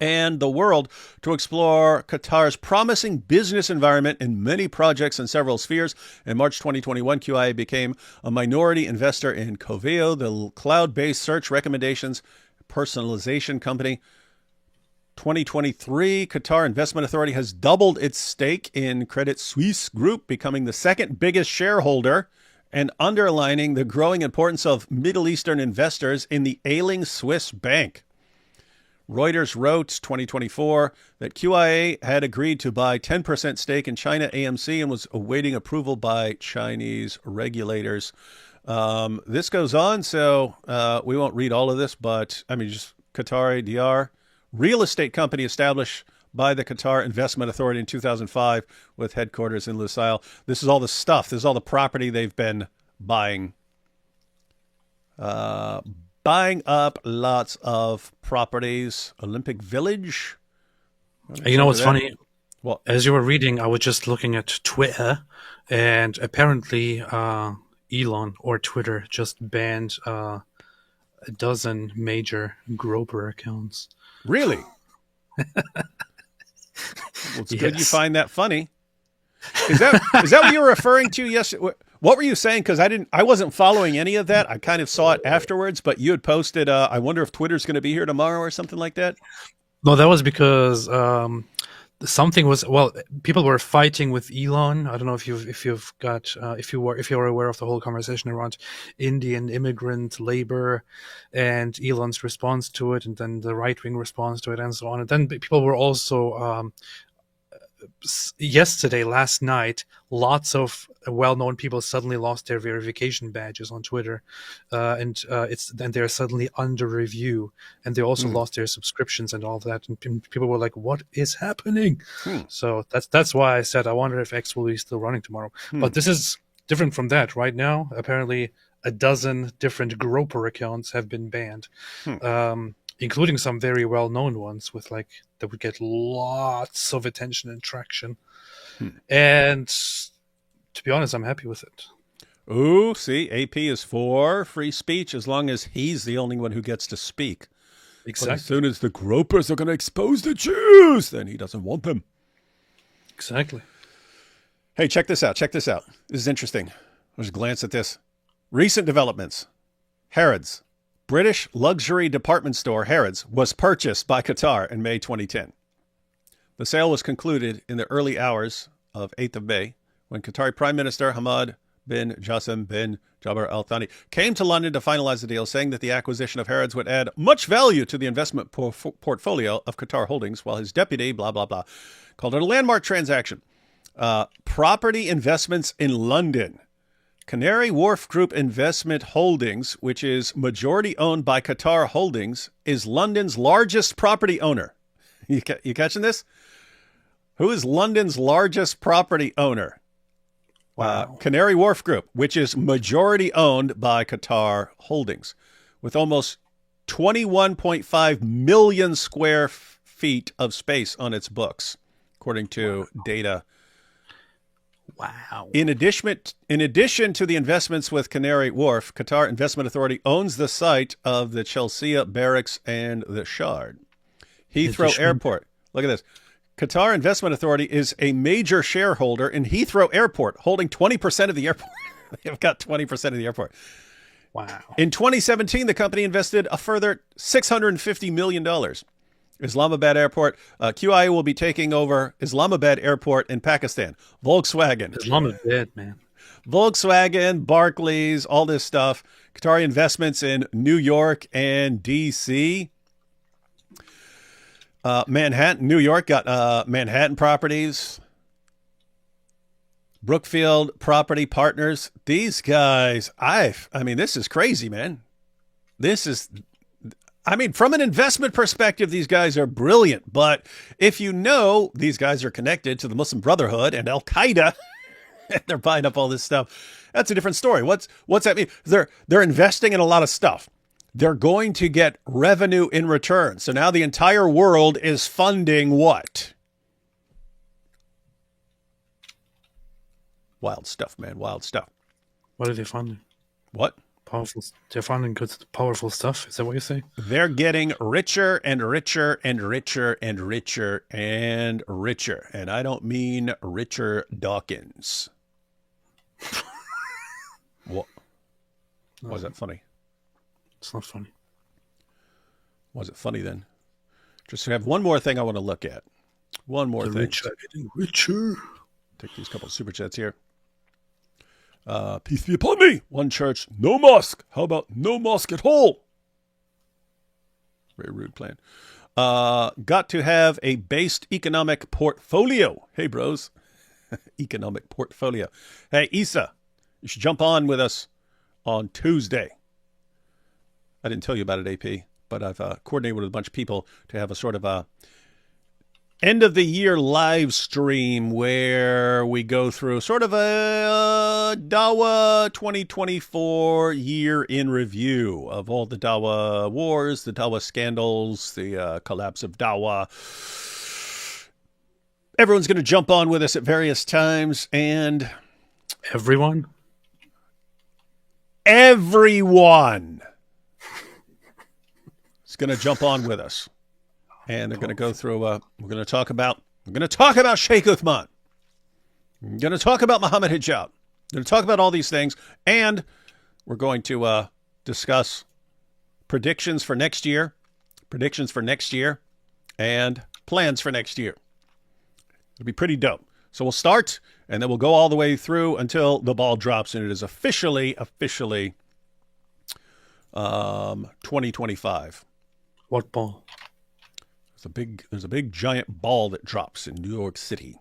and the world to explore Qatar's promising business environment in many projects in several spheres. In March 2021, QIA became a minority investor in Coveo, the cloud-based search recommendations personalization company. 2023, Qatar Investment Authority has doubled its stake in Credit Suisse Group, becoming the second biggest shareholder and underlining the growing importance of Middle Eastern investors in the ailing Swiss bank. Reuters wrote 2024 that QIA had agreed to buy 10% stake in China AMC and was awaiting approval by Chinese regulators. This goes on, so we won't read all of this, but I mean, just Qatari DR, real estate company established by the Qatar Investment Authority in 2005 with headquarters in Lusail. This is all the stuff. This is all the property they've been buying. Buying up lots of properties. Olympic Village. You know what's funny? Well, as you were reading, I was just looking at Twitter, and apparently Elon or Twitter just banned a dozen major Groper accounts. Really? Well, it's good you find that funny. Is that what you were referring to? Yes. What were you saying? Because I wasn't following any of that. I kind of saw it afterwards, but you had posted, I wonder if Twitter's going to be here tomorrow or something like that. No, that was because people were fighting with Elon. I don't know if you're aware of the whole conversation around Indian immigrant labor and Elon's response to it, and then the right-wing response to it, and so on. And then people were also yesterday, last night, lots of well-known people suddenly lost their verification badges on Twitter, and they're suddenly under review, and they also lost their subscriptions and all that. And people were like, "What is happening?" So that's why I said I wonder if X will be still running tomorrow. But this is different from that. Right now, apparently, a dozen different Groper accounts have been banned. Including some very well-known ones that would get lots of attention and traction. And to be honest, I'm happy with it. Ooh, see, AP is for free speech as long as he's the only one who gets to speak. Exactly. But as soon as the Gropers are going to expose the Jews, then he doesn't want them. Exactly. Hey, check this out. This is interesting. Let's glance at this. Recent developments. Harrods. British luxury department store Harrods was purchased by Qatar in May 2010. The sale was concluded in the early hours of 8th of May when Qatari Prime Minister Hamad bin Jassim bin Jaber Al Thani came to London to finalize the deal, saying that the acquisition of Harrods would add much value to the investment portfolio of Qatar Holdings, while his deputy, blah, blah, blah, called it a landmark transaction. Property investments in London. Canary Wharf Group Investment Holdings, which is majority owned by Qatar Holdings, is London's largest property owner. You catching this? Who is London's largest property owner? Wow. Canary Wharf Group, which is majority owned by Qatar Holdings, with almost 21.5 million square feet of space on its books, according to data. Wow. In addition to the investments with Canary Wharf, Qatar Investment Authority owns the site of the Chelsea Barracks and the Shard. Heathrow Airport. Look at this. Qatar Investment Authority is a major shareholder in Heathrow Airport, holding 20% of the airport. They've got 20% of the airport. Wow. In 2017, the company invested a further $650 million. Islamabad Airport. QIA will be taking over Islamabad Airport in Pakistan. Volkswagen. Islamabad, man. Volkswagen, Barclays, all this stuff. Qatari investments in New York and D.C. Manhattan, New York got Manhattan Properties. Brookfield Property Partners. These guys, I mean, this is crazy, man. From an investment perspective, these guys are brilliant. But if you know these guys are connected to the Muslim Brotherhood and Al Qaeda, and they're buying up all this stuff, that's a different story. What's that mean? They're investing in a lot of stuff. They're going to get revenue in return. So now the entire world is funding what? Wild stuff, man. Wild stuff. What are they funding? What? Powerful. They're funding good, powerful stuff. Is that what you say? They're getting richer and richer and richer and richer and richer. And I don't mean Richard Dawkins. What? Was that funny? It's not funny. Was it funny then? Just have one more thing I want to look at. One more thing. Rich are getting richer. Take these couple of super chats here. Peace be upon me. One church, no mosque. How about no mosque at all? Very rude plan. Got to have a based economic portfolio. Hey, bros. Economic portfolio. Hey, Issa, you should jump on with us on Tuesday. I didn't tell you about it, AP, but I've coordinated with a bunch of people to have a sort of a end of the year live stream where we go through sort of a Dawa 2024 year in review of all the Dawa wars, the Dawa scandals, the collapse of Dawa. Everyone's going to jump on with us at various times, and everyone is going to jump on with us. And they're going to go through, we're going to talk about Sheikh Uthman. We're going to talk about Muhammad Hijab. We're going to talk about all these things. And we're going to discuss predictions for next year, and plans for next year. It'll be pretty dope. So we'll start, and then we'll go all the way through until the ball drops, and it is officially 2025. What ball? There's a big giant ball that drops in New York City.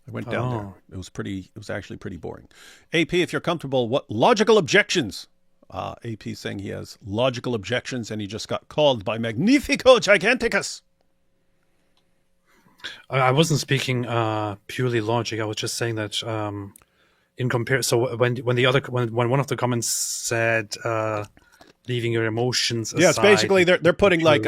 I went down there. It was actually pretty boring. AP, if you're comfortable, what logical objections? AP saying he has logical objections and he just got called by Magnifico Giganticus. I wasn't speaking purely logic. I was just saying that in compare. So when one of the comments said leaving your emotions aside, yeah, it's basically they're putting like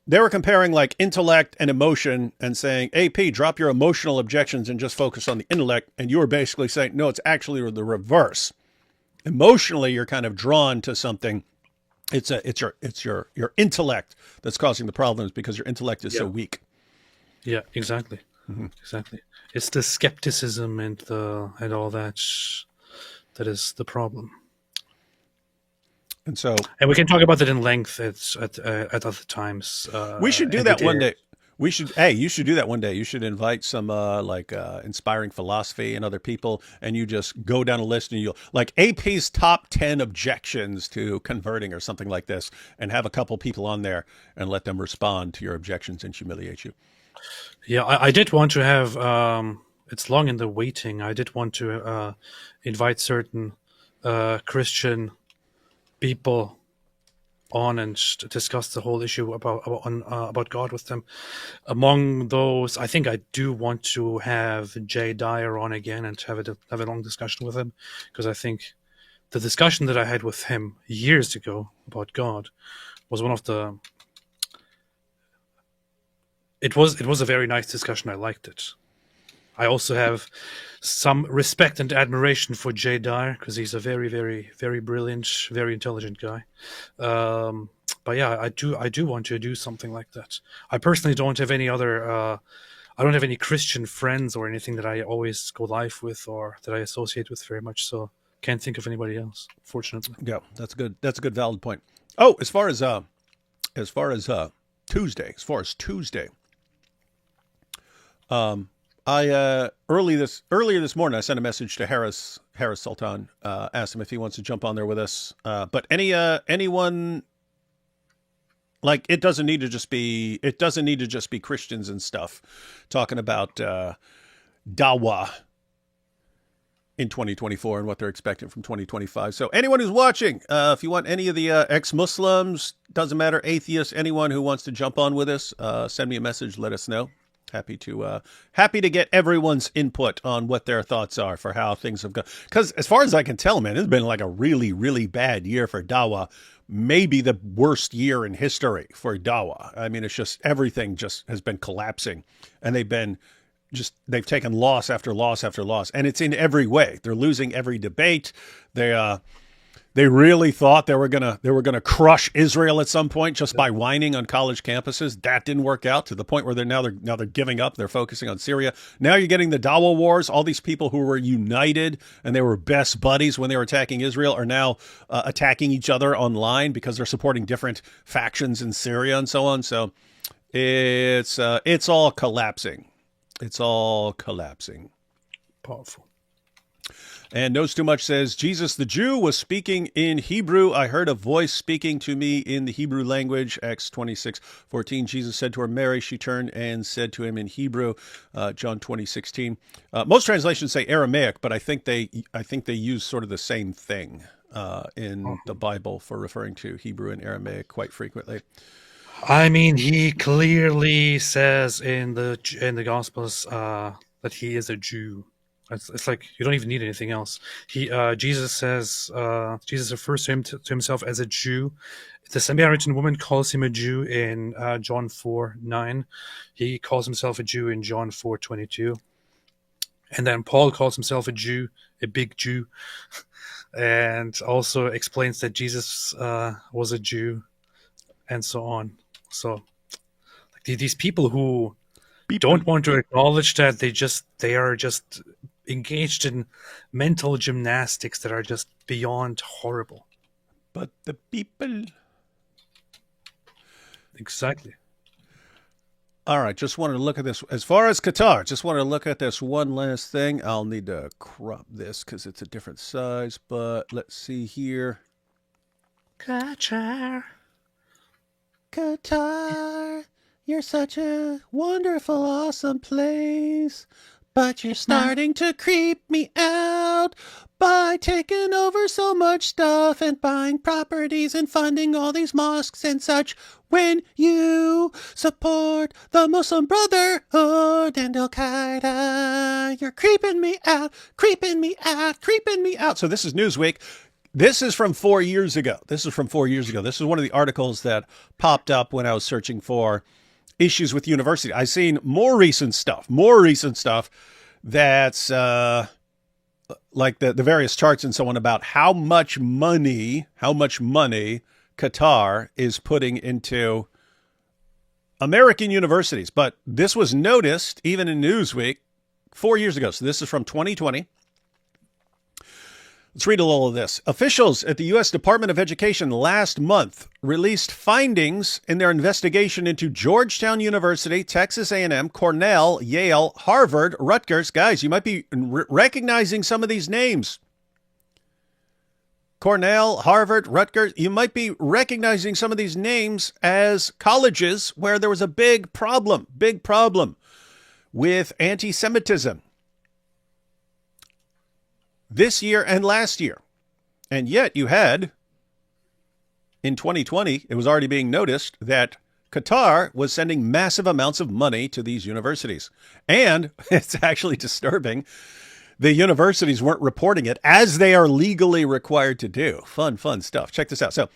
they were comparing like intellect and emotion and saying, AP, drop your emotional objections and just focus on the intellect. And you were basically saying, no, it's actually the reverse. Emotionally, you're kind of drawn to something. It's your intellect that's causing the problems because your intellect is so weak. Yeah, exactly. Mm-hmm. Exactly. It's the skepticism and all that is the problem. And we can talk about it in length at other times. We should do that one day. You should do that one day. You should invite some inspiring philosophy and other people, and you just go down a list and you'll like AP's top 10 objections to converting or something like this, and have a couple people on there and let them respond to your objections and humiliate you. Yeah, I did want to have. It's long in the waiting. I did want to invite certain Christian people on and discuss the whole issue about God with them. Among those, I think I do want to have Jay Dyer on again and have a long discussion with him, because I think the discussion that I had with him years ago about God was one of the. It was a very nice discussion. I liked it. I also have some respect and admiration for Jay Dyer, because he's a very, very, very brilliant, very intelligent guy. But yeah, I do want to do something like that. I personally don't have any other. I don't have any Christian friends or anything that I always go live with or that I associate with very much. So can't think of anybody else, fortunately. Yeah, that's good. That's a good valid point. Oh, as far as Tuesday. Earlier this morning, I sent a message to Harris Sultan, asked him if he wants to jump on there with us. But anyone, like, it doesn't need to just be Christians and stuff talking about dawah in 2024 and what they're expecting from 2025. So anyone who's watching, if you want any of the ex-Muslims, doesn't matter, atheists, anyone who wants to jump on with us, send me a message, let us know. Happy to get everyone's input on what their thoughts are for how things have gone. Because as far as I can tell, man, it's been like a really, really bad year for dawah. Maybe the worst year in history for dawah. I mean, it's just everything just has been collapsing, and they've taken loss after loss after loss, and it's in every way. They're losing every debate. They really thought they were gonna crush Israel at some point just by whining on college campuses. That didn't work out, to the point where they're giving up. They're focusing on Syria. Now you're getting the dawah wars. All these people who were united and they were best buddies when they were attacking Israel are now attacking each other online because they're supporting different factions in Syria and so on. So it's all collapsing. It's all collapsing. Powerful. And Knows Too Much says, Jesus the Jew was speaking in Hebrew. I heard a voice speaking to me in the Hebrew language. Acts 26:14. Jesus said to her, Mary. She turned and said to him in Hebrew. John 20:16. Most translations say Aramaic, but I think they use sort of the same thing in the Bible for referring to Hebrew and Aramaic quite frequently. I mean, he clearly says in the Gospels that he is a Jew. It's like you don't even need anything else. Jesus refers to himself as a Jew. The Samaritan woman calls him a Jew in John 4:9. He calls himself a Jew in John 4:22. And then Paul calls himself a Jew, a big Jew, and also explains that Jesus was a Jew, and so on. So these people who don't want to acknowledge that they are just engaged in mental gymnastics that are just beyond horrible. But the people... Exactly. All right, just wanted to look at this. As far as Qatar, just wanted to look at this one last thing. I'll need to crop this because it's a different size, but let's see here. Qatar, you're such a wonderful, awesome place. But you're starting to creep me out by taking over so much stuff and buying properties and funding all these mosques and such. When you support the Muslim Brotherhood and Al-Qaeda, you're creeping me out, creeping me out, creeping me out. So this is Newsweek. This is from 4 years ago. This is one of the articles that popped up when I was searching for issues with university. I've seen more recent stuff that's like the various charts and so on about how much money Qatar is putting into American universities. But this was noticed even in Newsweek 4 years ago. So this is from 2020. Let's read a little of this. Officials at the U.S. Department of Education last month released findings in their investigation into Georgetown University, Texas A&M, Cornell, Yale, Harvard, Rutgers. Guys, you might be recognizing some of these names. Cornell, Harvard, Rutgers. You might be recognizing some of these names as colleges where there was a big problem with anti-Semitism. This year and last year. And yet you had, in 2020, it was already being noticed that Qatar was sending massive amounts of money to these universities. And it's actually disturbing. The universities weren't reporting it as they are legally required to do. Fun stuff. Check this out. So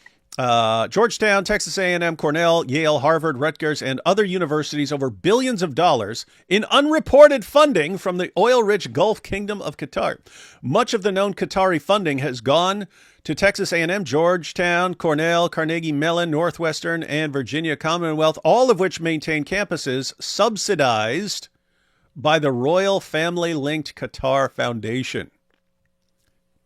Georgetown, Texas A&M, Cornell, Yale, Harvard, Rutgers, and other universities over billions of dollars in unreported funding from the oil-rich Gulf Kingdom of Qatar. Much of the known Qatari funding has gone to Texas A&M, Georgetown, Cornell, Carnegie Mellon, Northwestern, and Virginia Commonwealth, all of which maintain campuses subsidized by the Royal Family-Linked Qatar Foundation.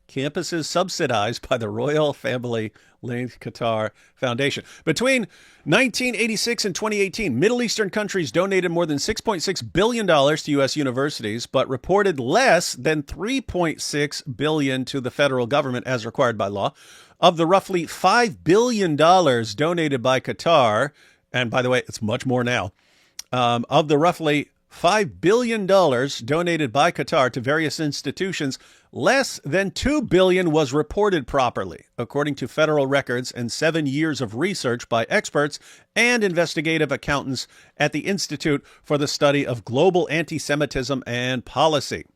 Campuses subsidized by the Royal Family-Linked Qatar Foundation. Between 1986 and 2018, Middle Eastern countries donated more than $6.6 billion to U.S. universities, but reported less than $3.6 billion to the federal government as required by law. Of the roughly $5 billion donated by Qatar, and by the way, it's much more now, of the roughly $5 billion donated by Qatar to various institutions, less than $2 billion was reported properly, according to federal records and 7 years of research by experts and investigative accountants at the Institute for the Study of Global Anti-Semitism and Policy.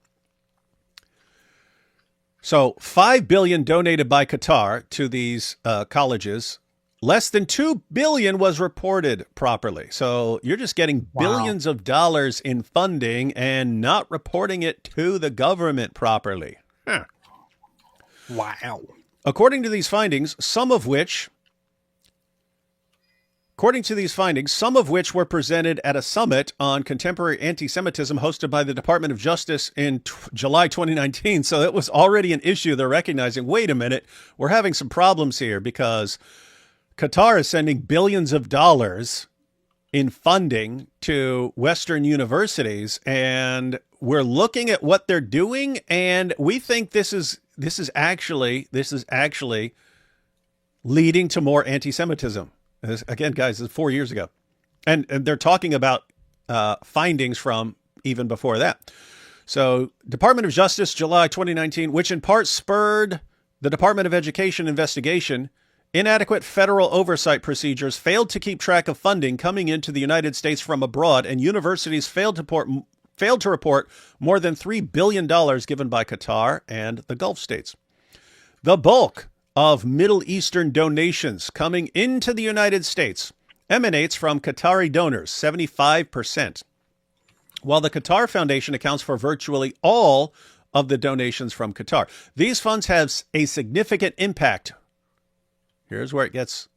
So $5 billion donated by Qatar to these colleges. Less than $2 billion was reported properly. So you're just getting billions of dollars in funding and not reporting it to the government properly. Huh. Wow. According to these findings, some of which were presented at a summit on contemporary anti-Semitism hosted by the Department of Justice in July 2019. So it was already an issue. They're recognizing, wait a minute, we're having some problems here because Qatar is sending billions of dollars in funding to Western universities, and we're looking at what they're doing, and we think this is actually leading to more anti-Semitism. Again, guys, this is 4 years ago, and they're talking about findings from even before that. So, Department of Justice, July 2019, which in part spurred the Department of Education investigation. Inadequate federal oversight procedures failed to keep track of funding coming into the United States from abroad, and universities failed to report more than $3 billion given by Qatar and the Gulf states. The bulk of Middle Eastern donations coming into the United States emanates from Qatari donors, 75%, while the Qatar Foundation accounts for virtually all of the donations from Qatar. These funds have a significant impact. Here's where it gets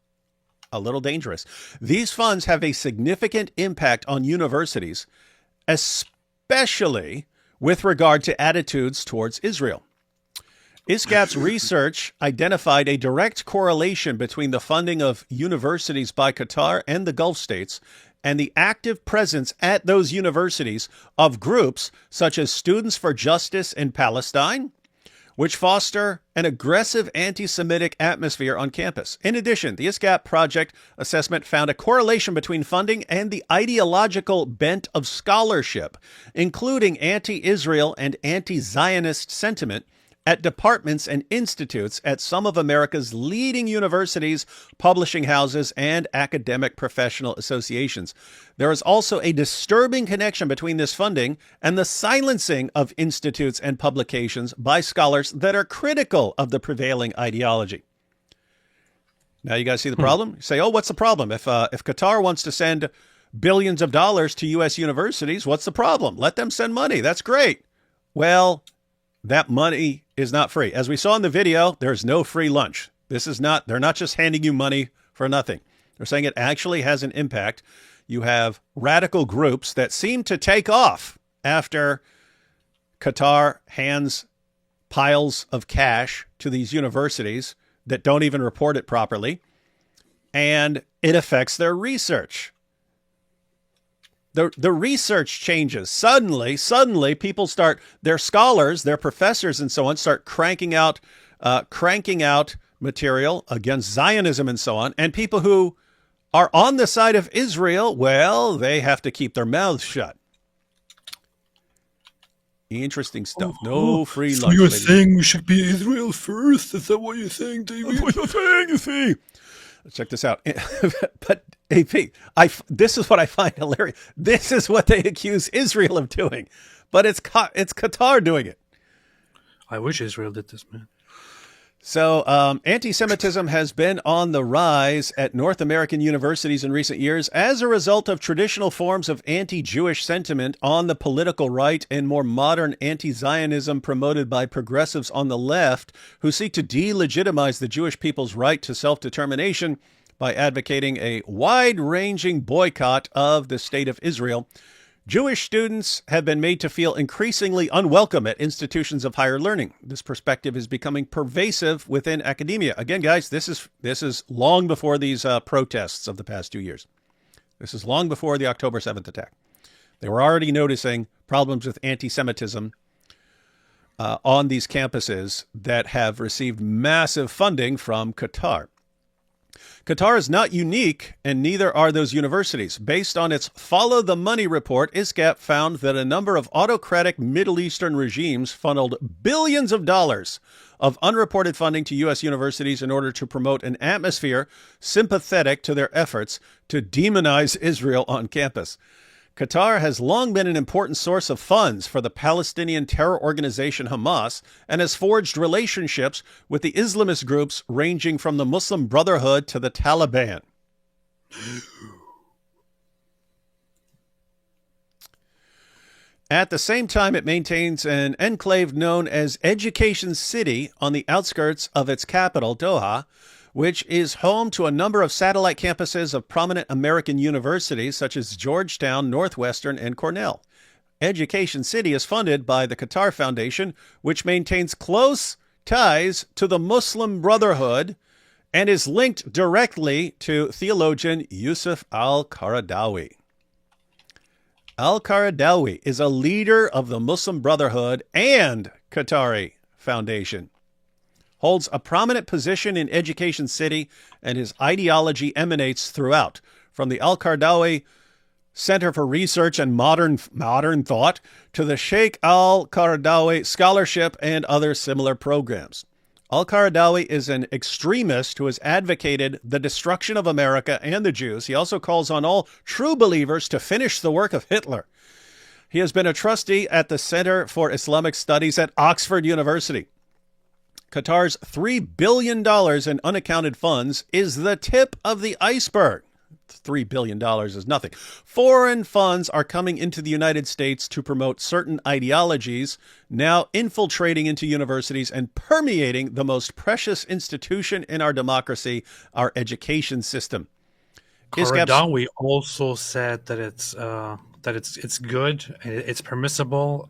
a little dangerous. These funds have a significant impact on universities, especially with regard to attitudes towards Israel. ISCAP's research identified a direct correlation between the funding of universities by Qatar and the Gulf states and the active presence at those universities of groups such as Students for Justice in Palestine, which foster an aggressive anti-Semitic atmosphere on campus. In addition, the ISCAP project assessment found a correlation between funding and the ideological bent of scholarship, including anti-Israel and anti-Zionist sentiment at departments and institutes at some of America's leading universities, publishing houses, and academic professional associations. There is also a disturbing connection between this funding and the silencing of institutes and publications by scholars that are critical of the prevailing ideology. Now you guys see the problem? You say, oh, what's the problem? If Qatar wants to send billions of dollars to U.S. universities, what's the problem? Let them send money. That's great. Well, that money is not free. As we saw in the video, there's no free lunch. They're not just handing you money for nothing. They're saying it actually has an impact. You have radical groups that seem to take off after Qatar hands piles of cash to these universities that don't even report it properly, and it affects their research. The research changes. Suddenly people start, their scholars, their professors and so on, start cranking out material against Zionism and so on. And people who are on the side of Israel, well, they have to keep their mouths shut. Interesting stuff. No free lunch. So you're saying we should be Israel first? Is that what you're saying, David? That's what you're saying, you see. Let's check this out. But AP, this is what I find hilarious. This is what they accuse Israel of doing, but it's Qatar doing it. I wish Israel did this, man. So anti-Semitism has been on the rise at North American universities in recent years as a result of traditional forms of anti-Jewish sentiment on the political right and more modern anti-Zionism promoted by progressives on the left who seek to delegitimize the Jewish people's right to self-determination by advocating a wide-ranging boycott of the state of Israel. Jewish students have been made to feel increasingly unwelcome at institutions of higher learning. This perspective is becoming pervasive within academia. Again, guys, this is long before these protests of the past 2 years. This is long before the October 7th attack. They were already noticing problems with anti-Semitism on these campuses that have received massive funding from Qatar. Qatar is not unique, and neither are those universities. Based on its Follow the Money report, ISCAP found that a number of autocratic Middle Eastern regimes funneled billions of dollars of unreported funding to U.S. universities in order to promote an atmosphere sympathetic to their efforts to demonize Israel on campus. Qatar has long been an important source of funds for the Palestinian terror organization Hamas and has forged relationships with the Islamist groups ranging from the Muslim Brotherhood to the Taliban. At the same time, it maintains an enclave known as Education City on the outskirts of its capital, Doha, which is home to a number of satellite campuses of prominent American universities such as Georgetown, Northwestern, and Cornell. Education City is funded by the Qatar Foundation, which maintains close ties to the Muslim Brotherhood and is linked directly to theologian Yusuf al-Qaradawi. Al-Qaradawi is a leader of the Muslim Brotherhood and Qatari Foundation, holds a prominent position in Education City, and his ideology emanates throughout, from the Al-Qaradawi Center for Research and Modern Thought to the Sheikh Al-Qaradawi Scholarship and other similar programs. Al-Qaradawi is an extremist who has advocated the destruction of America and the Jews. He also calls on all true believers to finish the work of Hitler. He has been a trustee at the Center for Islamic Studies at Oxford University. Qatar's $3 billion in unaccounted funds is the tip of the iceberg. $3 billion is nothing. Foreign funds are coming into the United States to promote certain ideologies, now infiltrating into universities and permeating the most precious institution in our democracy, our education system. Qaradawi also said that it's good, it's permissible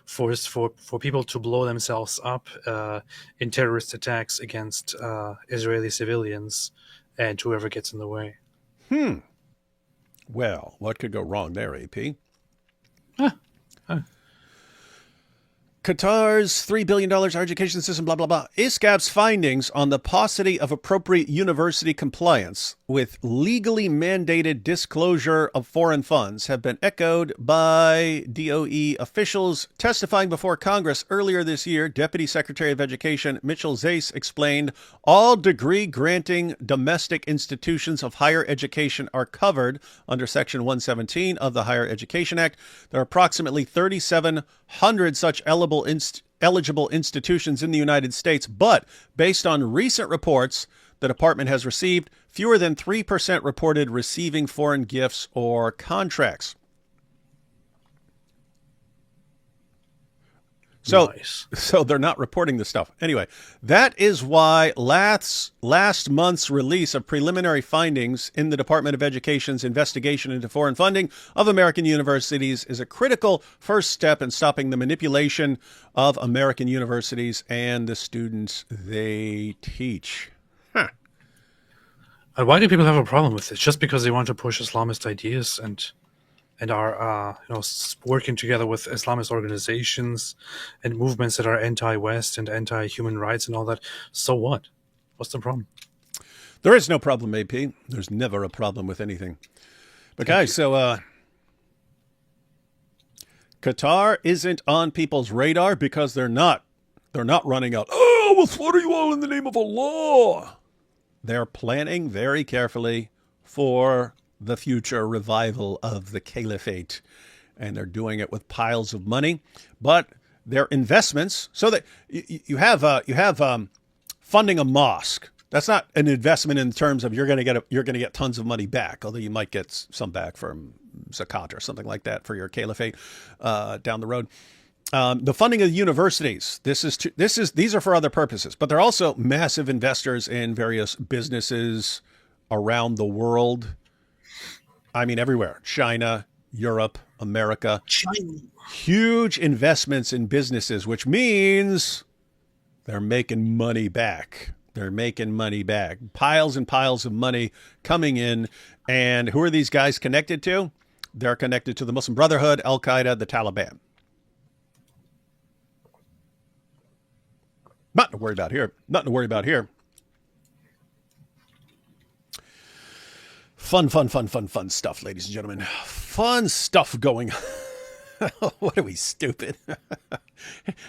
for people to blow themselves up in terrorist attacks against Israeli civilians and whoever gets in the way. Well, what could go wrong there, AP? Qatar's $3 billion education system, blah, blah, blah. ISCAP's findings on the paucity of appropriate university compliance with legally mandated disclosure of foreign funds have been echoed by DOE officials testifying before Congress earlier this year. Deputy Secretary of Education Mitchell Zais explained all degree-granting domestic institutions of higher education are covered under Section 117 of the Higher Education Act. There are approximately 3,700 such eligible institutions in the United States, but based on recent reports the department has received, fewer than 3% reported receiving foreign gifts or contracts. So, nice. So they're not reporting the stuff. Anyway, that is why last month's release of preliminary findings in the Department of Education's investigation into foreign funding of American universities is a critical first step in stopping the manipulation of American universities and the students they teach. Huh. And why do people have a problem with this? Just because they want to push Islamist ideas and are working together with Islamist organizations and movements that are anti-West and anti-human rights and all that. So what? What's the problem? There is no problem, AP. There's never a problem with anything. But guys, so Qatar isn't on people's radar because they're not running out, oh, we'll slaughter you all in the name of Allah. They're planning very carefully for the future revival of the caliphate, and they're doing it with piles of money. But their investments, so that you have funding a mosque. That's not an investment in terms of you're going to get tons of money back, although you might get some back from zakat or something like that for your caliphate down the road. The funding of universities. These are for other purposes, but they're also massive investors in various businesses around the world. I mean, everywhere. China, Europe, America. China. Huge investments in businesses, which means they're making money back. They're making money back. Piles and piles of money coming in. And who are these guys connected to? They're connected to the Muslim Brotherhood, Al-Qaeda, the Taliban. Nothing to worry about here. Nothing to worry about here. Fun stuff, ladies and gentlemen. Fun stuff going on. What are we, stupid?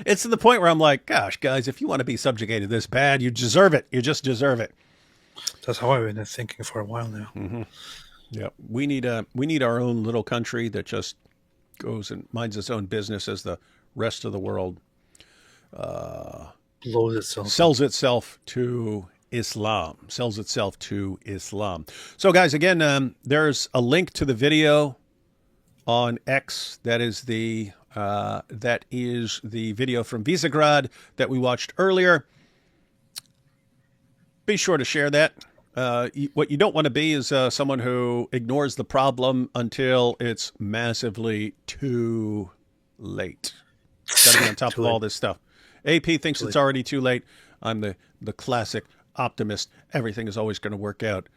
It's to the point where I'm like, gosh, guys, if you want to be subjugated this bad, you deserve it. You just deserve it. That's how I've been thinking for a while now. Mm-hmm. Yeah, we need our own little country that just goes and minds its own business as the rest of the world blows itself, sells itself to Islam. So, guys, again, there's a link to the video on X. That is the video from Visegrad that we watched earlier. Be sure to share that. What you don't want to be is someone who ignores the problem until it's massively too late. Got to be on top of all this stuff. AP thinks it's already too late. I'm the classic optimist. Everything is always going to work out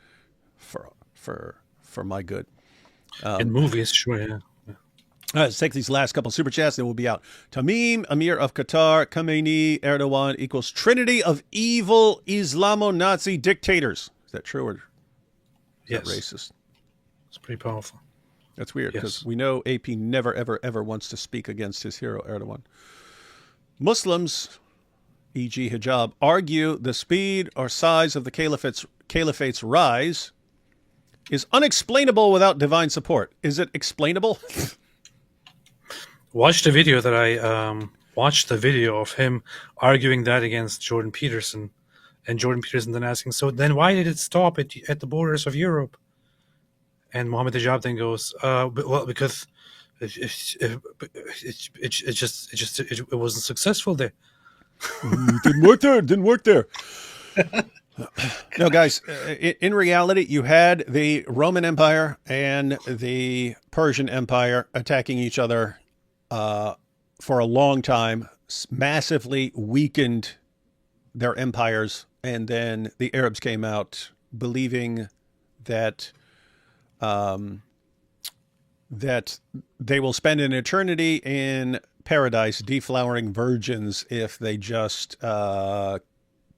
for my good. In movies, sure, yeah. All right, let's take these last couple super chats, then we'll be out. Tamim, Amir of Qatar, Khamenei, Erdogan equals trinity of evil Islamo-Nazi dictators. Is that true or is that racist? It's pretty powerful. That's weird because we know AP never, ever, ever wants to speak against his hero, Erdogan. Muslims, e.g. hijab, argue the speed or size of the caliphate's rise is unexplainable without divine support. Is it explainable? Watch the video that I watched the video of him arguing that against Jordan Peterson, and Jordan Peterson then asking, so then why did it stop at the borders of Europe? And Mohammed Hijab then goes, well, because it wasn't successful there. Didn't work there. No, guys, in reality, you had the Roman Empire and the Persian Empire attacking each other for a long time, massively weakened their empires. And then the Arabs came out believing that that they will spend an eternity in paradise, deflowering virgins if they just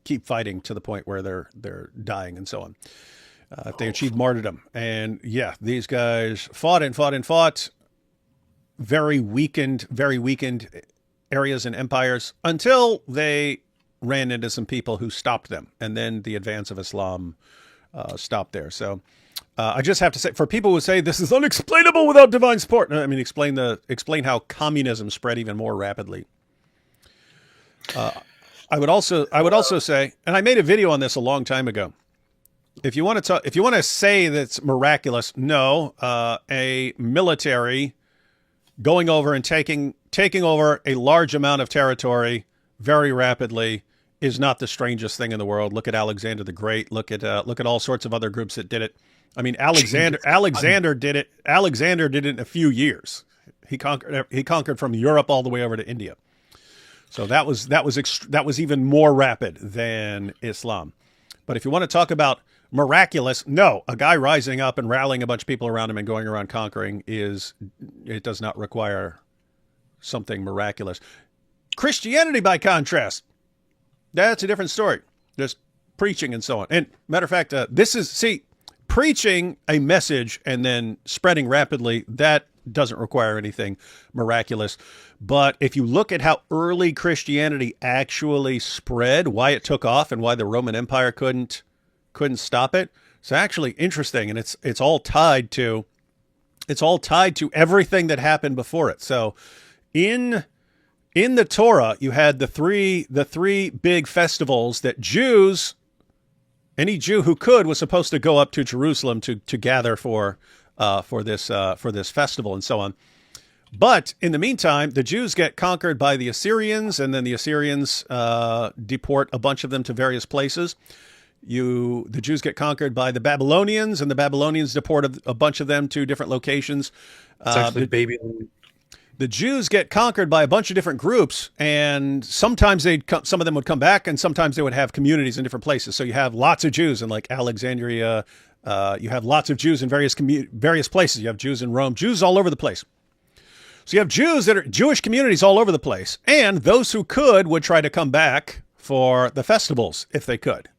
keep fighting to the point where they're dying and so on. If they achieve martyrdom. And yeah, these guys fought and fought and fought. Very weakened areas and empires until they ran into some people who stopped them. And then the advance of Islam stopped there. So I just have to say, for people who say this is unexplainable without divine support, I mean, explain how communism spread even more rapidly. I would also say, and I made a video on this a long time ago. If you want to say that's miraculous, no, a military going over and taking over a large amount of territory very rapidly is not the strangest thing in the world. Look at Alexander the Great. Look at all sorts of other groups that did it. I mean, Alexander did it. Alexander did it in a few years. He conquered from Europe all the way over to India. So that was even more rapid than Islam. But if you want to talk about miraculous, no, a guy rising up and rallying a bunch of people around him and going around conquering it does not require something miraculous. Christianity, by contrast, that's a different story. There's preaching and so on. And matter of fact, preaching a message and then spreading rapidly, that doesn't require anything miraculous. But if you look at how early Christianity actually spread, why it took off and why the Roman Empire couldn't stop it, it's actually interesting. And it's all tied to everything that happened before it. So in the Torah, you had the three big festivals that any Jew who could was supposed to go up to Jerusalem to gather for this festival and so on. But in the meantime, the Jews get conquered by the Assyrians, and then the Assyrians deport a bunch of them to various places. The Jews get conquered by the Babylonians, and the Babylonians deport a bunch of them to different locations. It's actually The Jews get conquered by a bunch of different groups, and sometimes some of them would come back, and sometimes they would have communities in different places. So you have lots of Jews in like Alexandria. You have lots of Jews in various places. You have Jews in Rome, Jews all over the place. So you have Jews that are Jewish communities all over the place, and those who could would try to come back for the festivals if they could.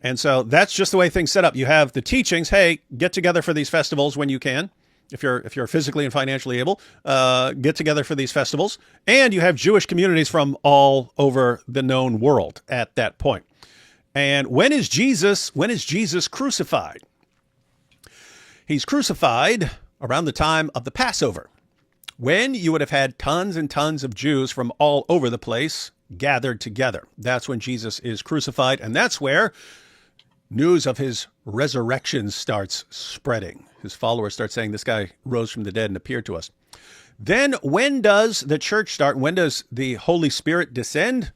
And so that's just the way things set up. You have the teachings, hey, get together for these festivals when you can. If you're physically and financially able, get together for these festivals. And you have Jewish communities from all over the known world at that point. And when is Jesus crucified? He's crucified around the time of the Passover, when you would have had tons and tons of Jews from all over the place gathered together. That's when Jesus is crucified, and that's where news of his resurrection starts spreading. His followers start saying, this guy rose from the dead and appeared to us. Then when does the church start? When does the Holy Spirit descend?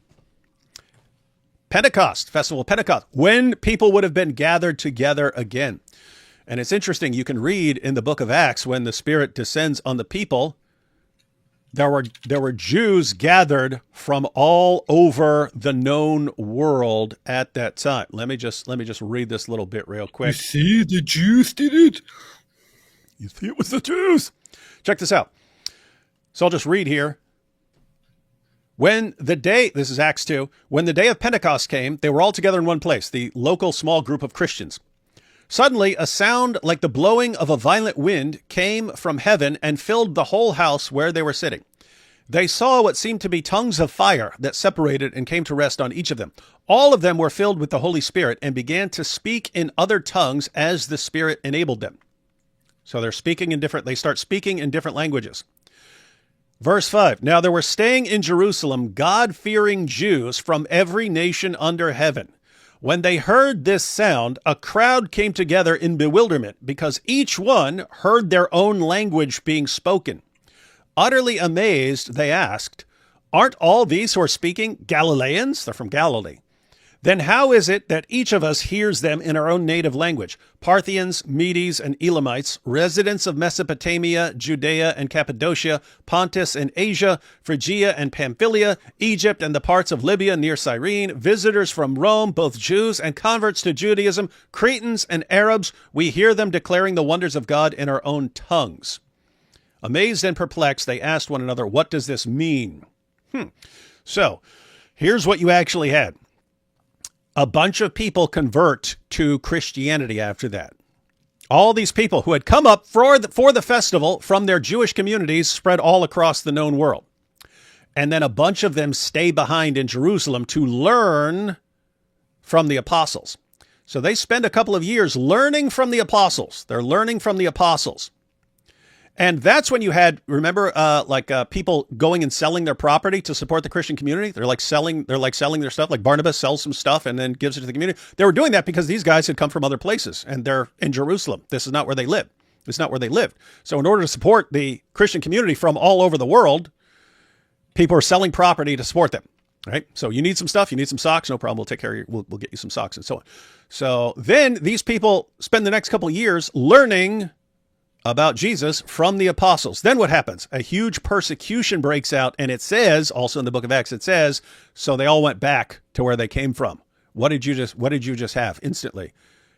Pentecost, Festival of Pentecost, when people would have been gathered together again. And it's interesting, you can read in the book of Acts, when the Spirit descends on the people, there were Jews gathered from all over the known world at that time. Let me just read this little bit real quick. You see, the Jews did it. You see, it was the Jews. Check this out. So I'll just read here. This is Acts 2, when the day of Pentecost came, they were all together in one place, the local small group of Christians. Suddenly, a sound like the blowing of a violent wind came from heaven and filled the whole house where they were sitting. They saw what seemed to be tongues of fire that separated and came to rest on each of them. All of them were filled with the Holy Spirit and began to speak in other tongues as the Spirit enabled them. So they start speaking in different languages. Verse 5, now there were staying in Jerusalem God-fearing Jews from every nation under heaven. When they heard this sound, a crowd came together in bewilderment because each one heard their own language being spoken. Utterly amazed, they asked, aren't all these who are speaking Galileans? They're from Galilee. Then how is it that each of us hears them in our own native language? Parthians, Medes, and Elamites, residents of Mesopotamia, Judea and Cappadocia, Pontus and Asia, Phrygia and Pamphylia, Egypt and the parts of Libya near Cyrene, visitors from Rome, both Jews and converts to Judaism, Cretans and Arabs, we hear them declaring the wonders of God in our own tongues. Amazed and perplexed, they asked one another, what does this mean? So here's what you actually had. A bunch of people convert to Christianity after that. All these people who had come up for the festival from their Jewish communities spread all across the known world. And then a bunch of them stay behind in Jerusalem to learn from the apostles. So they spend a couple of years learning from the apostles. They're learning from the apostles. And that's when you had, remember, people going and selling their property to support the Christian community. They're like selling their stuff. Like Barnabas sells some stuff and then gives it to the community. They were doing that because these guys had come from other places and they're in Jerusalem. This is not where they live. It's not where they lived. So in order to support the Christian community from all over the world, people are selling property to support them. Right? So you need some stuff. You need some socks. No problem. We'll take care of you. We'll get you some socks and so on. So then these people spend the next couple of years learning about Jesus from the apostles. Then what happens? A huge persecution breaks out, and it says, also in the book of Acts, it says, so they all went back to where they came from. What did you just have instantly?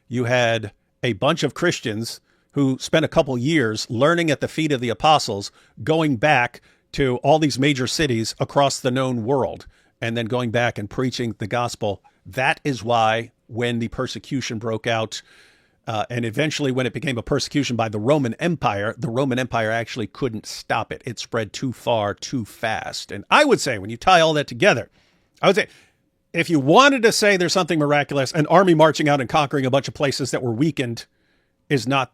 You had a bunch of Christians who spent a couple years learning at the feet of the apostles, going back to all these major cities across the known world, and then going back and preaching the gospel. That is why when the persecution broke out, and eventually when it became a persecution by the Roman Empire actually couldn't stop it. It spread too far, too fast. And I would say when you tie all that together, I would say if you wanted to say there's something miraculous, an army marching out and conquering a bunch of places that were weakened is not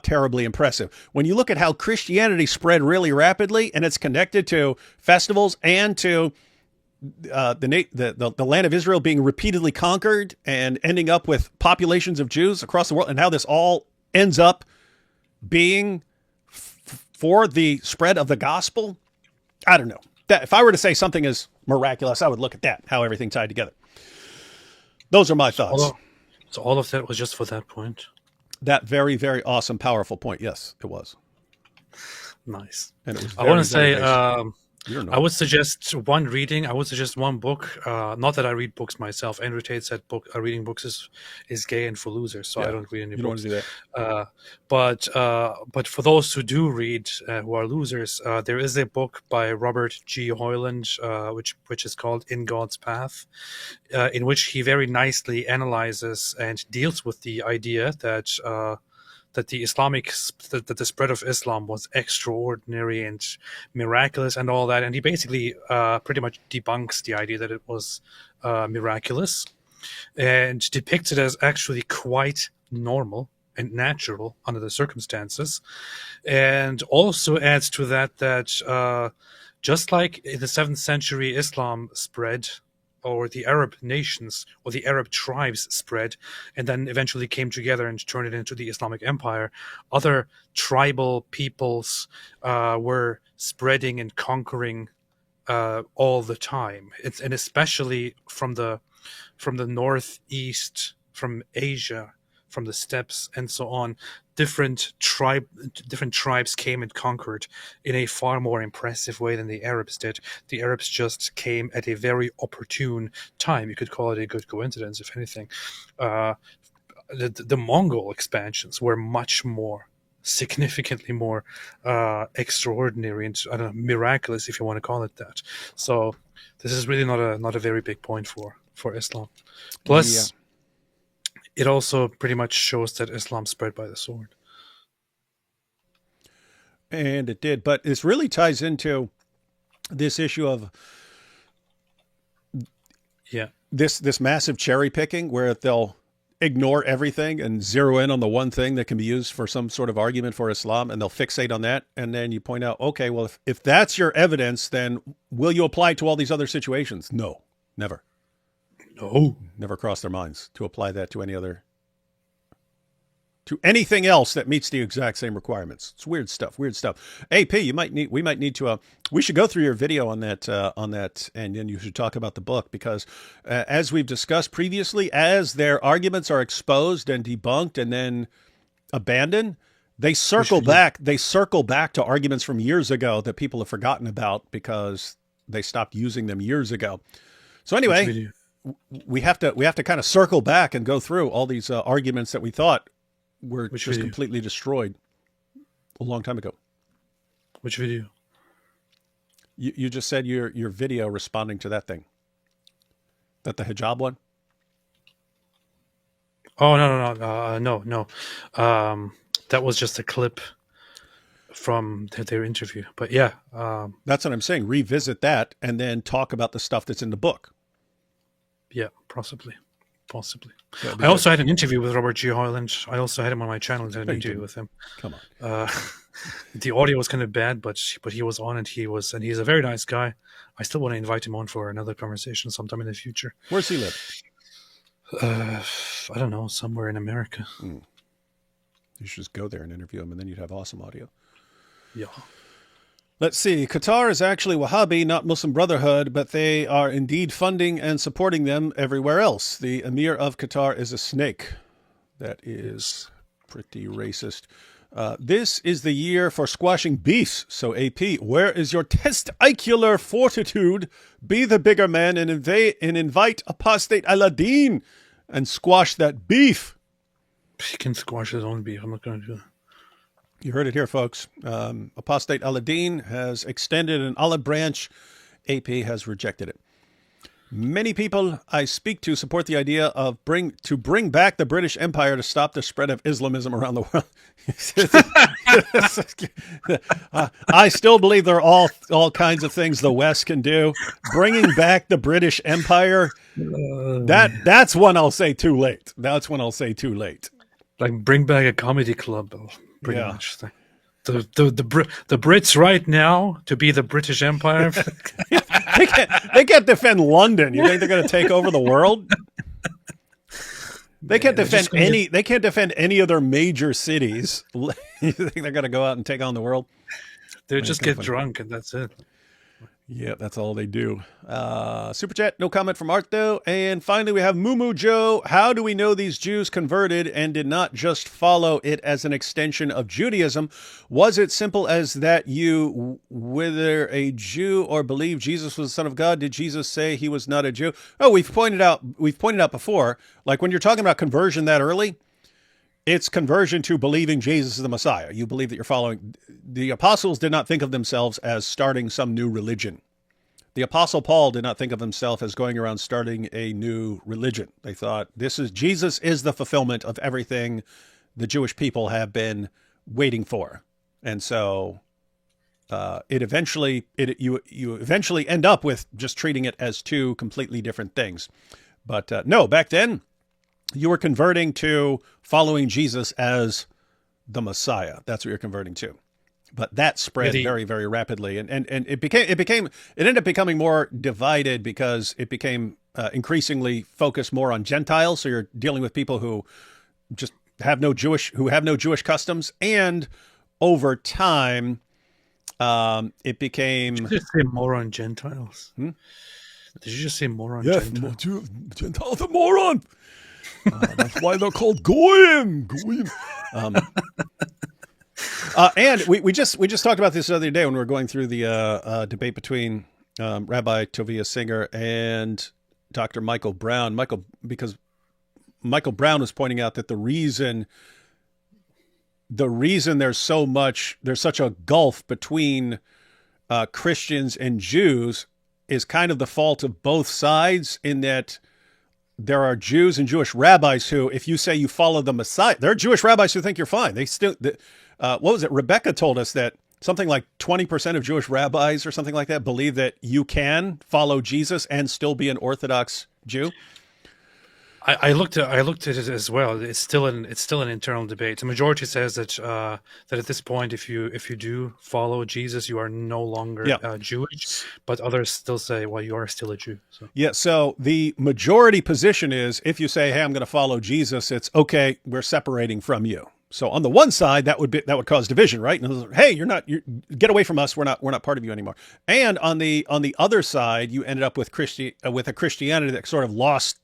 terribly impressive. When you look at how Christianity spread really rapidly and it's connected to festivals and to the land of Israel being repeatedly conquered and ending up with populations of Jews across the world, and how this all ends up being for the spread of the gospel. I don't know. That if I were to say something is miraculous, I would look at that, how everything tied together. Those are my thoughts. So all of that was just for that point. That very, very awesome, powerful point. Yes, it was. Nice. And it was I want to say, I would suggest one reading. I would suggest one book. Not that I read books myself. Andrew Tate said reading books is gay and for losers. So I don't read any books. You don't want to do that. But for those who do read, who are losers, there is a book by Robert G. Hoyland, which is called In God's Path, in which he very nicely analyzes and deals with the idea that the spread of Islam was extraordinary and miraculous and all that, and he basically pretty much debunks the idea that it was miraculous, and depicts it as actually quite normal and natural under the circumstances, and also adds to that just like in the 7th century Islam spread, or the Arab nations or the Arab tribes spread and then eventually came together and turned it into the Islamic Empire, other tribal peoples were spreading and conquering all the time. And especially from the northeast, from Asia, from the steppes and so on, different tribes came and conquered in a far more impressive way than the Arabs did. The Arabs just came at a very opportune time. You could call it a good coincidence, if anything. The Mongol expansions were much more, significantly more extraordinary and miraculous, if you want to call it that. So this is really not a very big point for Islam. Plus, it also pretty much shows that Islam spread by the sword. And it did. But this really ties into this issue of this massive cherry picking where they'll ignore everything and zero in on the one thing that can be used for some sort of argument for Islam, and they'll fixate on that. And then you point out, okay, well, if that's your evidence, then will you apply it to all these other situations? No, never. No. Never crossed their minds to apply that to anything else that meets the exact same requirements. It's weird stuff. AP, we might need to, we should go through your video on that, and then you should talk about the book, because as we've discussed previously, as their arguments are exposed and debunked and then abandoned, they circle back to arguments from years ago that people have forgotten about because they stopped using them years ago. So anyway, we have to kind of circle back and go through all these arguments that we thought were just completely destroyed a long time ago. Which video? You just said your video responding to that thing. That the hijab one? Oh, no. That was just a clip from their interview. But yeah. That's what I'm saying. Revisit that and then talk about the stuff that's in the book. Yeah, possibly. I also had an interview with Robert G. Hoyland. I also had him on my channel and had an interview with him. Come on. The audio was kind of bad, but he was on, and he's a very nice guy. I still want to invite him on for another conversation sometime in the future. Where's he live? I don't know, somewhere in America. You should just go there and interview him, and then you'd have awesome audio. Yeah. Let's see. Qatar is actually Wahhabi, not Muslim Brotherhood, but they are indeed funding and supporting them everywhere else. The Emir of Qatar is a snake. That is pretty racist. This is the year for squashing beefs. So, AP, where is your testicular fortitude? Be the bigger man and invite Apostate Aladdin and squash that beef. He can squash his own beef. I'm not going to do that. You heard it here, folks. Apostate Aladdin has extended an olive branch. AP has rejected it. Many people I speak to support the idea of bring back the British Empire to stop the spread of Islamism around the world. I still believe there are all kinds of things the West can do. Bringing back the British Empire, that's when I'll say too late. That's when I'll say too late. Like bring back a comedy club, pretty much. The Brits right now to be the British Empire. They can't defend London. You think they're going to take over the world? They can't defend any. They can't defend any other major cities. You think they're going to go out and take on the world? They just get drunk and that's it. Yeah, that's all they do. Super chat, no comment from Art though. And finally, we have Moo Joe. How do we know these Jews converted and did not just follow it as an extension of Judaism? Was it simple as that you, whether a Jew or believe Jesus was the Son of God, did Jesus say he was not a Jew? Oh, we've pointed out before, like when you're talking about conversion that early, it's conversion to believing Jesus is the Messiah. You believe that you're following. The apostles did not think of themselves as starting some new religion. The apostle Paul did not think of himself as going around starting a new religion. They thought Jesus is the fulfillment of everything the Jewish people have been waiting for. And so you eventually end up with just treating it as two completely different things. But no, back then, you were converting to following Jesus as the Messiah. That's what you're converting to. But that spread very, very rapidly. And it ended up becoming more divided because it became increasingly focused more on Gentiles. So you're dealing with people who just have no Jewish customs. And over time, it became... Did you just say more on Gentiles? Did you just say more on Gentiles? Yeah, Gentiles are moron. That's why they're called Goyim. And we just talked about this the other day when we were going through the debate between Rabbi Tovia Singer and Dr. Michael Brown. Because Michael Brown was pointing out that the reason there's such a gulf between Christians and Jews is kind of the fault of both sides, in that there are Jews and Jewish rabbis who, if you say you follow the Messiah, there are Jewish rabbis who think you're fine. They still, what was it? Rebecca told us that something like 20% of Jewish rabbis or something like that believe that you can follow Jesus and still be an Orthodox Jew. I looked at it as well. It's still an internal debate. The majority says that at this point, if you do follow Jesus, you are no longer Jewish. But others still say, well, you are still a Jew. So. Yeah. So the majority position is, if you say, hey, I'm going to follow Jesus, it's okay. We're separating from you. So on the one side, that would cause division, right? And hey, get away from us. We're not part of you anymore. And on the other side, you ended up with a Christianity that sort of lost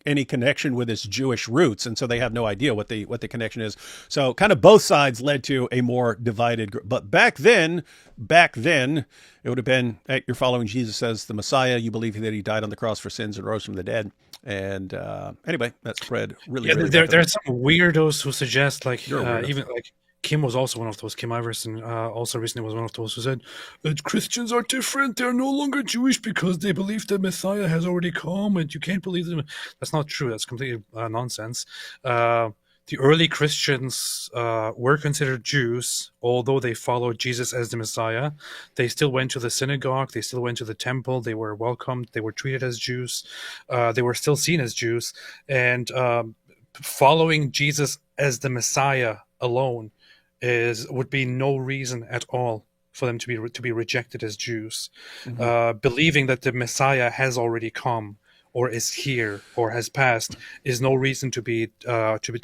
any connection with its Jewish roots, and so they have no idea what the connection is. So kind of both sides led to a more divided group. But back then, it would have been, hey, you're following Jesus as the Messiah. You believe that he died on the cross for sins and rose from the dead. And anyway, that spread really. Yeah, really there are some weirdos who suggest Kim was also one of those. Kim Iverson also recently was one of those who said that Christians are different. They're no longer Jewish because they believe the Messiah has already come, and you can't believe them. That's not true. That's completely nonsense. The early Christians were considered Jews, although they followed Jesus as the Messiah. They still went to the synagogue. They still went to the temple. They were welcomed. They were treated as Jews. They were still seen as Jews. And following Jesus as the Messiah alone would be no reason at all for them to be rejected as Jews. Believing that the Messiah has already come, or is here, or has passed, is no reason to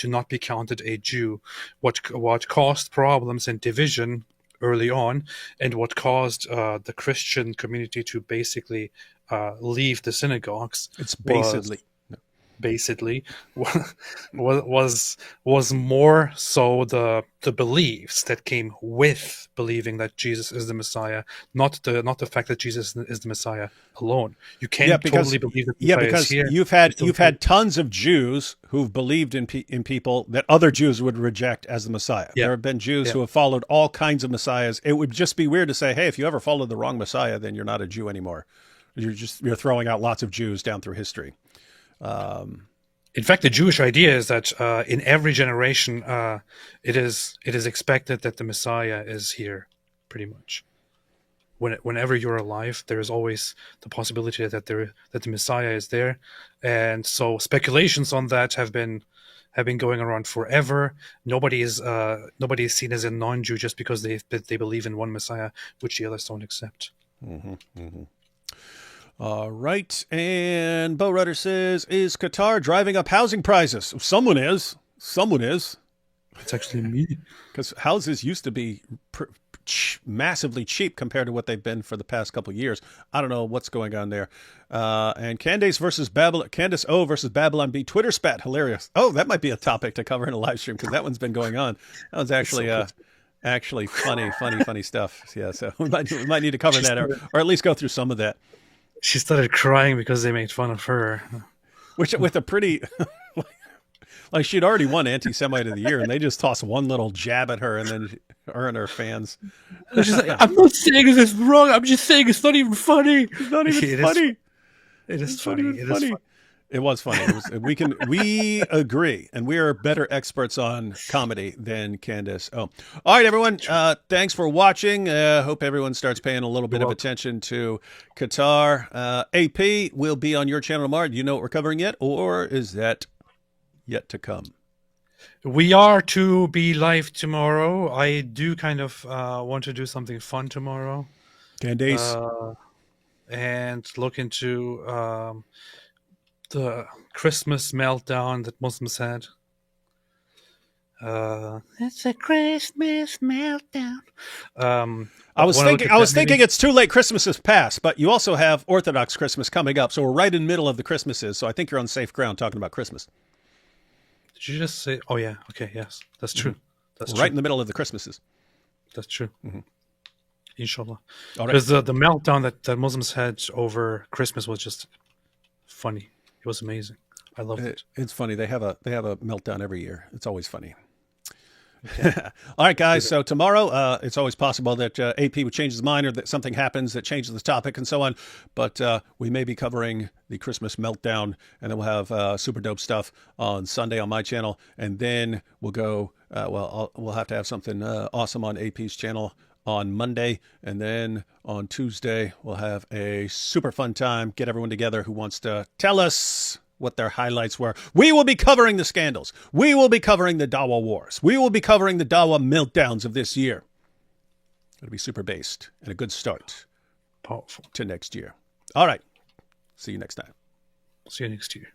not be counted a Jew. What caused problems and division early on, and what caused the Christian community to basically leave the synagogues. It's basically. Was more so the beliefs that came with believing that Jesus is the Messiah, not the fact that Jesus is the Messiah alone. You can't totally believe that the Messiah is here. You've had tons of Jews who've believed in people that other Jews would reject as the Messiah. There have been Jews who have followed all kinds of messiahs. It would just be weird to say, hey, if you ever followed the wrong Messiah, then you're not a Jew anymore. You're throwing out lots of Jews down through history. In fact, the Jewish idea is that in every generation, it is expected that the Messiah is here, pretty much. Whenever you're alive, there is always the possibility that the Messiah is there, and so speculations on that have been going around forever. Nobody is seen as a non-Jew just because they believe in one Messiah, which the others don't accept. All right. And Bo Rudder says, is Qatar driving up housing prices? Someone is. It's actually me. Because houses used to be massively cheap compared to what they've been for the past couple of years. I don't know what's going on there. And Candace O versus Babylon B. Twitter spat. Hilarious. Oh, that might be a topic to cover in a live stream because that one's been going on. That was actually funny stuff. Yeah, so we might need to cover that or at least go through some of that. She started crying because they made fun of her. Which, with a pretty... like, she'd already won Anti-Semite of the Year, and they just toss one little jab at her, and then her and her fans... She's like, I'm not saying this is wrong, I'm just saying it's not even funny. It's not even funny. It is funny. It was funny. We agree, and we are better experts on comedy than Candace. Oh, all right, everyone. Thanks for watching. Hope everyone starts paying a little bit of attention to Qatar. AP will be on your channel tomorrow. Do you know what we're covering yet, or is that yet to come? We are to be live tomorrow. I do kind of want to do something fun tomorrow. Candace. And look into... the Christmas meltdown that Muslims had. It's a Christmas meltdown. I was thinking it's too late. Christmas has passed, but you also have Orthodox Christmas coming up, so we're right in the middle of the Christmases. So I think you're on safe ground talking about Christmas. Did you just say? Oh yeah, okay, yes, that's true. That's right in the middle of the Christmases. That's true. Inshallah. All right. Because the meltdown that Muslims had over Christmas was just funny. It was amazing. I loved it. It's funny. They have a meltdown every year. It's always funny. Okay. All right, guys. So tomorrow, it's always possible that AP would change his mind or that something happens that changes the topic and so on. But we may be covering the Christmas meltdown, and then we'll have super dope stuff on Sunday on my channel. And then we'll go, we'll have to have something awesome on AP's channel on Monday. And then on Tuesday, we'll have a super fun time. Get everyone together who wants to tell us what their highlights were. We will be covering the scandals. We will be covering the Dawa wars. We will be covering the Dawa meltdowns of this year. It'll be super based and a good start. Powerful. To next year. All right. See you next time. See you next year.